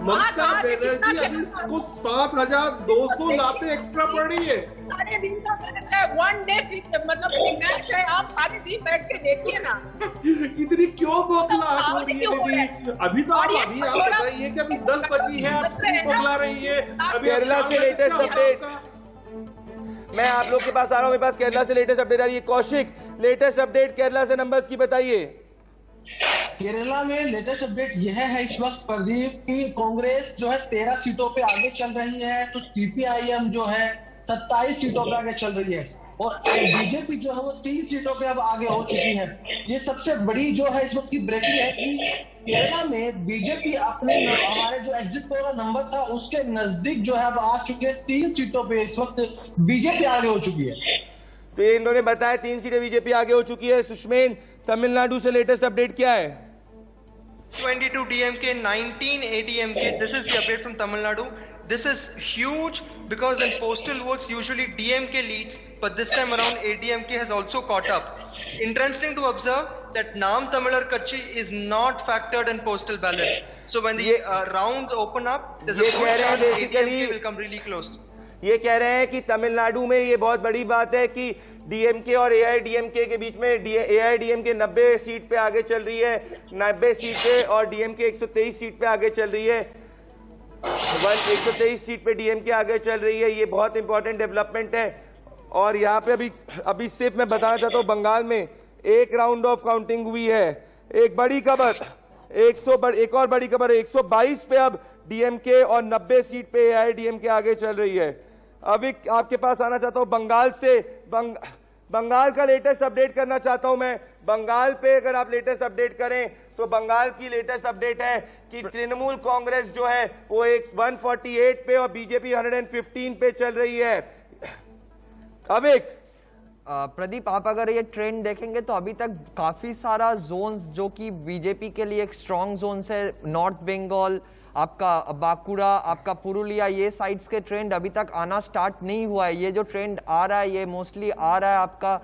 L: ममता बनर्जी अभी इसको 7,200 लातें एक्स्ट्रा पड़ रही है।
K: सारे दिन का मैच है, 1 डे मतलब मैच है, आप सारे दिन बैठ के देखिए ना।
L: इतनी क्यों बौखलाहट हो रही है दीदी? अभी तो आप बताइए कि अभी 10 बजी है, आप क्यों बौखला रही है?
B: केरला से लेटेस्ट अपडेट, मैं आप लोग के पास आ रहा हूं। मेरे पास केरला से लेटेस्ट अपडेट आ रही है। कौशिक, लेटेस्ट अपडेट केरला से नंबर्स की बताइए।
O: केरला में लेटेस्ट अपडेट यह है इस वक्त प्रदीप की कांग्रेस जो है 13 सीटों पे आगे चल रही है, तो सीपीआईएम जो है 27 सीटों पे आगे चल रही है और बीजेपी जो है वो 3 सीटों पे अब आगे हो चुकी है। ये सबसे बड़ी जो है इस वक्त की ब्रेकिंग है कि केरला में बीजेपी अपने हमारे जो एग्जिट पोल का नंबर था उसके नजदीक जो है अब आ चुके हैं। 3 सीटों पे इस वक्त बीजेपी आगे हो चुकी है।
B: तो ये इन्होंने बताया 3 सीटें बीजेपी आगे हो चुकी है। सुष्मेन, तमिलनाडु से लेटेस्ट अपडेट क्या है?
R: 22 DMK, 19 ADMK. This is the update from Tamil Nadu. This is huge because in postal votes usually DMK leads, but this time around ADMK has also caught up. Interesting to observe that Naam Tamilar Kachchi is not factored in postal ballots. So when the rounds open up, there's a good chance ADMK will come really close.
B: ये कह रहे हैं कि तमिलनाडु में ये बहुत बड़ी बात है कि डीएमके और एआईडीएमके के बीच में एआईडीएमके 90 सीट पे आगे चल रही है, 90 सीट पे, और डीएमके 123 सीट पे आगे चल रही है। 123 सीट पे डीएमके आगे चल रही है। ये बहुत इंपॉर्टेंट डेवलपमेंट है। और यहाँ पे अभी सिर्फ मैं बताना चाहता हूँ, बंगाल में एक राउंड ऑफ काउंटिंग हुई है। एक बड़ी खबर, एक और बड़ी खबर, 122 पे अब डीएमके और 90 सीट पे एआईडीएमके आगे चल रही है। अभी आपके पास आना चाहता हूं बंगाल से, बंगाल का लेटेस्ट अपडेट करना चाहता हूं मैं। बंगाल पे अगर आप लेटेस्ट अपडेट करें तो बंगाल की लेटेस्ट अपडेट है कि तृणमूल कांग्रेस जो है वो 148 पे और बीजेपी 115 पे चल रही है। अब
C: प्रदीप, आप अगर ये ट्रेंड देखेंगे तो अभी तक काफी सारा जोन्स जो कि बीजेपी के लिए एक स्ट्रॉन्ग जोन्स है, नॉर्थ बंगाल, आपका बांकुड़ा, आपका पुरुलिया, ये साइड्स के ट्रेंड अभी तक आना स्टार्ट नहीं हुआ है। ये जो ट्रेंड आ रहा है ये मोस्टली आ रहा है आपका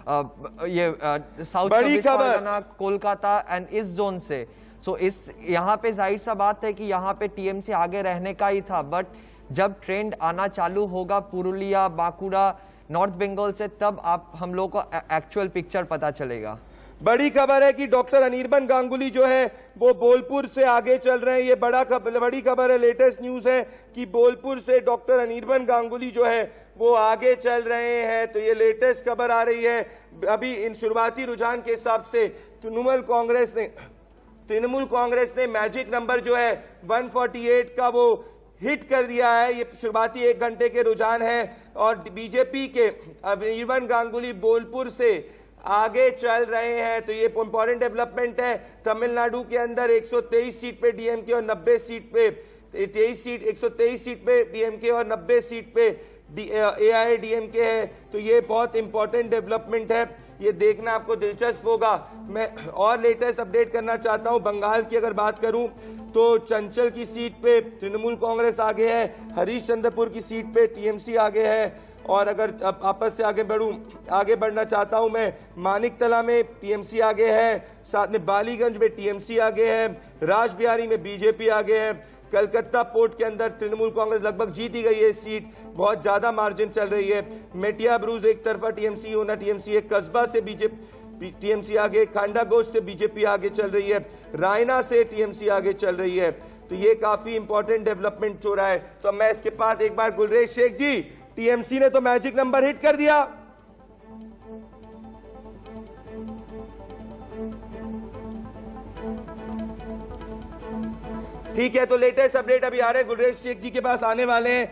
C: ये साउथ
B: बड़ी
C: 24
B: खबर।
C: परगना, कोलकाता एंड इस जोन से। सो इस यहाँ पे जाहिर सा बात है कि यहाँ पे टीएमसी आगे रहने का ही था, बट जब ट्रेंड आना चालू होगा पुरुलिया, बांकुड़ा, नॉर्थ बंगाल से, तब हम लोग को एक्चुअल पिक्चर पता चलेगा।
B: बड़ी खबर है कि डॉक्टर अनिर्बन गांगुली जो है वो बोलपुर से आगे चल रहे हैं। ये बड़ी खबर है, लेटेस्ट न्यूज है कि बोलपुर से डॉक्टर अनिर्बन गांगुली जो है वो आगे चल रहे हैं। तो ये लेटेस्ट खबर आ रही है। अभी इन शुरुआती रुझान के हिसाब से तृणमूल कांग्रेस ने मैजिक नंबर जो है 148 का वो हिट कर दिया है। ये शुरुआती 1 घंटे के रुझान है और बीजेपी के अनिर्बन गांगुली बोलपुर से आगे चल रहे हैं। तो ये इंपॉर्टेंट डेवलपमेंट है। तमिलनाडु के अंदर 123 सीट पे डीएमके और 90 सीट पे 123 सीट पे डीएमके और 90 सीट पे एआईएडीएमके है। तो ये बहुत इंपॉर्टेंट डेवलपमेंट है, ये देखना आपको दिलचस्प होगा। मैं और लेटेस्ट अपडेट करना चाहता हूं। बंगाल की अगर बात करूं तो चंचल की सीट पे तृणमूल कांग्रेस आगे है, हरीशचंद्रपुर की सीट पे टीएमसी आगे है। और अगर आपस से आगे बढ़ना चाहता हूं मैं, मानिकतला में टीएमसी आगे है, साथ में बालीगंज में टीएमसी आगे है, राजबिहारी में बीजेपी आगे है, कलकत्ता पोर्ट के अंदर तृणमूल कांग्रेस लगभग जीत ही गई है सीट, बहुत ज्यादा मार्जिन चल रही है। मेटिया ब्रूज एक तरफा टीएमसी होना, टीएमसी एक कस्बा से बीजेपी टीएमसी आगे, खांडागोश से बीजेपी आगे चल रही है, रायना से टीएमसी आगे चल रही है। तो ये काफी इंपॉर्टेंट डेवलपमेंट हो रहा है। तो मैं इसके बाद एक बार गुलरेज शेख जी, टीएमसी ने तो मैजिक नंबर हिट कर दिया। ठीक है, तो लेटेस्ट अपडेट अभी आ रहे हैं, गुलरेज शेख जी के पास आने वाले हैं।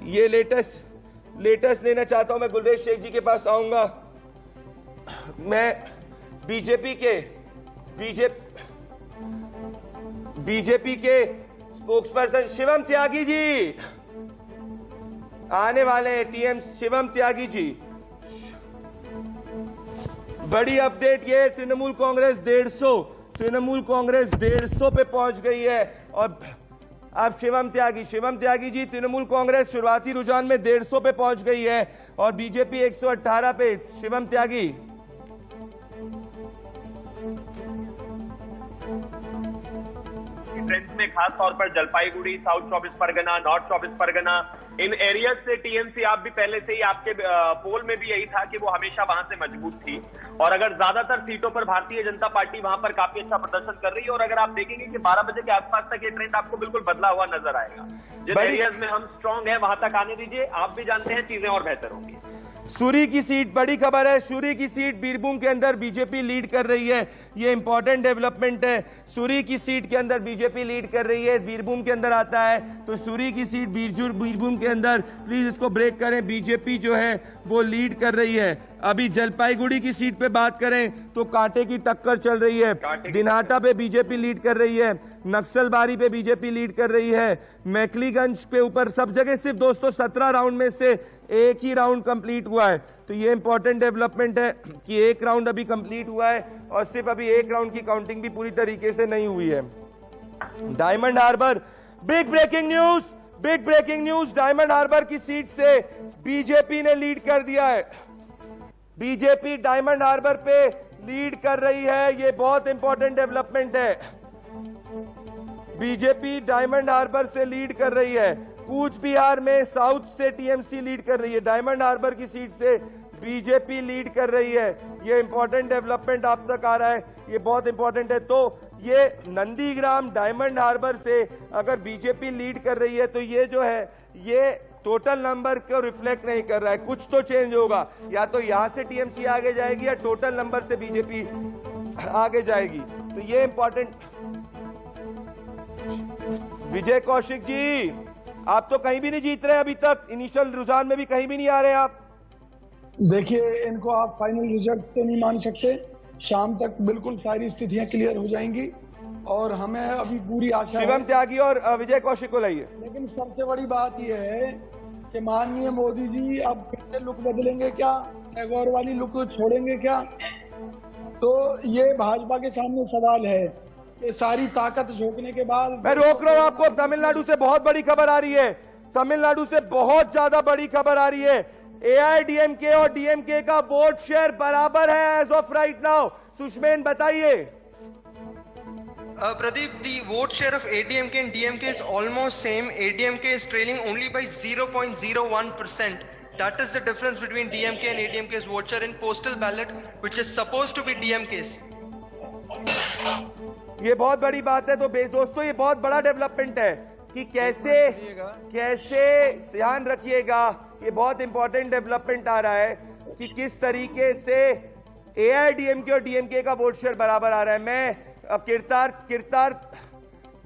B: ये लेटेस्ट लेना चाहता हूं मैं, गुलरेज शेख जी के पास आऊंगा मैं। बीजेपी के स्पोक्सपर्सन शिवम त्यागी जी आने वाले हैं। टीएम शिवम त्यागी जी, बड़ी अपडेट ये, तृणमूल कांग्रेस 150 पे पहुंच गई है। और अब शिवम त्यागी जी, तृणमूल कांग्रेस शुरुआती रुझान में 150 पे पहुंच गई है और बीजेपी 118 पे। शिवम त्यागी,
T: ट्रेंड्स में खास तौर पर जलपाईगुड़ी, साउथ 24 परगना, नॉर्थ 24 परगना, इन एरियाज से टीएमसी, आप भी पहले से ही आपके पोल में भी यही था कि वो हमेशा वहां से मजबूत थी। और अगर ज्यादातर सीटों पर भारतीय जनता पार्टी वहां पर काफी अच्छा प्रदर्शन कर रही है। और अगर आप देखेंगे कि 12 बजे के आसपास तक ये ट्रेंड आपको बिल्कुल बदला हुआ नजर आएगा। जिन एरियाज में हम स्ट्रांग है वहां तक आने दीजिए, आप भी जानते हैं चीजें और बेहतर होंगी।
B: सूरी की सीट, बड़ी खबर है, सूरी की सीट बीरभूम के अंदर बीजेपी लीड कर रही है। ये इंपॉर्टेंट डेवलपमेंट है। सूरी की सीट के अंदर बीजेपी लीड कर रही है, बीरभूम के अंदर आता है। तो सूरी की सीट बीरभूम के अंदर, प्लीज इसको ब्रेक करें, बीजेपी जो है वो लीड कर रही है। अभी जलपाईगुड़ी की सीट पे बात करें तो कांटे की टक्कर चल रही है। दिनहाटा पे बीजेपी लीड कर रही है, नक्सलबारी पे बीजेपी लीड कर रही है, मैकलीगंज पे ऊपर, सब जगह सिर्फ दोस्तों 17 राउंड में से एक ही राउंड कंप्लीट हुआ है। तो ये इंपॉर्टेंट डेवलपमेंट है कि एक राउंड अभी कंप्लीट हुआ है और सिर्फ अभी एक राउंड की काउंटिंग भी पूरी तरीके से नहीं हुई है। Diamond Harbour, big breaking news, Diamond Harbour की सीट से बीजेपी ने लीड कर दिया है। बीजेपी डायमंड हार्बर पे लीड कर रही है, ये बहुत इंपॉर्टेंट डेवलपमेंट है। बीजेपी डायमंड हार्बर से लीड कर रही है। कूच बिहार में साउथ से टीएमसी लीड कर रही है, डायमंड हार्बर की सीट से बीजेपी लीड कर रही है। ये इंपॉर्टेंट डेवलपमेंट आप तक आ रहा है, ये बहुत इंपॉर्टेंट है। तो ये नंदीग्राम डायमंड हार्बर से अगर बीजेपी लीड कर रही है तो ये जो है ये टोटल नंबर को रिफ्लेक्ट नहीं कर रहा है, कुछ तो चेंज होगा। या तो यहां से टीएमसी आगे जाएगी या टोटल नंबर से बीजेपी आगे जाएगी। तो ये इंपॉर्टेंट। विजय कौशिक जी, आप तो कहीं भी नहीं जीत रहे अभी तक, इनिशियल रुझान में भी कहीं भी नहीं आ रहे आप।
U: देखिए, इनको आप फाइनल रिजल्ट तो नहीं मान सकते, शाम तक बिल्कुल सारी स्थितियां क्लियर हो जाएंगी और हमें अभी पूरी आशा है।
B: शिवम त्यागी और विजय कौशिक को लाइए।
U: लेकिन सबसे बड़ी बात यह है कि माननीय मोदी जी अब फिर से लुक बदलेंगे क्या, टैगोर वाली लुक छोड़ेंगे क्या? तो ये भाजपा के सामने सवाल है कि सारी ताकत झोंकने के बाद।
B: मैं रोक रहा हूं आपको, तमिलनाडु से बहुत बड़ी खबर आ रही है, तमिलनाडु से बहुत ज्यादा बड़ी खबर आ रही है। एआईडीएमके और डीएमके का वोट शेयर बराबर है एज ऑफ राइट नाउ। सुषमेन बताइए।
R: Pradeep, the vote share of ADMK and DMK is almost same. ADMK is trailing only by 0.01%. That is the difference between DMK and ADMK's vote share in postal ballot, which is supposed to be DMK's.
B: ये बहुत बड़ी बात है। तो दोस्तों ये बहुत बड़ा डेवलपमेंट है कि कैसे ध्यान रखिएगा, ये बहुत इंपॉर्टेंट डेवलपमेंट आ रहा है कि किस तरीके से एआईडीएमके और डीएमके का वोट शेयर बराबर आ रहा है। मैं अब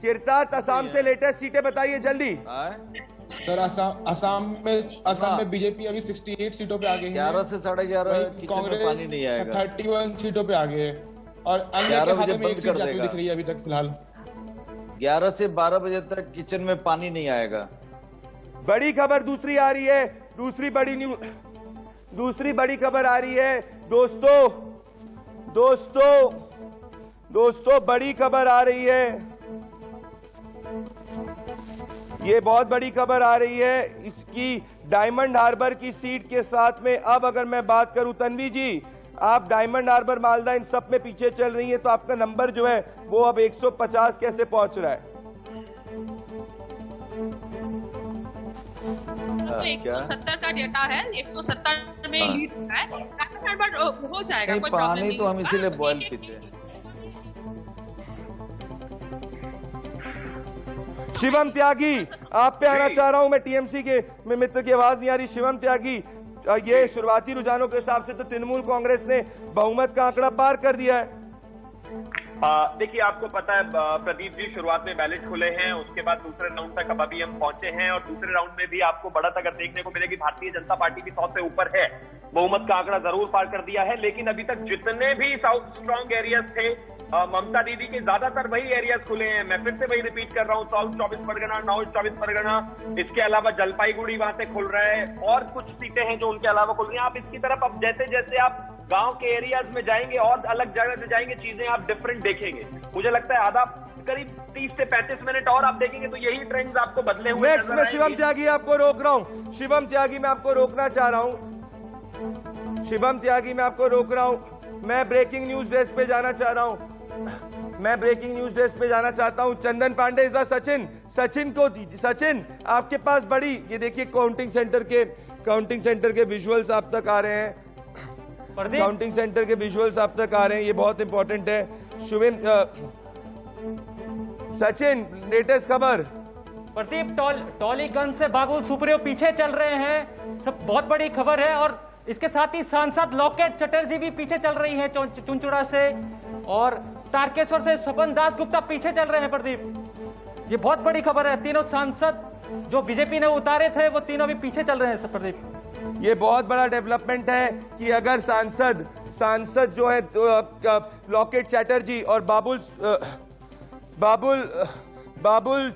B: किरतार असम से लेटेस्ट सीटें बताइए जल्दी।
N: सर असम में बीजेपी अभी 68 सीटों पे आ गई है।
I: 11 से 11:30
N: कांग्रेस
I: पानी नहीं आएगा।
N: 31 सीटों पे आ गए हैं और अन्य के खाते में एक सीट जाती दिख रही है अभी तक फिलहाल।
I: 11 से 12 बजे तक किचन में पानी नहीं आएगा।
B: बड़ी खबर दूसरी आ रही है, दूसरी बड़ी खबर आ रही है दोस्तों बड़ी खबर आ रही है। ये बहुत बड़ी खबर आ रही है इसकी डायमंड हार्बर की सीट के साथ में। अब अगर मैं बात करूं तन्वी जी, आप डायमंड हार्बर, मालदा इन सब में पीछे चल रही है, तो आपका नंबर जो है वो अब 150 कैसे पहुंच रहा है?
K: तो 170 का डेटा है, 170 में लीड है, हो जाएगा। कोई
I: पानी तो हम इसीलिए बॉयल पीते हैं।
B: शिवम त्यागी, आप पे आना चाह रहा हूं मैं। टीएमसी के मित्र की आवाज नहीं आ रही। शिवम त्यागी, ये शुरुआती रुझानों के हिसाब से तो तृणमूल कांग्रेस ने बहुमत का आंकड़ा पार कर दिया है।
T: देखिए, आपको पता है प्रदीप जी, शुरुआत में बैलेट खुले हैं, उसके बाद दूसरे राउंड तक अब अभी हम पहुंचे हैं और दूसरे राउंड में भी आपको बढ़त अगर देखने को मिलेगी। भारतीय जनता पार्टी भी 100 से ऊपर है, बहुमत का आंकड़ा जरूर पार कर दिया है। लेकिन अभी तक जितने भी साउथ स्ट्रॉन्ग एरियाज थे, ममता दीदी के ज्यादातर वही एरियाज खुले हैं। मैं फिर से वही रिपीट कर रहा हूँ, साउथ 24 परगना, नॉर्थ 24 परगना, इसके अलावा जलपाईगुड़ी वहां से खुल रहा है और कुछ सीटें हैं जो उनके अलावा खुल रही हैं। आप इसकी तरफ अब जैसे जैसे आप गांव के एरियाज में जाएंगे और अलग जगह से जाएंगे, चीजें आप डिफरेंट देखेंगे। मुझे लगता है आधा करीब 30 से 35 मिनट और आप देखेंगे तो यही ट्रेंड्स आपको बदले हुए
B: नेक्स्ट में शिवम त्यागी आपको रोक रहा हूं। शिवम त्यागी मैं आपको रोकना चाह रहा हूं। शिवम त्यागी मैं आपको रोक रहा हूं। मैं ब्रेकिंग न्यूज डेस्क पे जाना चाह रहा हूं। मैं ब्रेकिंग न्यूज डेस्क पे जाना चाहता हूं। चंदन पांडे इस बार सचिन आपके पास बड़ी, ये देखिए काउंटिंग सेंटर के विजुअल्स आप तक आ रहे हैं। काउंटिंग सेंटर के विजुअल्स आप तक आ रहे हैं, ये बहुत इंपॉर्टेंट है। सचिन, लेटेस्ट खबर।
E: प्रदीप, टॉलीगंज से बाबुल सुप्रियो पीछे चल रहे हैं, सब बहुत बड़ी खबर है। और इसके साथ ही सांसद लॉकेट चटर्जी भी पीछे चल रही है चुनचुड़ा से, और तारकेश्वर से स्वपन दास गुप्ता पीछे चल रहे हैं। प्रदीप, ये बहुत बड़ी खबर है। तीनों सांसद जो बीजेपी ने उतारे थे वो तीनों भी पीछे चल रहे हैं। प्रदीप,
B: ये बहुत बड़ा डेवलपमेंट है कि अगर सांसद जो है लॉकेट चैटर्जी और बाबुल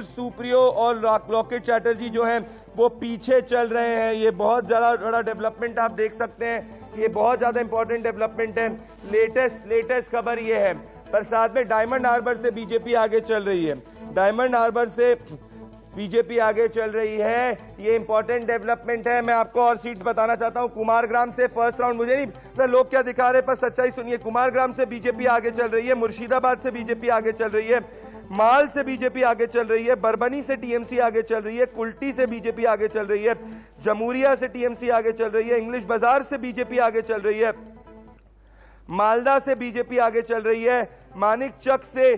B: सुप्रियो और लॉकेट चैटर्जी जो है वो पीछे चल रहे हैं। ये बहुत बड़ा डेवलपमेंट आप देख सकते हैं। ये बहुत ज्यादा इंपॉर्टेंट डेवलपमेंट है। लेटेस्ट खबर ये है। पर साथ में डायमंड हार्बर से बीजेपी आगे चल रही है। डायमंड हार्बर से बीजेपी आगे चल रही है, ये इंपॉर्टेंट डेवलपमेंट है। मैं आपको और सीट्स बताना चाहता हूं। कुमारग्राम से फर्स्ट राउंड, मुझे नहीं लोग क्या दिखा रहे, पर सच्चाई सुनिए। कुमारग्राम से बीजेपी आगे चल रही है, मुर्शिदाबाद से बीजेपी आगे चल रही है, माल से बीजेपी आगे चल रही है, बरबनी से टीएमसी आगे चल रही है, कुल्टी से बीजेपी आगे चल रही है, जमूरिया से टीएमसी आगे चल रही है, इंग्लिश बाजार से बीजेपी आगे चल रही है, मालदा से बीजेपी आगे चल रही है, मानिक चक से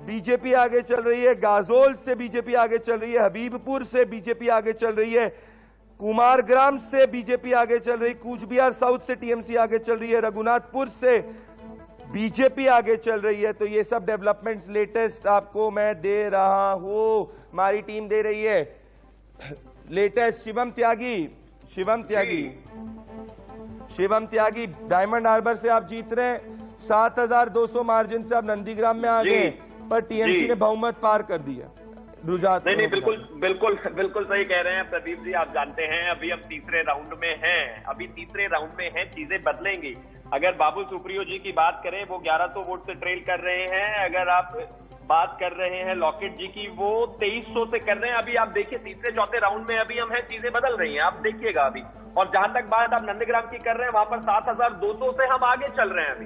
B: बीजेपी आगे चल रही है, गाजोल से बीजेपी आगे चल रही है, हबीबपुर से बीजेपी आगे चल रही है, कुमारग्राम से बीजेपी आगे चल रही है, कूच बिहार साउथ से टीएमसी आगे चल रही है, रघुनाथपुर से बीजेपी आगे चल रही है। तो ये सब डेवलपमेंट्स लेटेस्ट आपको मैं दे रहा हूं, हमारी टीम दे रही है लेटेस्ट। शिवम त्यागी डायमंड हार्बर से आप जीत रहे हैं 7200 मार्जिन से। आप नंदीग्राम में आ गए, पर टीएमसी ने बहुमत पार कर दिया।
T: नहीं, बिल्कुल सही कह रहे हैं प्रदीप जी। आप जानते हैं अभी हम तीसरे राउंड में हैं, चीजें बदलेंगी। अगर बाबुल सुप्रियो जी की बात करें, वो 1100 वोट से ट्रेल कर रहे हैं। अगर आप बात कर रहे हैं लॉकेट जी की, वो 2300 से कर रहे हैं। अभी आप देखिए तीसरे चौथे राउंड में अभी हम हैं, चीजें बदल रही हैं, आप देखिएगा अभी। और जहां तक बात आप नंदीग्राम की कर रहे हैं, वहां पर 7200 से हम आगे चल रहे हैं अभी।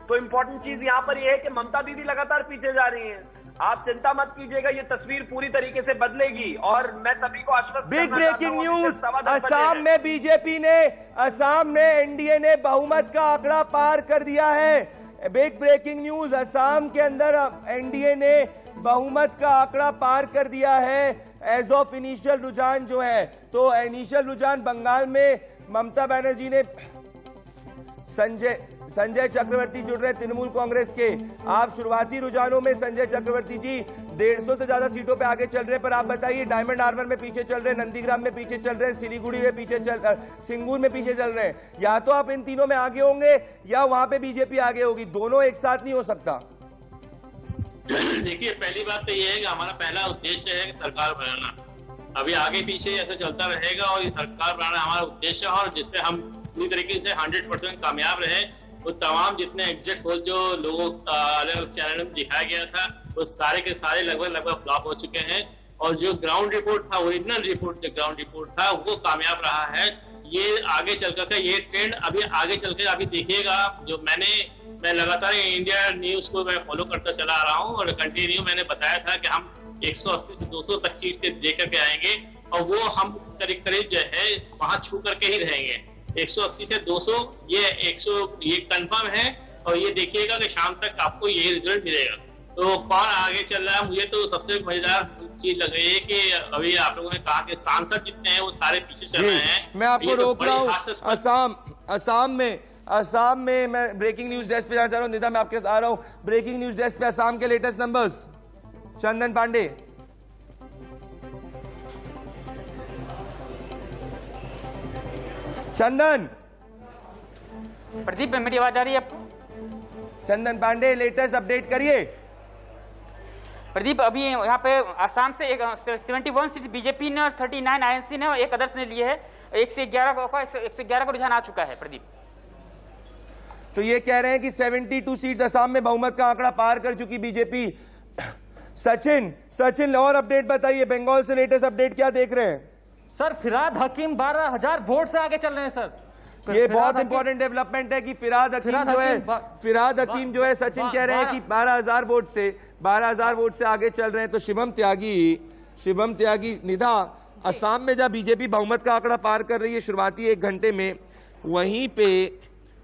T: तो इंपॉर्टेंट चीज यहां पर यह है कि ममता दीदी लगातार पीछे जा रही हैं। आप चिंता मत कीजिएगा, ये तस्वीर पूरी तरीके से बदलेगी। और मैं सभी को आश्वस्त
B: बिग
T: करना चाहता
B: ब्रेकिंग
T: हूं,
B: न्यूज,
T: अभी 10:15 बजे
B: असम
T: हैं।
B: में बीजेपी ने, असम में एनडीए ने बहुमत का आंकड़ा पार कर दिया है। बिग ब्रेकिंग न्यूज, असम के अंदर एनडीए ने बहुमत का आंकड़ा पार कर दिया है एज ऑफ इनिशियल रुझान जो है। तो इनिशियल रुझान बंगाल में ममता बनर्जी ने, संजय चक्रवर्ती जुड़ रहे तृणमूल कांग्रेस के। आप शुरुआती रुझानों में संजय चक्रवर्ती जी 150 से ज्यादा सीटों पे आगे चल रहे हैं, पर आप बताइए डायमंड हार्बर में पीछे चल रहे हैं, नंदीग्राम में पीछे चल रहे हैं, सिलीगुड़ी में पीछे सिंगूर में पीछे चल रहे हैं। या तो आप इन तीनों में आगे होंगे या वहां पे बीजेपी आगे होगी, दोनों एक साथ नहीं हो सकता।
F: देखिए, पहली बात तो ये है कि हमारा पहला उद्देश्य है कि सरकार बनाना। अभी आगे पीछे ऐसे चलता रहेगा और ये सरकार बनाना हमारा उद्देश्य है, और जिससे हम पूरी तरीके से 100% कामयाब रहे। वो तमाम जितने एग्जिट पोल जो लोगों अलग अलग चैनल में दिखाया गया था, वो सारे के सारे लगभग फ्लॉप हो चुके हैं। और जो ग्राउंड रिपोर्ट था, ओरिजिनल रिपोर्ट जो ग्राउंड रिपोर्ट था, वो कामयाब रहा है। ये आगे चलकर ये ट्रेंड अभी आगे चलकर अभी देखिएगा। जो मैं लगातार इंडिया न्यूज को मैं फॉलो करता चला आ रहा हूँ, और कंटिन्यू मैंने बताया था कि हम 180 से 200 तक सीट से लेकर के आएंगे, और वो हम करीब करीब जो है वहां छू करके ही रहेंगे। 180 से 200 ये कंफर्म है, और ये देखिएगा कि शाम तक आपको ये रिजल्ट मिलेगा। तो कौन आगे चल रहा है, मुझे तो सबसे मजेदार चीज लग रही है कि अभी आप लोगों ने कहा कि सांसद जितने हैं वो सारे पीछे चल रहे हैं।
B: मैं आपको रोक रहा हूँ। असम में मैं ब्रेकिंग न्यूज डेस्क पे जाना चाह रहा हूँ। निधा, मैं आपके साथ आ रहा हूँ ब्रेकिंग न्यूज डेस्क पे। असम के लेटेस्ट नंबर्स, चंदन पांडे। चंदन,
P: प्रदीप मेरी आवाज आ रही है आपको?
B: चंदन पांडे, लेटेस्ट अपडेट करिए।
P: प्रदीप, अभी यहाँ पे आसाम से 71 सीट बीजेपी ने और 39 आईएनसी ने और एक अदर्स ने लिए है। 111 का रुझान आ चुका है। प्रदीप,
B: तो ये कह रहे हैं कि 72 सीट असम में बहुमत का आंकड़ा पार कर चुकी बीजेपी। सचिन और अपडेट बताइए, बंगाल से लेटेस्ट अपडेट क्या देख रहे हैं?
E: सर, फिराद हकीम 12,000 वोट से आगे चल रहे हैं सर।
B: ये बहुत इंपॉर्टेंट डेवलपमेंट है कि फिराद हकीम जो है सचिन कह रहे हैं कि 12,000 वोट से आगे चल रहे हैं। तो शिवम त्यागी निधा, असम में जब बीजेपी बहुमत का आंकड़ा पार कर रही है शुरुआती 1 घंटे में, वहीं पे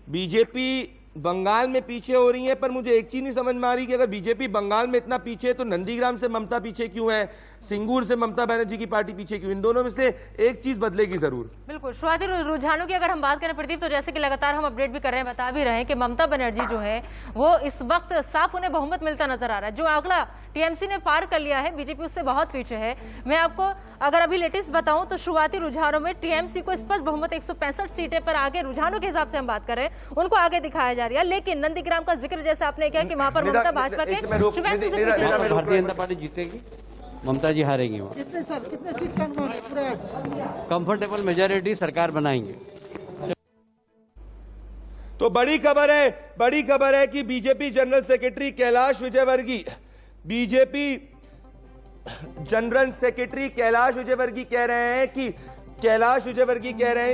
B: बीजेपी बंगाल में पीछे हो रही है। पर मुझे एक चीज नहीं समझ में आ रही कि अगर बीजेपी बंगाल में इतना पीछे है तो नंदीग्राम से ममता पीछे क्यों है, सिंगूर से ममता बनर्जी की पार्टी पीछे क्यों? इन दोनों में से एक चीज बदलेगी जरूर।
V: बिल्कुल, शुरुआती रुझानों की अगर हम बात करें प्रदीप, तो जैसे कि लगातार हम अपडेट भी कर रहे हैं, बता भी रहे हैं कि ममता बनर्जी जो है वो इस वक्त साफ उन्हें बहुमत मिलता नजर आ रहा है। जो आंकड़ा टीएमसी ने पार कर लिया है, बीजेपी उससे बहुत पीछे है। मैं आपको अगर अभी लेटेस्ट बताऊं तो शुरुआती रुझानों में टीएमसी को स्पष्ट बहुमत 165 सीटें पर आगे, रुझानों के हिसाब से हम बात करें, उनको आगे दिखाया जा रहा है। लेकिन नंदीग्राम का जिक्र जैसे आपने किया कि वहां पर ममता भाजपा के
W: भारतीय जनता पार्टी जीतेगी, ममता जी हारेंगी।
U: कितने सीट
W: कंफर्टेबल मेजोरिटी सरकार बनाएंगे।
B: तो बड़ी खबर है कि BJP general secretary Kailash Vijayvargiya कह रहे हैं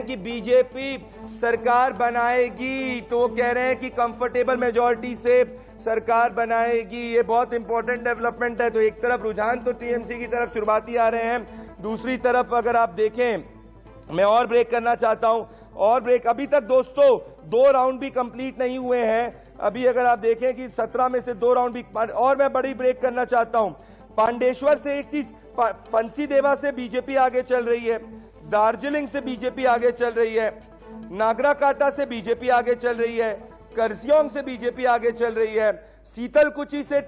B: कि बीजेपी सरकार बनाएगी। तो वो कह रहे हैं कि कंफर्टेबल मेजॉरिटी से सरकार बनाएगी। ये बहुत इंपॉर्टेंट डेवलपमेंट है। तो एक तरफ रुझान तो टीएमसी की तरफ शुरुआती आ रहे हैं, दूसरी तरफ अगर आप देखें, मैं और ब्रेक करना चाहता हूं, और ब्रेक अभी तक दोस्तों 2 राउंड भी कंप्लीट नहीं हुए हैं। अभी अगर आप देखें कि 17 में से 2 राउंड भी, और मैं बड़ी ब्रेक करना चाहता हूं। पांडेश्वर से एक चीज, फंसी देवा से बीजेपी आगे चल रही है, दार्जिलिंग से बीजेपी आगे चल रही है, नागराकाटा से बीजेपी आगे चल रही है, करसियोंग से बीजेपी आगे चल रही है, शीतलकुची से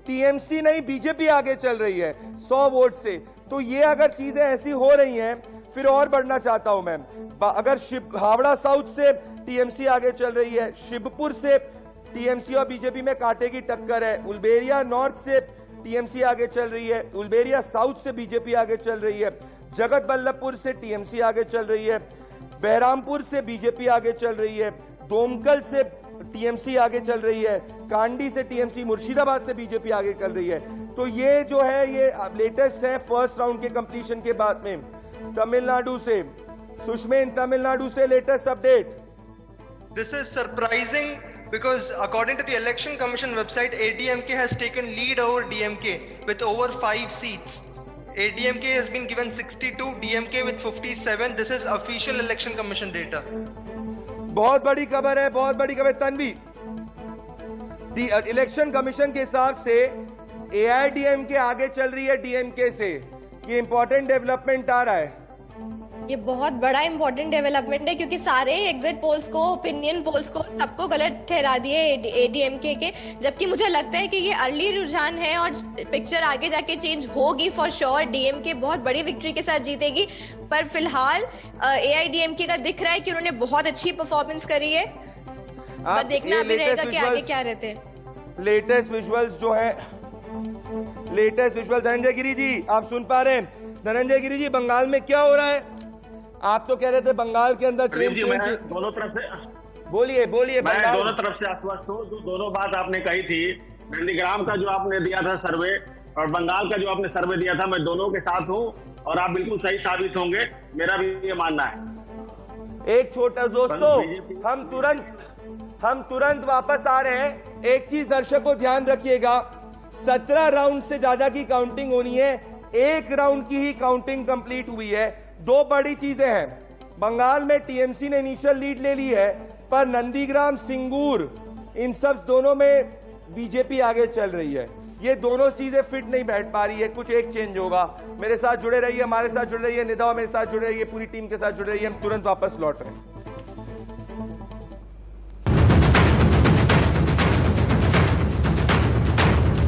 B: टीएमसी नहीं बीजेपी आगे चल रही है 100 वोट से। तो ये अगर चीजें ऐसी हो रही हैं, फिर और बढ़ना चाहता हूं मैं, अगर हावड़ा साउथ से टीएमसी आगे चल रही है, शिवपुर से टीएमसी और बीजेपी में कांटे की टक्कर है, उलबेरिया नॉर्थ से टीएमसी आगे चल रही है, उलबेरिया साउथ से बीजेपी आगे चल रही है, जगत बल्लभपुर से टीएमसी आगे चल रही है, बहरामपुर से बीजेपी आगे चल रही है, डोमकल से टीएमसी आगे चल रही है, कांडी से टीएमसी, मुर्शिदाबाद से बीजेपी आगे चल रही है। तो ये जो है ये लेटेस्ट है फर्स्ट राउंड के कंप्लीशन के बाद में। तमिलनाडु से सुष्मेन, तमिलनाडु से latest update.
R: This is surprising because according to the Election Commission website, ADMK has taken lead over DMK with over 5 seats. ADMK has been given 62, DMK with 57. This is official Election Commission data.
B: बहुत बड़ी खबर है, बहुत बड़ी खबर। तन्वी, इलेक्शन कमीशन के हिसाब से AIDMK आगे चल रही है DMK से। ये इंपॉर्टेंट डेवलपमेंट आ रहा है।
G: ये बहुत बड़ा इंपॉर्टेंट डेवलपमेंट है क्योंकि सारे एग्जिट पोल्स को, ओपिनियन पोल्स को, सबको गलत ठहरा दिए ADMK के, जबकि मुझे लगता है कि ये अर्ली रुझान है और पिक्चर आगे जाके चेंज होगी फॉर श्योर। DMK बहुत बड़ी विक्ट्री के साथ जीतेगी, पर फिलहाल AIDMK का दिख रहा है कि उन्होंने बहुत अच्छी परफॉर्मेंस करी है, पर देखना अभी रहेगा कि आगे क्या रहते हैं।
B: लेटेस्ट विजुअल्स जो है, लेटेस्ट विजुअल। धनंजय गिरी जी, आप सुन पा रहे हैं? धनंजय गिरी जी, बंगाल में क्या हो रहा है? आप तो कह रहे थे बंगाल के अंदर
H: दोनों तरफ से
B: बोलिए बोलिए।
H: मैं दोनों तरफ से आश्वस्त हूँ। दोनों बात आपने कही थी, नंदीग्राम का जो आपने दिया था सर्वे और बंगाल का जो आपने सर्वे दिया था, मैं दोनों के साथ हूँ और आप बिल्कुल सही साबित होंगे, मेरा भी ये मानना है।
B: एक छोटा दोस्तों, हम तुरंत वापस आ रहे हैं। एक चीज दर्शकों ध्यान रखिएगा, 17 राउंड से ज्यादा की काउंटिंग होनी है, एक राउंड की ही काउंटिंग कंप्लीट हुई है। दो बड़ी चीजें हैं, बंगाल में टीएमसी ने इनिशियल लीड ले ली है, पर नंदीग्राम, सिंगूर, इन सब दोनों में बीजेपी आगे चल रही है। ये दोनों चीजें फिट नहीं बैठ पा रही है, कुछ एक चेंज होगा। मेरे साथ जुड़े रहिए, हमारे साथ जुड़े रहिए, निदा मेरे साथ जुड़े रहिए, पूरी टीम के साथ जुड़े रहिए। हम तुरंत वापस लौट रहे हैं।